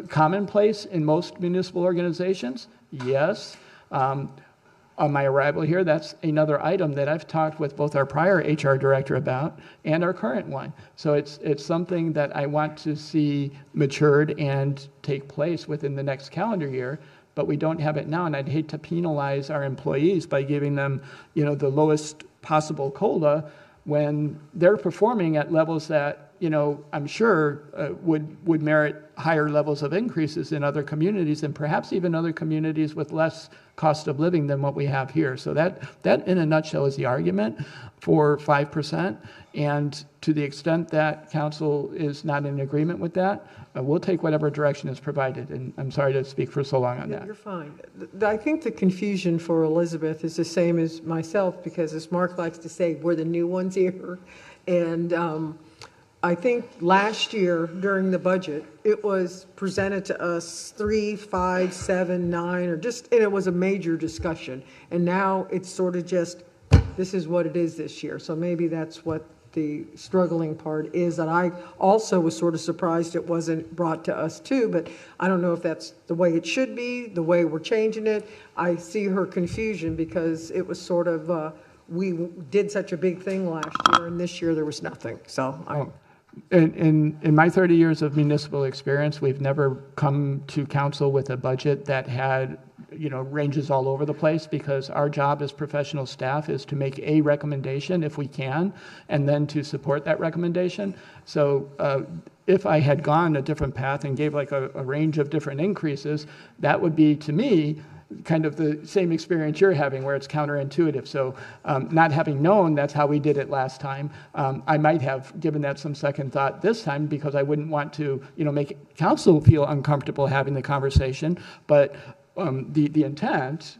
commonplace in most municipal organizations? Yes. On my arrival here, that's another item that I've talked with both our prior HR director about and our current one. So it's something that I want to see matured and take place within the next calendar year, but we don't have it now, and I'd hate to penalize our employees by giving them, the lowest possible COLA when they're performing at levels that, I'm sure would merit higher levels of increases in other communities and perhaps even other communities with less cost of living than what we have here. So that in a nutshell is the argument for 5%. And to the extent that council is not in agreement with that, we'll take whatever direction is provided. And I'm sorry to speak for so long on that. You're fine. I think the confusion for Elizabeth is the same as myself because as Mark likes to say, we're the new ones here. And I think last year during the budget, it was presented to us 3, 5, 7, 9, and it was a major discussion. And now it's sort of just, this is what it is this year. So maybe that's what the struggling part is, that I also was sort of surprised it wasn't brought to us too, but I don't know if that's the way it should be, the way we're changing it. I see her confusion because it was sort of, we did such a big thing last year and this year there was nothing. So In my 30 years of municipal experience, we've never come to council with a budget that had, ranges all over the place because our job as professional staff is to make a recommendation if we can, and then to support that recommendation. So if I had gone a different path and gave like a range of different increases, that would be, to me, kind of the same experience you're having where it's counterintuitive. So not having known that's how we did it last time, I might have given that some second thought this time because I wouldn't want to, make council feel uncomfortable having the conversation. But the intent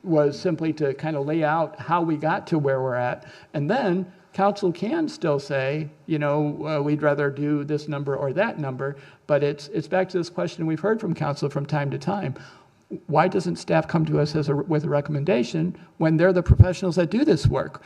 was simply to kind of lay out how we got to where we're at. And then council can still say, we'd rather do this number or that number. But it's back to this question we've heard from council from time to time. Why doesn't staff come to us with a recommendation when they're the professionals that do this work?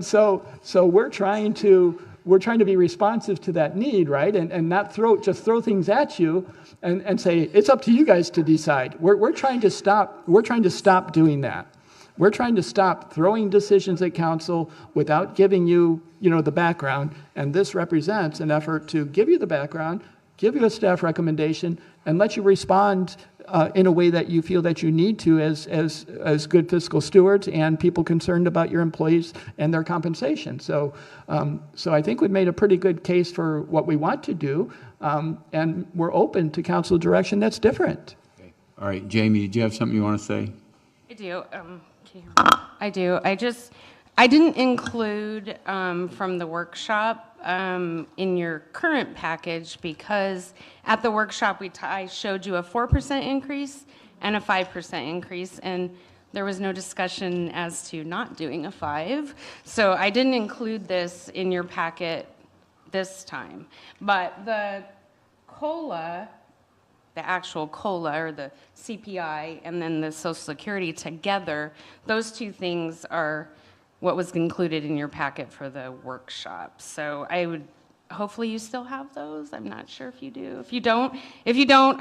So we're trying to be responsive to that need, right? And not just throw things at you and say it's up to you guys to decide. We're trying to stop doing that. We're trying to stop throwing decisions at council without giving you, the background. And this represents an effort to give you the background, give you a staff recommendation, and let you respond in a way that you feel that you need to as good fiscal stewards and people concerned about your employees and their compensation. So I think we've made a pretty good case for what we want to do, and we're open to council direction that's different. Okay. All right, Jamie, did you have something you want to say? I do. I do. I didn't include from the workshop in your current package because at the workshop I showed you a 4% increase and a 5% increase, and there was no discussion as to not doing a 5. So I didn't include this in your packet this time. But the COLA, the actual COLA or the CPI and then the Social Security together, those two things are what was included in your packet for the workshop. So I would, hopefully you still have those. I'm not sure if you do. If you don't,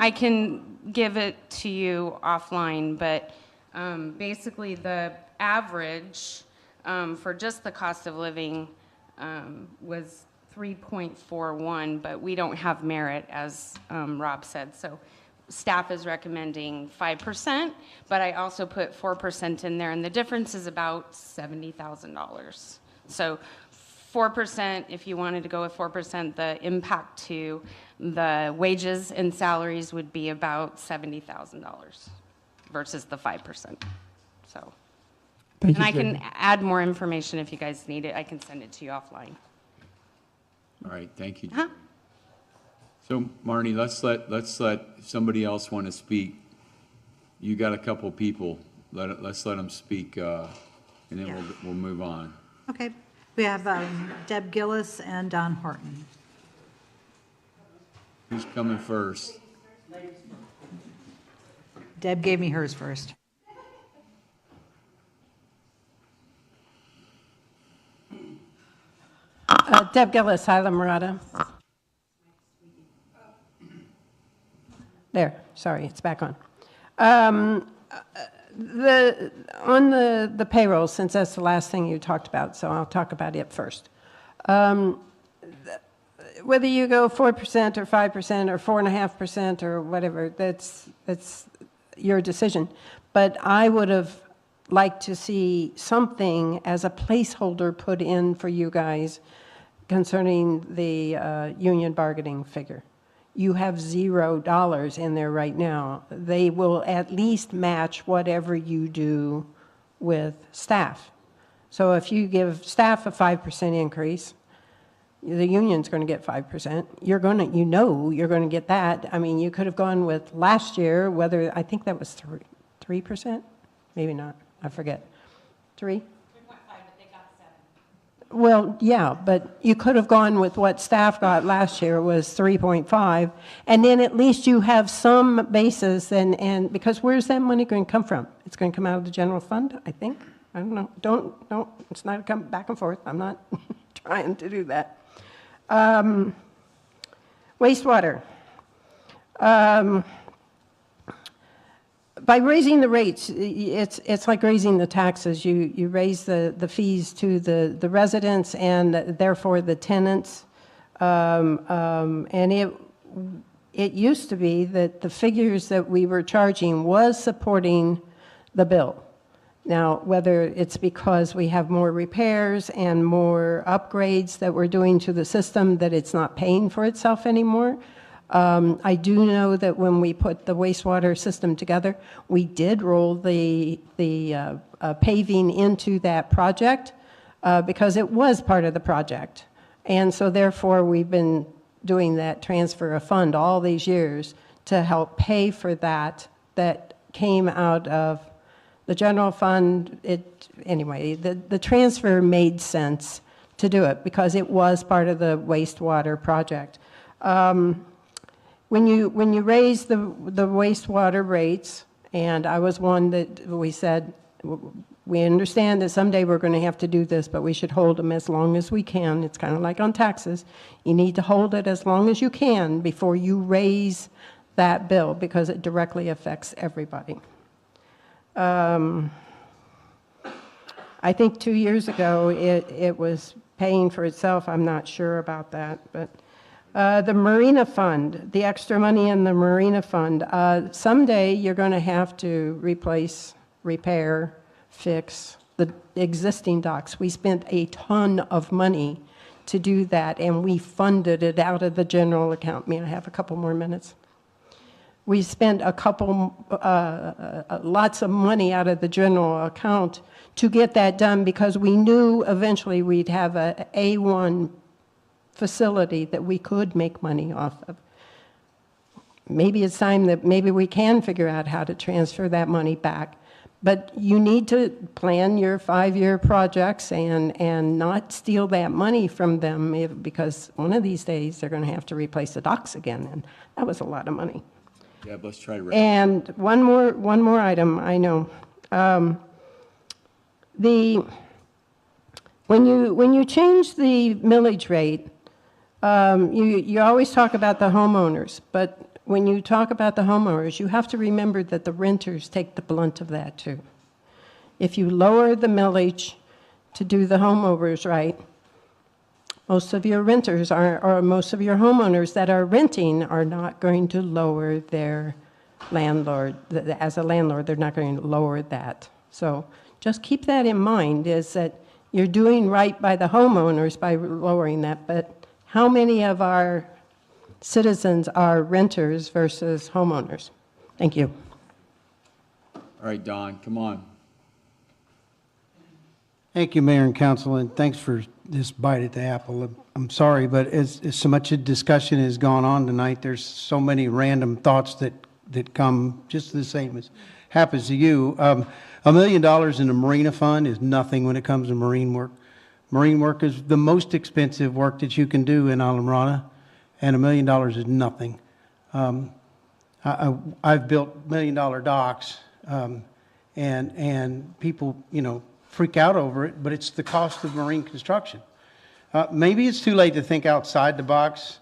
I can give it to you offline. But basically the average for just the cost of living was 3.41, but we don't have merit, as Rob said. So staff is recommending 5%, but I also put 4% in there, and the difference is about $70,000. So 4%, if you wanted to go with 4%, the impact to the wages and salaries would be about $70,000 versus the 5%. So, Thank you, and I can Jamie. add more information if you guys need it. I can send it to you offline. All right, thank you. So, Marnie, let's let somebody else want to speak. You got a couple people. Let's let them speak, and then we'll move on. Okay, we have Deb Gillis and Don Horton. Who's coming first? Deb gave me hers first. Deb Gillis, Isla Morada. There, sorry, it's back on. On the payroll, since that's the last thing you talked about, so I'll talk about it first. Whether you go 4% or 5% or 4.5% or whatever, that's your decision. But I would have liked to see something as a placeholder put in for you guys concerning the union bargaining figure. You have $0 in there right now. They will at least match whatever you do with staff. So if you give staff a 5% increase, the union's going to get 5%. You're going to get that. I mean, you could have gone with last year, whether, I think that was 3%, maybe not, I forget. 3? Well, yeah, but you could have gone with what staff got last year was 3.5, and then at least you have some basis, and because where's that money going to come from? It's going to come out of the general fund, I think. I don't know. Don't, it's not come back and forth. I'm not trying to do that. Wastewater. By raising the rates, it's like raising the taxes. You raise the fees to the residents and therefore the tenants. And it used to be that the figures that we were charging was supporting the bill. Now, whether it's because we have more repairs and more upgrades that we're doing to the system that it's not paying for itself anymore. I do know that when we put the wastewater system together, we did roll the paving into that project because it was part of the project. And so therefore, we've been doing that transfer of fund all these years to help pay for that came out of the general fund. Anyway, the transfer made sense to do it because it was part of the wastewater project. When you raise the wastewater rates, and I was one that we said, we understand that someday we're going to have to do this, but we should hold them as long as we can. It's kind of like on taxes. You need to hold it as long as you can before you raise that bill because it directly affects everybody. I think 2 years ago it was paying for itself. I'm not sure about that, but The Marina Fund, the extra money in the Marina Fund. Someday, you're going to have to replace, repair, fix the existing docks. We spent a ton of money to do that, and we funded it out of the general account. May I have a couple more minutes? We spent lots of money out of the general account to get that done because we knew eventually we'd have a A1 facility that we could make money off of. Maybe it's time that maybe we can figure out how to transfer that money back. But you need to plan your 5-year projects and not steal that money from them because one of these days they're going to have to replace the docks again, and that was a lot of money. Yeah, let's try to. And one more item, I know. When you change the millage rate, you always talk about the homeowners, but when you talk about the homeowners, you have to remember that the renters take the blunt of that too. If you lower the millage to do the homeowners right, most of your renters or most of your homeowners that are renting are not going to lower their landlord. As a landlord, they're not going to lower that. So just keep that in mind, is that you're doing right by the homeowners by lowering that, but how many of our citizens are renters versus homeowners? Thank you. All right, Don, come on. Thank you, Mayor and Council, and thanks for this bite at the apple. I'm sorry, but as so much discussion has gone on tonight, there's so many random thoughts that come just the same as happens to you. $1 million in the Marina Fund is nothing when it comes to marine work. Marine work is the most expensive work that you can do in Islamorada, and $1 million is nothing. I've built $1 million docks, and people, freak out over it, but it's the cost of marine construction. Maybe it's too late to think outside the box,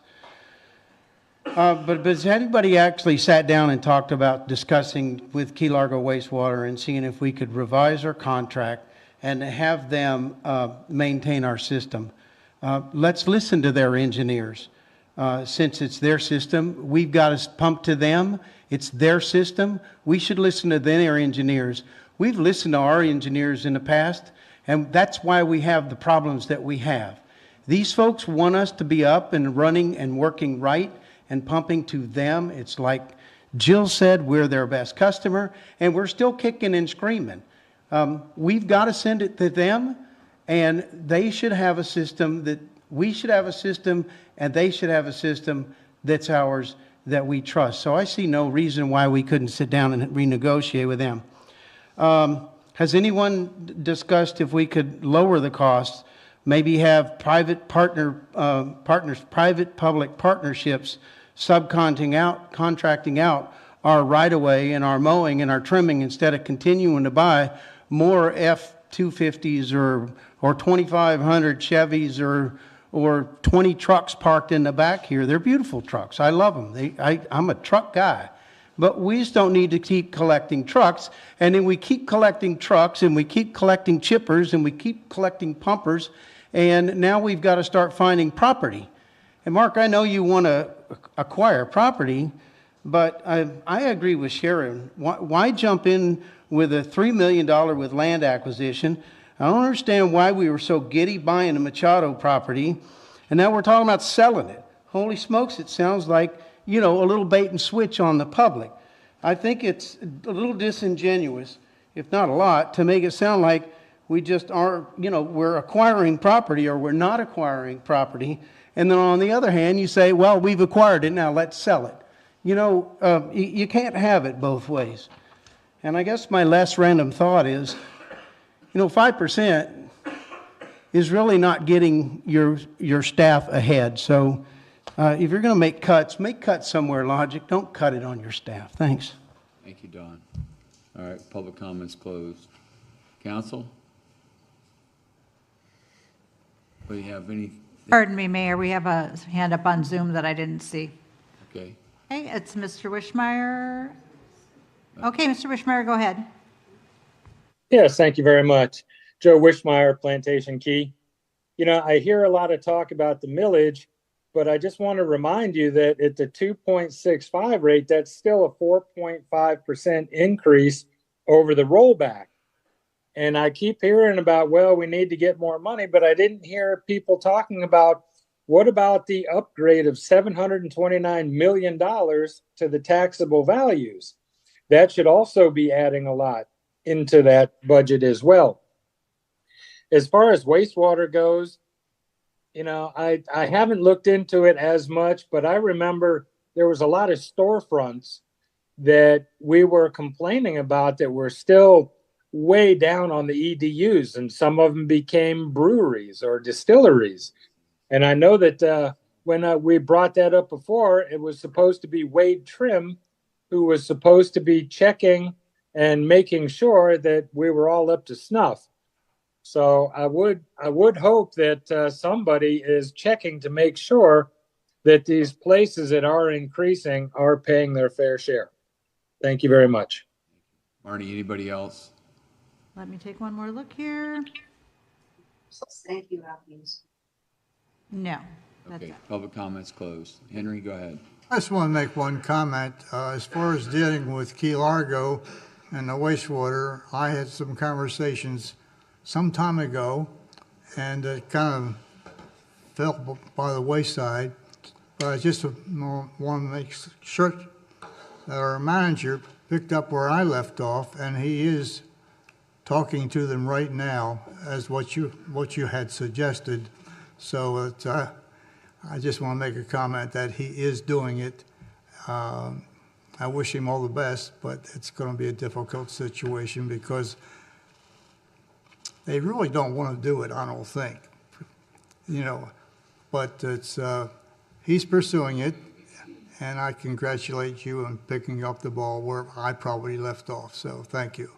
but has anybody actually sat down and talked about discussing with Key Largo Wastewater and seeing if we could revise our contract and have them maintain our system? Let's listen to their engineers. Since it's their system, we've got to pump to them. It's their system. We should listen to their engineers. We've listened to our engineers in the past, and that's why we have the problems that we have. These folks want us to be up and running and working right and pumping to them. It's like Jill said, we're their best customer, and we're still kicking and screaming. We've got to send it to them, and they should have a system that we should have a system, and they should have a system that's ours that we trust. So I see no reason why we couldn't sit down and renegotiate with them. Has anyone discussed if we could lower the costs, maybe have private private-public partnerships contracting out our right-of-way and our mowing and our trimming instead of continuing to buy more F-250s or 2,500 Chevys or 20 trucks parked in the back here. They're beautiful trucks. I love them. I'm a truck guy. But we just don't need to keep collecting trucks. And then we keep collecting trucks, and we keep collecting chippers, and we keep collecting pumpers. And now we've got to start finding property. And Mark, I know you want to acquire property, but I agree with Sharon. Why jump in with a $3 million with land acquisition? I don't understand why we were so giddy buying the Machado property, and now we're talking about selling it. Holy smokes, it sounds like, a little bait and switch on the public. I think it's a little disingenuous, if not a lot, to make it sound like we just are, we're acquiring property or we're not acquiring property. And then on the other hand, you say, well, we've acquired it, now let's sell it. You can't have it both ways. And I guess my last random thought is, 5% is really not getting your staff ahead. So if you're going to make cuts somewhere logic. Don't cut it on your staff. Thanks. Thank you, Don. All right, public comments closed. Council? Do you have any? Pardon me, Mayor, we have a hand up on Zoom that I didn't see. Okay. Okay, it's Mr. Wishmeyer. Okay, Mr. Wishmeyer, go ahead. Yes, thank you very much. Joe Wishmeyer, Plantation Key. I hear a lot of talk about the millage, but I just want to remind you that at the 2.65 rate, that's still a 4.5% increase over the rollback. And I keep hearing about, well, we need to get more money, but I didn't hear people talking about what about the upgrade of $729 million to the taxable values? That should also be adding a lot into that budget as well. As far as wastewater goes, you know, I haven't looked into it as much, but I remember there was a lot of storefronts that we were complaining about that were still way down on the EDUs, and some of them became breweries or distilleries. And I know that when we brought that up before, it was supposed to be Wade Trim who was supposed to be checking and making sure that we were all up to snuff. So I would hope that somebody is checking to make sure that these places that are increasing are paying their fair share. Thank you very much. Marnie, anybody else? Let me take one more look here. Thank you, Hopkins. No, that's Okay, it. public comments closed. Henry, go ahead. I just want to make one comment. As far as dealing with Key Largo and the wastewater, I had some conversations some time ago, and it kind of fell by the wayside. But I just want to make sure that our manager picked up where I left off, and he is talking to them right now as what you had suggested. So it's, I just want to make a comment that he is doing it. I wish him all the best, but it's going to be a difficult situation because they really don't want to do it, I don't think. You know, but it's he's pursuing it, and I congratulate you on picking up the ball where I probably left off. So thank you.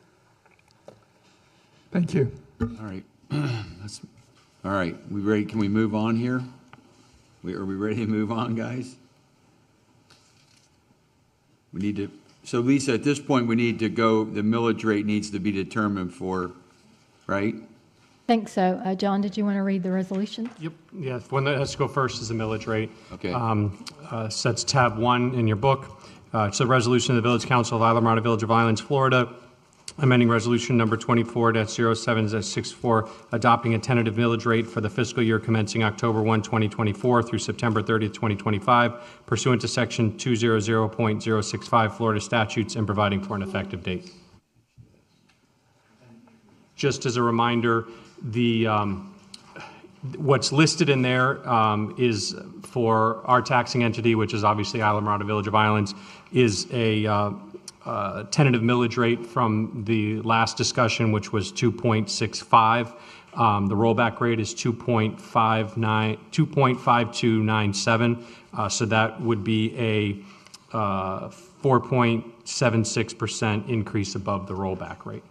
Thank you. All right. All right. We ready? Can we move on here? Are we ready to move on, guys? We need to, so Lisa, at this point, we need to go, the millage rate needs to be determined for, right? Think so. John, did you want to read the resolution? Yep. Yeah, the one that has to go first is the millage rate. Okay. Sets tab 1 in your book. It's a resolution of the Village Council of Islamorada Village of Islands, Florida, amending resolution number 24-07-64, adopting a tentative millage rate for the fiscal year commencing October 1, 2024 through September 30, 2025, pursuant to section 200.065 Florida statutes and providing for an effective date. Just as a reminder, the what's listed in there is for our taxing entity, which is obviously Islamorada Village of Islands, is a tentative millage rate from the last discussion, which was 2.65. The rollback rate is 2.5297. So that would be a 4.76% increase above the rollback rate.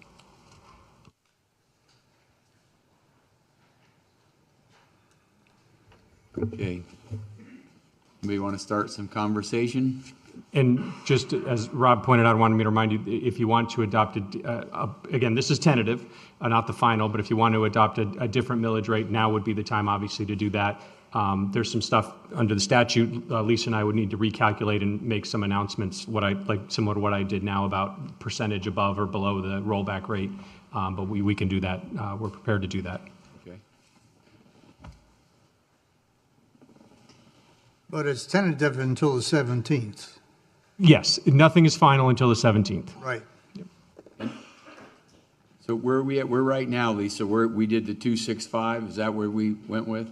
Okay. Anybody want to start some conversation? And just as Rob pointed out, I wanted me to remind you, if you want to adopt again, this is tentative, not the final, but if you want to adopt a different millage rate, now would be the time, obviously, to do that. There's some stuff under the statute. Lisa and I would need to recalculate and make some announcements, similar to what I did now about percentage above or below the rollback rate. But we can do that. We're prepared to do that. Okay. But it's tentative until the 17th. Yes, nothing is final until the 17th. Right. So where are we at? We're right now, Lisa. We did the 265. Is that where we went with?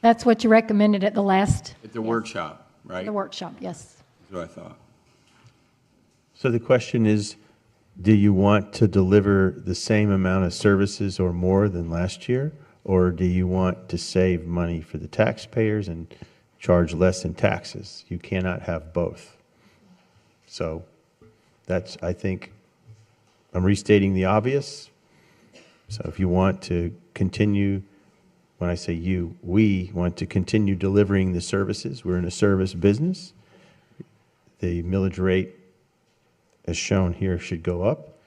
That's what you recommended at the last, At the workshop, right? the workshop, yes. That's what I thought. So the question is, do you want to deliver the same amount of services or more than last year? Or do you want to save money for the taxpayers and charge less in taxes? You cannot have both. So that's, I think, I'm restating the obvious. So if you want to continue, when I say you, we want to continue delivering the services. We're in a service business. The millage rate, as shown here, should go up.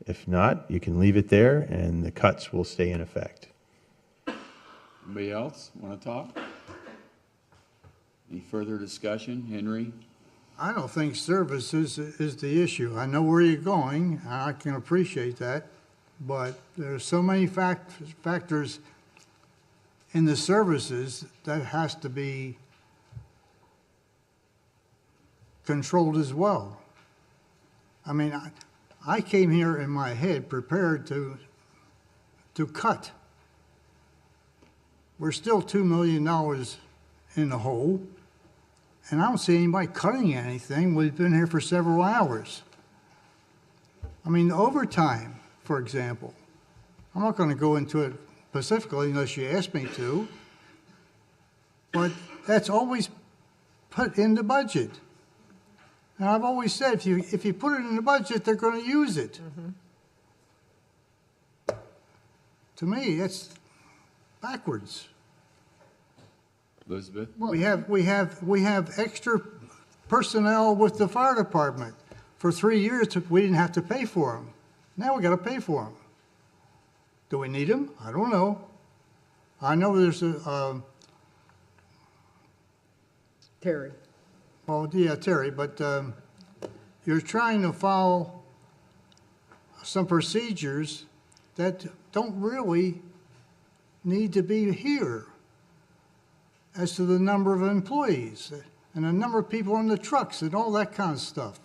If not, you can leave it there and the cuts will stay in effect. Anybody else want to talk? Any further discussion? Henry? I don't think services is the issue. I know where you're going, and I can appreciate that, but there's so many factors in the services that has to be controlled as well. I mean, I came here in my head prepared to cut. We're still $2 million in the hole, and I don't see anybody cutting anything. We've been here for several hours. I mean, overtime, for example. I'm not going to go into it specifically unless you ask me to, but that's always put in the budget. And I've always said, if you put it in the budget, they're going to use it. To me, that's backwards. Elizabeth? We have extra personnel with the fire department. For 3 years, we didn't have to pay for them. Now we got to pay for them. Do we need them? I don't know. I know there's a Terry. well, yeah, Terry, but you're trying to follow some procedures that don't really need to be here as to the number of employees and the number of people on the trucks and all that kind of stuff.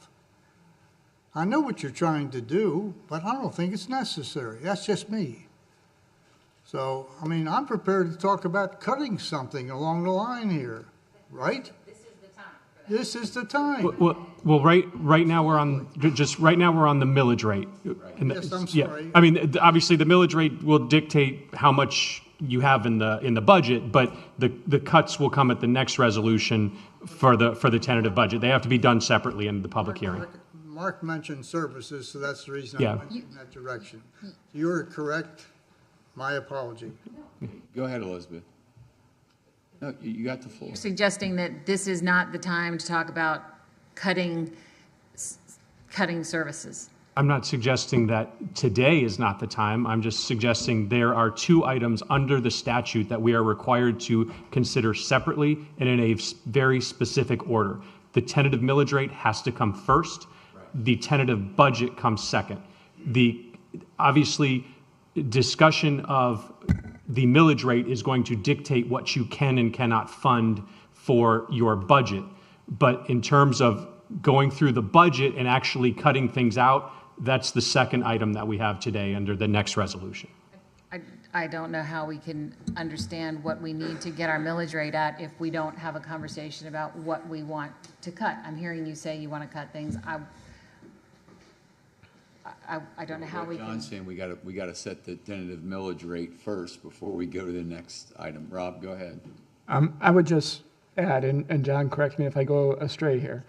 I know what you're trying to do, but I don't think it's necessary. That's just me. So, I mean, I'm prepared to talk about cutting something along the line here, right? This is the time. Well, right now we're on the millage rate. And Yes, I'm yeah, sorry. I mean, obviously the millage rate will dictate how much you have in the budget, but the cuts will come at the next resolution for the tentative budget. They have to be done separately in the public hearing. Mark mentioned services, so that's the reason I Yeah. went in that direction. You're correct. My apology. Go ahead, Elizabeth. No, you got the floor. You're suggesting that this is not the time to talk about cutting services. I'm not suggesting that today is not the time. I'm just suggesting there are two items under the statute that we are required to consider separately and in a very specific order. The tentative millage rate has to come first. The tentative budget comes second. Obviously, discussion of the millage rate is going to dictate what you can and cannot fund for your budget. But in terms of going through the budget and actually cutting things out, that's the second item that we have today under the next resolution. I don't know how we can understand what we need to get our millage rate at if we don't have a conversation about what we want to cut. I'm hearing you say you want to cut things. I don't know how we can. John's saying we got to set the tentative millage rate first before we go to the next item. Rob, go ahead. I would just add, and John, correct me if I go astray here,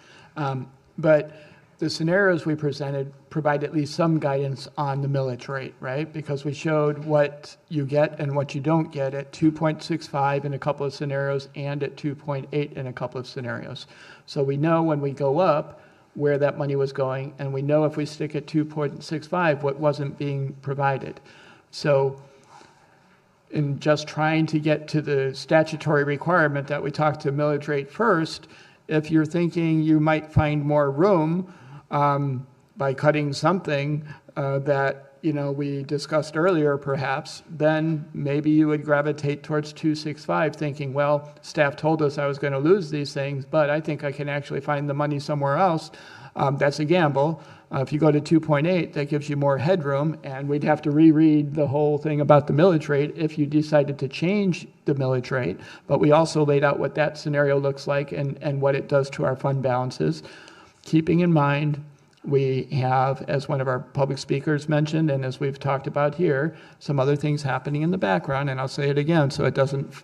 but the scenarios we presented provide at least some guidance on the millage rate, right? Because we showed what you get and what you don't get at 2.65 in a couple of scenarios and at 2.8 in a couple of scenarios. So we know when we go up where that money was going, and we know if we stick at 2.65 what wasn't being provided. So in just trying to get to the statutory requirement that we talk to millage rate first, if you're thinking you might find more room by cutting something that we discussed earlier perhaps, then maybe you would gravitate towards 265 thinking, well, staff told us I was going to lose these things, but I think I can actually find the money somewhere else. That's a gamble. If you go to 2.8, that gives you more headroom, and we'd have to reread the whole thing about the millage rate if you decided to change the millage rate. But we also laid out what that scenario looks like and what it does to our fund balances. Keeping in mind, we have, as one of our public speakers mentioned, and as we've talked about here, some other things happening in the background, and I'll say it again so it doesn't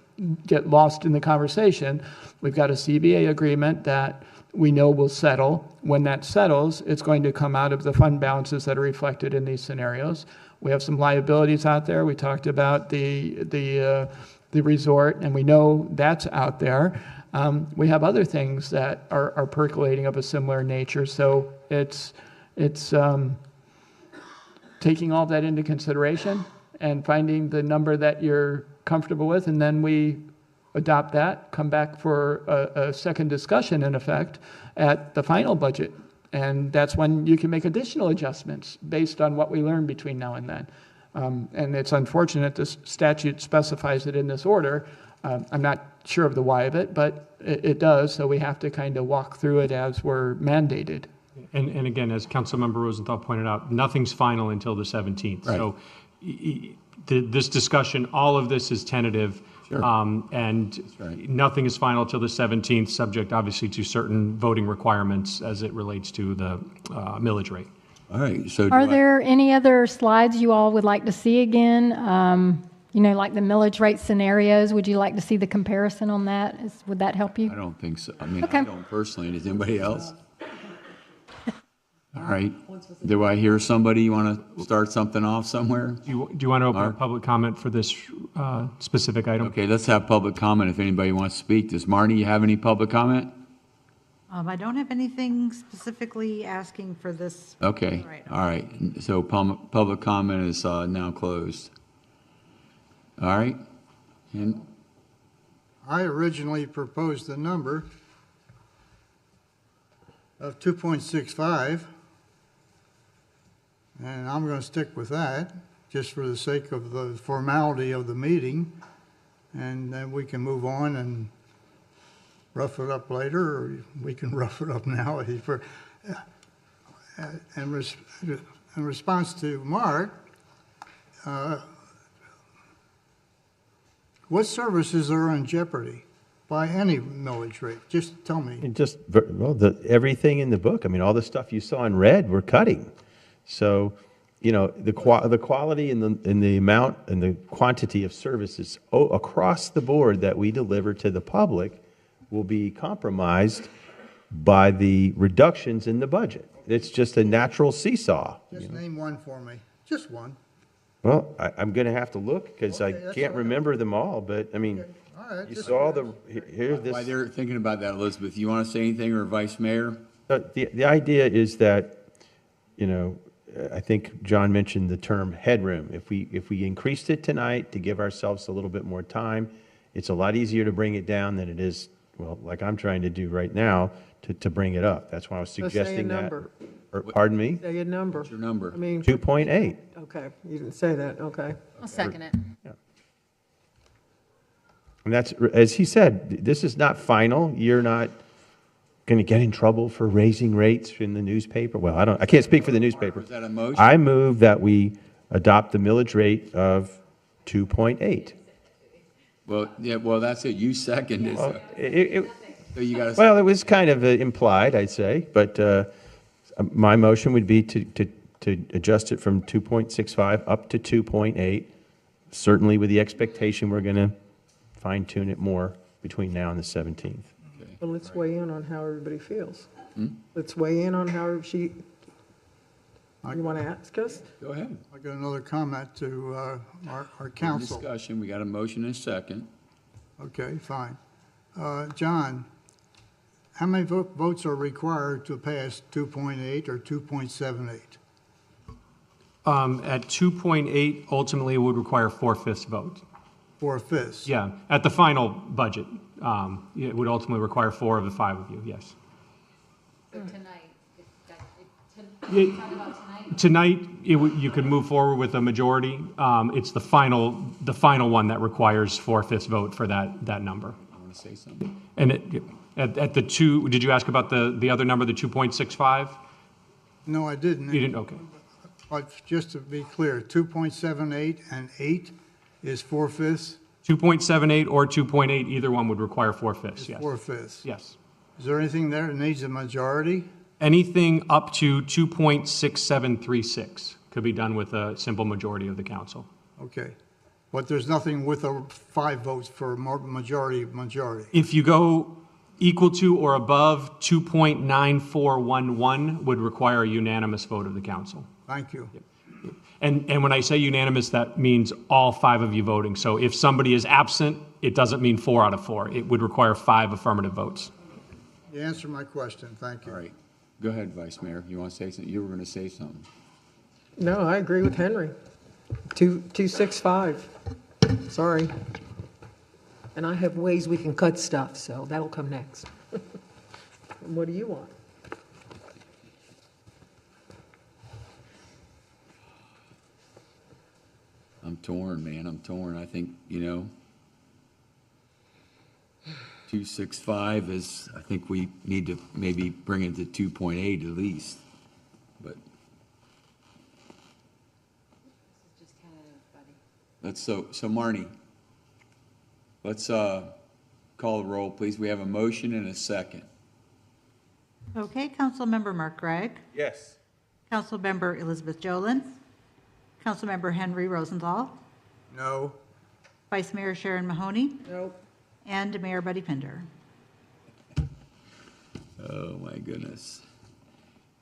get lost in the conversation. We've got a CBA agreement that we know will settle. When that settles, it's going to come out of the fund balances that are reflected in these scenarios. We have some liabilities out there. We talked about the resort, and we know that's out there. We have other things that are percolating of a similar nature. So it's taking all that into consideration and finding the number that you're comfortable with, and then we adopt that, come back for a second discussion in effect at the final budget. And that's when you can make additional adjustments based on what we learn between now and then. And it's unfortunate this statute specifies it in this order. I'm not sure of the why of it, but it does, so we have to kind of walk through it as we're mandated. And again, as Councilmember Rosenthal pointed out, nothing's final until the 17th. Right. So this discussion, all of this is tentative. Sure. And nothing is final till the 17th, subject obviously to certain voting requirements as it relates to the millage rate. All right, so. Are there any other slides you all would like to see again? Like the millage rate scenarios, would you like to see the comparison on that? Would that help you? I don't think so. I mean, Okay. I don't personally. Does anybody else? All right. Do I hear somebody, you want to start something off somewhere? Do you want to open up public comment for this specific item? Okay, let's have public comment if anybody wants to speak. Does Marnie, you have any public comment? I don't have anything specifically asking for this. Okay, all right. So public comment is now closed. All right. And I originally proposed the number of 2.65, and I'm going to stick with that, just for the sake of the formality of the meeting, and then we can move on and rough it up later, or we can rough it up now. In response to Mark, what services are in jeopardy by any millage rate? Just tell me. And just, everything in the book, I mean, all the stuff you saw in red, we're cutting. So, the quality and the amount and the quantity of services across the board that we deliver to the public will be compromised by the reductions in the budget. It's just a natural seesaw. Just name one for me, just one. Well, I'm going to have to look because I that's can't all right. remember them all, but I mean, All right, you just- saw here's this. while they're thinking about that, Elizabeth, you want to say anything, or Vice Mayor? The idea is that, I think John mentioned the term headroom. If we increased it tonight to give ourselves a little bit more time, it's a lot easier to bring it down than it is, like I'm trying to do right now, to bring it up. That's why I was So say a suggesting that. number. Pardon me? Say a number. What's your number? I mean, 2.8. okay, you didn't say that, okay. I'll second it. And that's, as he said, this is not final. You're not going to get in trouble for raising rates in the newspaper. Well, I can't speak for the newspaper. Is that a motion? I move that we adopt the millage rate of 2.8. Well, yeah, that's it. You seconded. Well, So you got to. Well, it was kind of implied, I'd say, but my motion would be to adjust it from 2.65 up to 2.8, certainly with the expectation we're going to fine tune it more between now and the 17th. Well, let's weigh in on how everybody feels. Let's weigh in on how you want to ask us? Go ahead. I got another comment to our council. Discussion. We got a motion and a second. Okay, fine. John, how many votes are required to pass 2.8 or 2.78? At 2.8, ultimately, it would require 4/5 vote. 4/5? Yeah, at the final budget, it would ultimately require 4 of the 5 of you, yes. So tonight, Tonight, you could move forward with a majority. It's the final one that requires 4/5 vote for that number. I want to say something. And at the 2, did you ask about the other number, the 2.65? No, I didn't. You didn't, okay. But just to be clear, 2.78 and 8 is 4/5? 2.78 or 2.8, either one would require 4/5, yes. 4/5? Yes. Is there anything there that needs a majority? Anything up to 2.6736 could be done with a simple majority of the council. Okay. But there's nothing with 5 votes for majority. If you go equal to or above 2.9411 would require a unanimous vote of the council. Thank you. And when I say unanimous, that means all 5 of you voting. So if somebody is absent, it doesn't mean 4 out of 4. It would require 5 affirmative votes. You answered my question. Thank you. All right. Go ahead, Vice Mayor. You want to say something? You were going to say something. No, I agree with Henry. 265. Sorry. And I have ways we can cut stuff, so that'll come next. What do you want? I'm torn, man. I'm torn. I think, 265 is, I think we need to maybe bring it to 2.8 at least, but. So Marnie, let's call the roll, please. We have a motion and a second. Okay, Councilmember Mark Gregg, Yes. Councilmember Elizabeth Jolin, Councilmember Henry Rosenthal, No. Vice Mayor Sharon Mahoney, Nope. and Mayor Buddy Pinder. Oh, my goodness.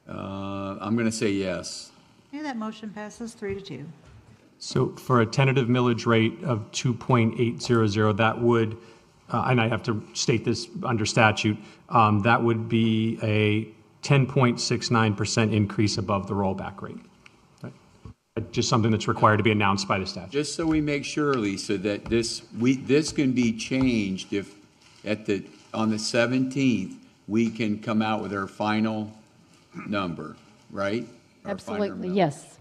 I'm going to say yes. Okay, that motion passes 3-2. So for a tentative millage rate of 2.800, that would, and I have to state this under statute, that would be a 10.69% increase above the rollback rate. Right? Just something that's required to be announced by the statute. Just so we make sure, Lisa, that this can be changed if on the 17th, we can come out with our final number, right? Our final Absolutely, number. yes.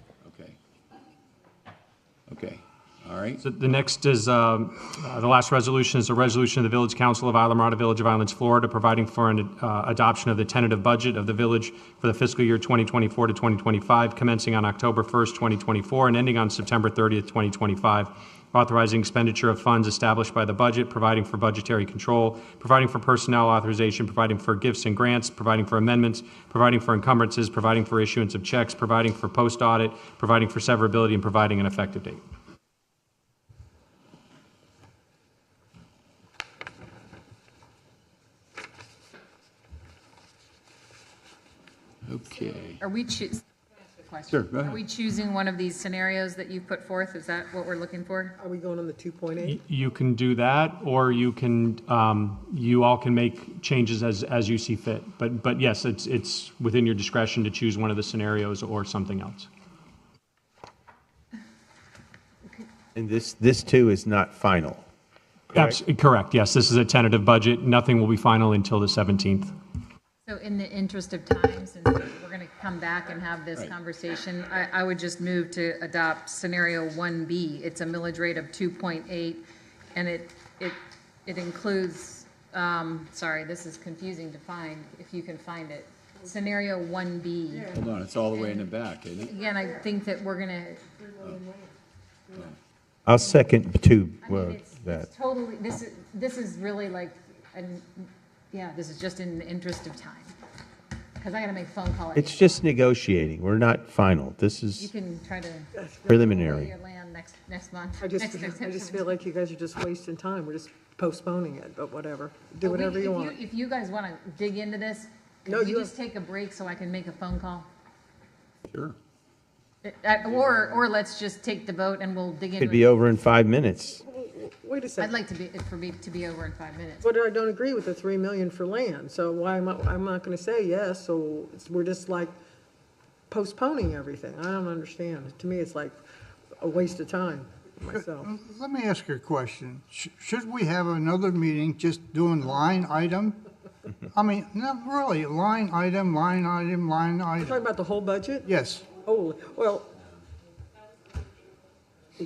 Okay, all right. So the next is, the last resolution is a resolution of the Village Council of Islamorada, Village of Islands, Florida, providing for an adoption of the tentative budget of the village for the fiscal year 2024 to 2025, commencing on October 1st, 2024, and ending on September 30th, 2025, authorizing expenditure of funds established by the budget, providing for budgetary control, providing for personnel authorization, providing for gifts and grants, providing for amendments, providing for encumbrances, providing for issuance of checks, providing for post-audit, providing for severability, and providing an effective date. Okay. Are we Sure, go ahead. Are we choosing one of these scenarios that you've put forth? Is that what we're looking for? Are we going on the 2.8? You can do that, or you can, you all can make changes as you see fit. But yes, it's within your discretion to choose one of the scenarios or something else. And this too is not final. Correct, yes. This is a tentative budget. Nothing will be final until the 17th. So in the interest of time, since we're going to come back and have this conversation, I would just move to adopt scenario 1B. It's a millage rate of 2.8, and it includes, sorry, this is confusing to find, if you can find it. Scenario 1B. Hold on, it's all the way in the back, isn't it? Again, I think that we're going to, I'll second that. it's totally, this is really like, yeah, this is just in the interest of time. Because I got to make a phone call. It's just negotiating. We're not final. This You is can try to preliminary. your land next month. I just feel like you guys are just wasting time. We're just postponing it, but whatever. Do whatever you want. If you guys want to dig into this, No, could you we just take a break so I can make a phone call? Sure. Or let's just take the vote and we'll dig into it. Could be over in 5 minutes. Wait a second. I'd like for me to be over in 5 minutes. But I don't agree with the 3 million for land, so why am I'm not gonna say yes, so we're just like postponing everything. I don't understand. To me, it's like a waste of time myself. Let me ask you a question. Should we have another meeting just doing line item? I mean, not really, line item, line item, line You're item. talking about the whole budget? Yes. Oh, well,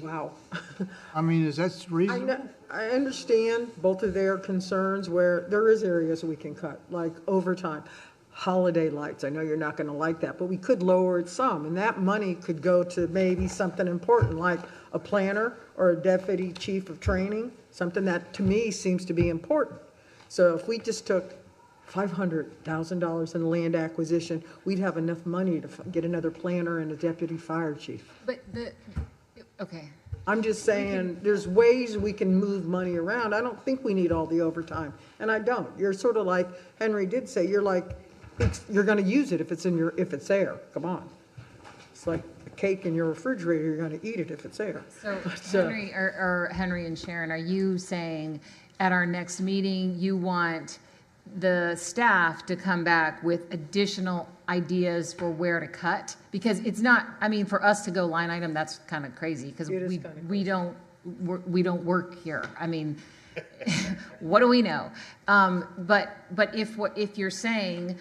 wow. I mean, is that reasonable? I understand both of their concerns where there is areas we can cut, like overtime, holiday lights. I know you're not gonna like that, but we could lower it some, and that money could go to maybe something important, like a planner or a deputy chief of training, something that to me seems to be important. So if we just took $500,000 in land acquisition, we'd have enough money to get another planner and a deputy fire chief. But okay. I'm just saying, there's ways we can move money around. I don't think we need all the overtime, and I don't. You're sort of like Henry did say, you're like, you're gonna use it if it's there. Come on. It's like a cake in your refrigerator, you're gonna eat it if it's there. So Henry, or Henry and Sharon, are you saying at our next meeting, you want the staff to come back with additional ideas for where to cut? Because it's not, I mean, for us to go line item, that's kind of crazy, because we don't work here. I mean, What do we know? But if you're saying,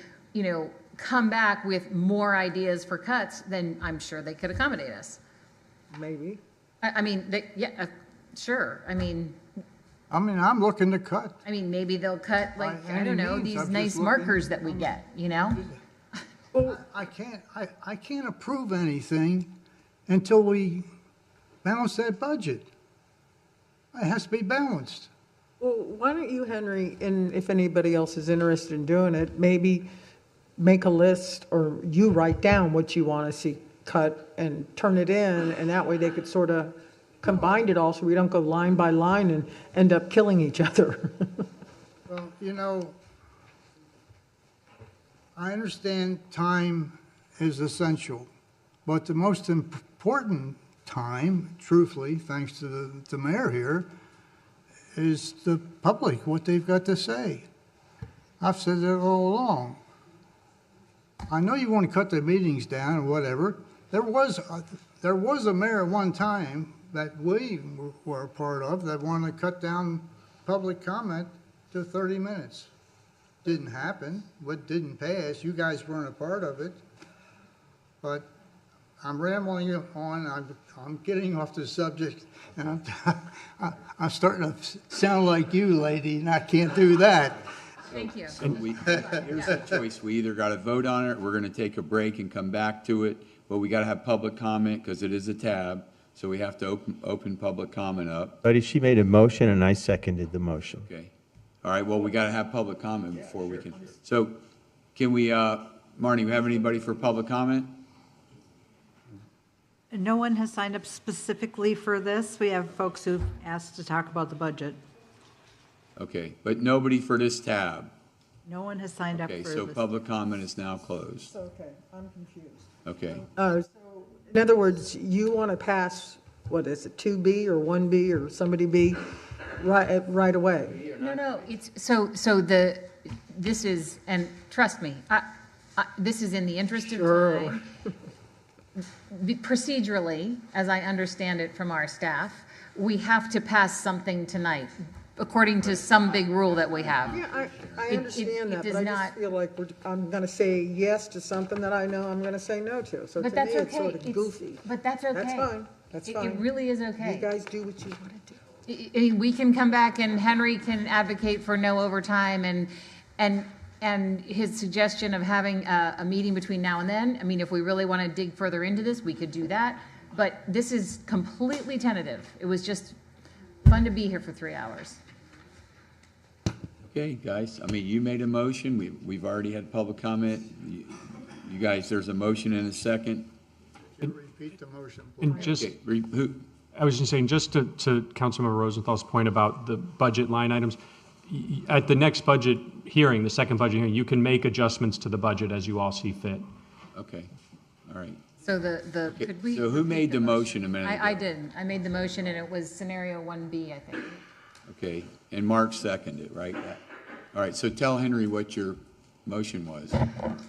come back with more ideas for cuts, then I'm sure they could accommodate us. Maybe. I mean, sure. I'm looking to cut. Maybe they'll cut, like, By I don't any know, means, these I'm just nice looking- markers that we get, Well, I can't approve anything until we balance that budget. It has to be balanced. Well, why don't you, Henry, and if anybody else is interested in doing it, maybe make a list, or you write down what you want to see cut and turn it in, and that way they could sort of combine it all, so we don't go line by line and end up killing each other. Well, I understand time is essential, but the most important time, truthfully, thanks to the mayor here, is the public, what they've got to say. I've said that all along. I know you want to cut the meetings down or whatever. There was a mayor at one time that we were a part of that wanted to cut down public comment to 30 minutes. Didn't happen. What didn't pass, you guys weren't a part of it. But I'm rambling on. I'm getting off the subject, and I'm starting to sound like you, lady, and I can't do that. Thank you. So here's the choice. We either got to vote on it, or we're going to take a break and come back to it, but we got to have public comment because it is a tab, so we have to open public comment up. Buddy, she made a motion and I seconded the motion. Okay. All right, well, we got to have public comment before we can. So can we, Marnie, we have anybody for public comment? No one has signed up specifically for this. We have folks who've asked to talk about the budget. Okay, but nobody for this tab. No one has signed up for Okay, this. so public comment is now closed. Okay, I'm confused. Okay. So, in other words, you want to pass, what is it, 2B or 1B or somebody B right away? No, it's, this is, and trust me, this is in the interest of time. Procedurally, as I understand it from our staff, we have to pass something tonight, according to some big rule that we have. Yeah, I understand It that, does but I not- just feel like I'm going to say yes to something that I know I'm going to say no to. So to But me, that's it's okay. sort of goofy. But that's okay. That's fine. That's fine. It really is okay. You guys do what you want to do. We can come back and Henry can advocate for no overtime and his suggestion of having a meeting between now and then. I mean, if we really want to dig further into this, we could do that. But this is completely tentative. It was just fun to be here for 3 hours. Okay, guys, I mean, you made a motion. We've already had public comment. You guys, there's a motion and a second. Can you repeat the motion? And just, Okay, I was just saying, just to Councilmember Rosenthal's point about the budget line items, at the next budget hearing, the second budget hearing, you can make adjustments to the budget as you all see fit. Okay, all right. So could we? So who made the motion a minute ago? I did. I made the motion and it was scenario 1B, I think. Okay, and Mark seconded, right? All right, so tell Henry what your motion was.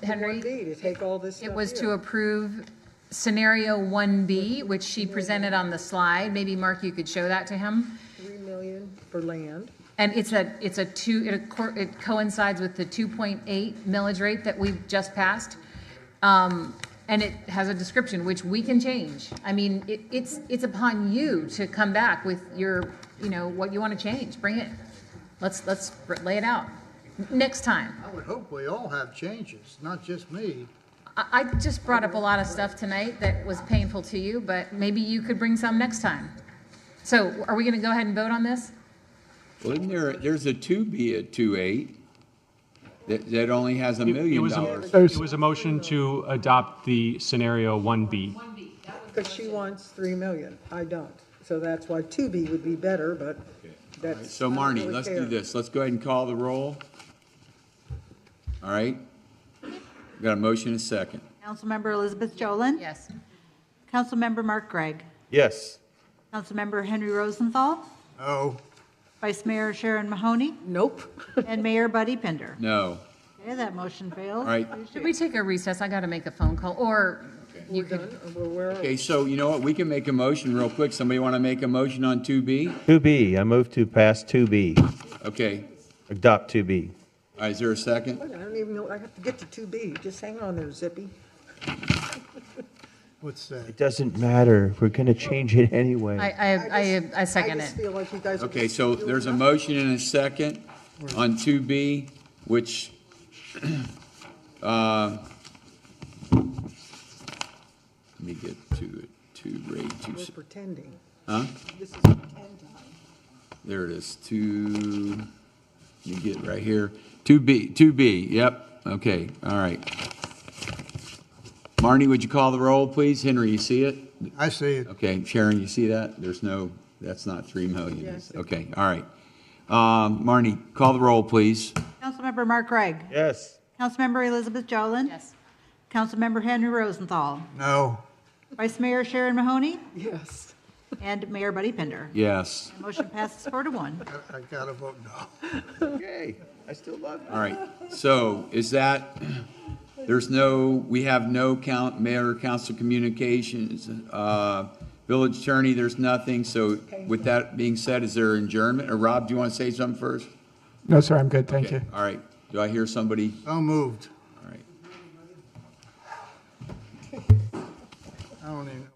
Henry? 1B, to take all this It stuff was here. to approve scenario 1B, which she presented on the slide. Maybe, Mark, you could show that to him. 3 million for land. And it coincides with the 2.8 millage rate that we've just passed. And it has a description, which we can change. I mean, it's upon you to come back with your, what you want to change. Bring it. Let's lay it out. Next time. I would hope we all have changes, not just me. I just brought up a lot of stuff tonight that was painful to you, but maybe you could bring some next time. So are we going to go ahead and vote on this? Well, there's a 2B at 2.8 that only has $1 million. It was a motion to adopt the scenario 1B. Because she wants 3 million. I don't. So that's why 2B would be better, but All right, that's. so I don't Marnie, really let's care. do this. Let's go ahead and call the roll. All right? We got a motion and a second. Councilmember Elizabeth Jolin? Yes. Councilmember Mark Gregg? Yes. Councilmember Henry Rosenthal? Oh. Vice Mayor Sharon Mahoney? Nope. And Mayor Buddy Pinder? No. Okay, that motion fails. All right. Should we take a recess? I got to make a phone call. Or We're done. We're Okay, so you know what? We can make a motion real quick. Somebody want to make a motion on 2B? 2B, I move to pass 2B, Okay. adopt 2B. All right, is there a second? I don't even know, I have to get to 2B. Just hang on there, Zippy. What's that? It doesn't matter, we're going to change it anyway. I second I just it. feel like you guys are. Okay, so there's a motion and a second on 2B, which, let me get to it, to rate We're 2. pretending. Huh? This is pretend time. There it is, 2, let me get right here. 2B, yep, okay, all right. Marnie, would you call the roll, please? Henry, you see it? I see it. Okay, Sharon, you see that? There's no, that's not 3 million. Yes. Okay, all right. Marnie, call the roll, please. Councilmember Mark Gregg. Yes. Councilmember Elizabeth Jolin. Yes. Councilmember Henry Rosenthal. No. Vice Mayor Sharon Mahoney. Yes. And Mayor Buddy Pinder. Yes. Motion passes 4-1. I gotta vote no. Okay, I still love you. All right, so is that, we have no mayor, council communications, village attorney, there's nothing. So with that being said, is there adjournment? Or Rob, do you want to say something first? No, sir, I'm good, thank Okay, you. all right. Do I hear somebody? So moved. All right. I don't even.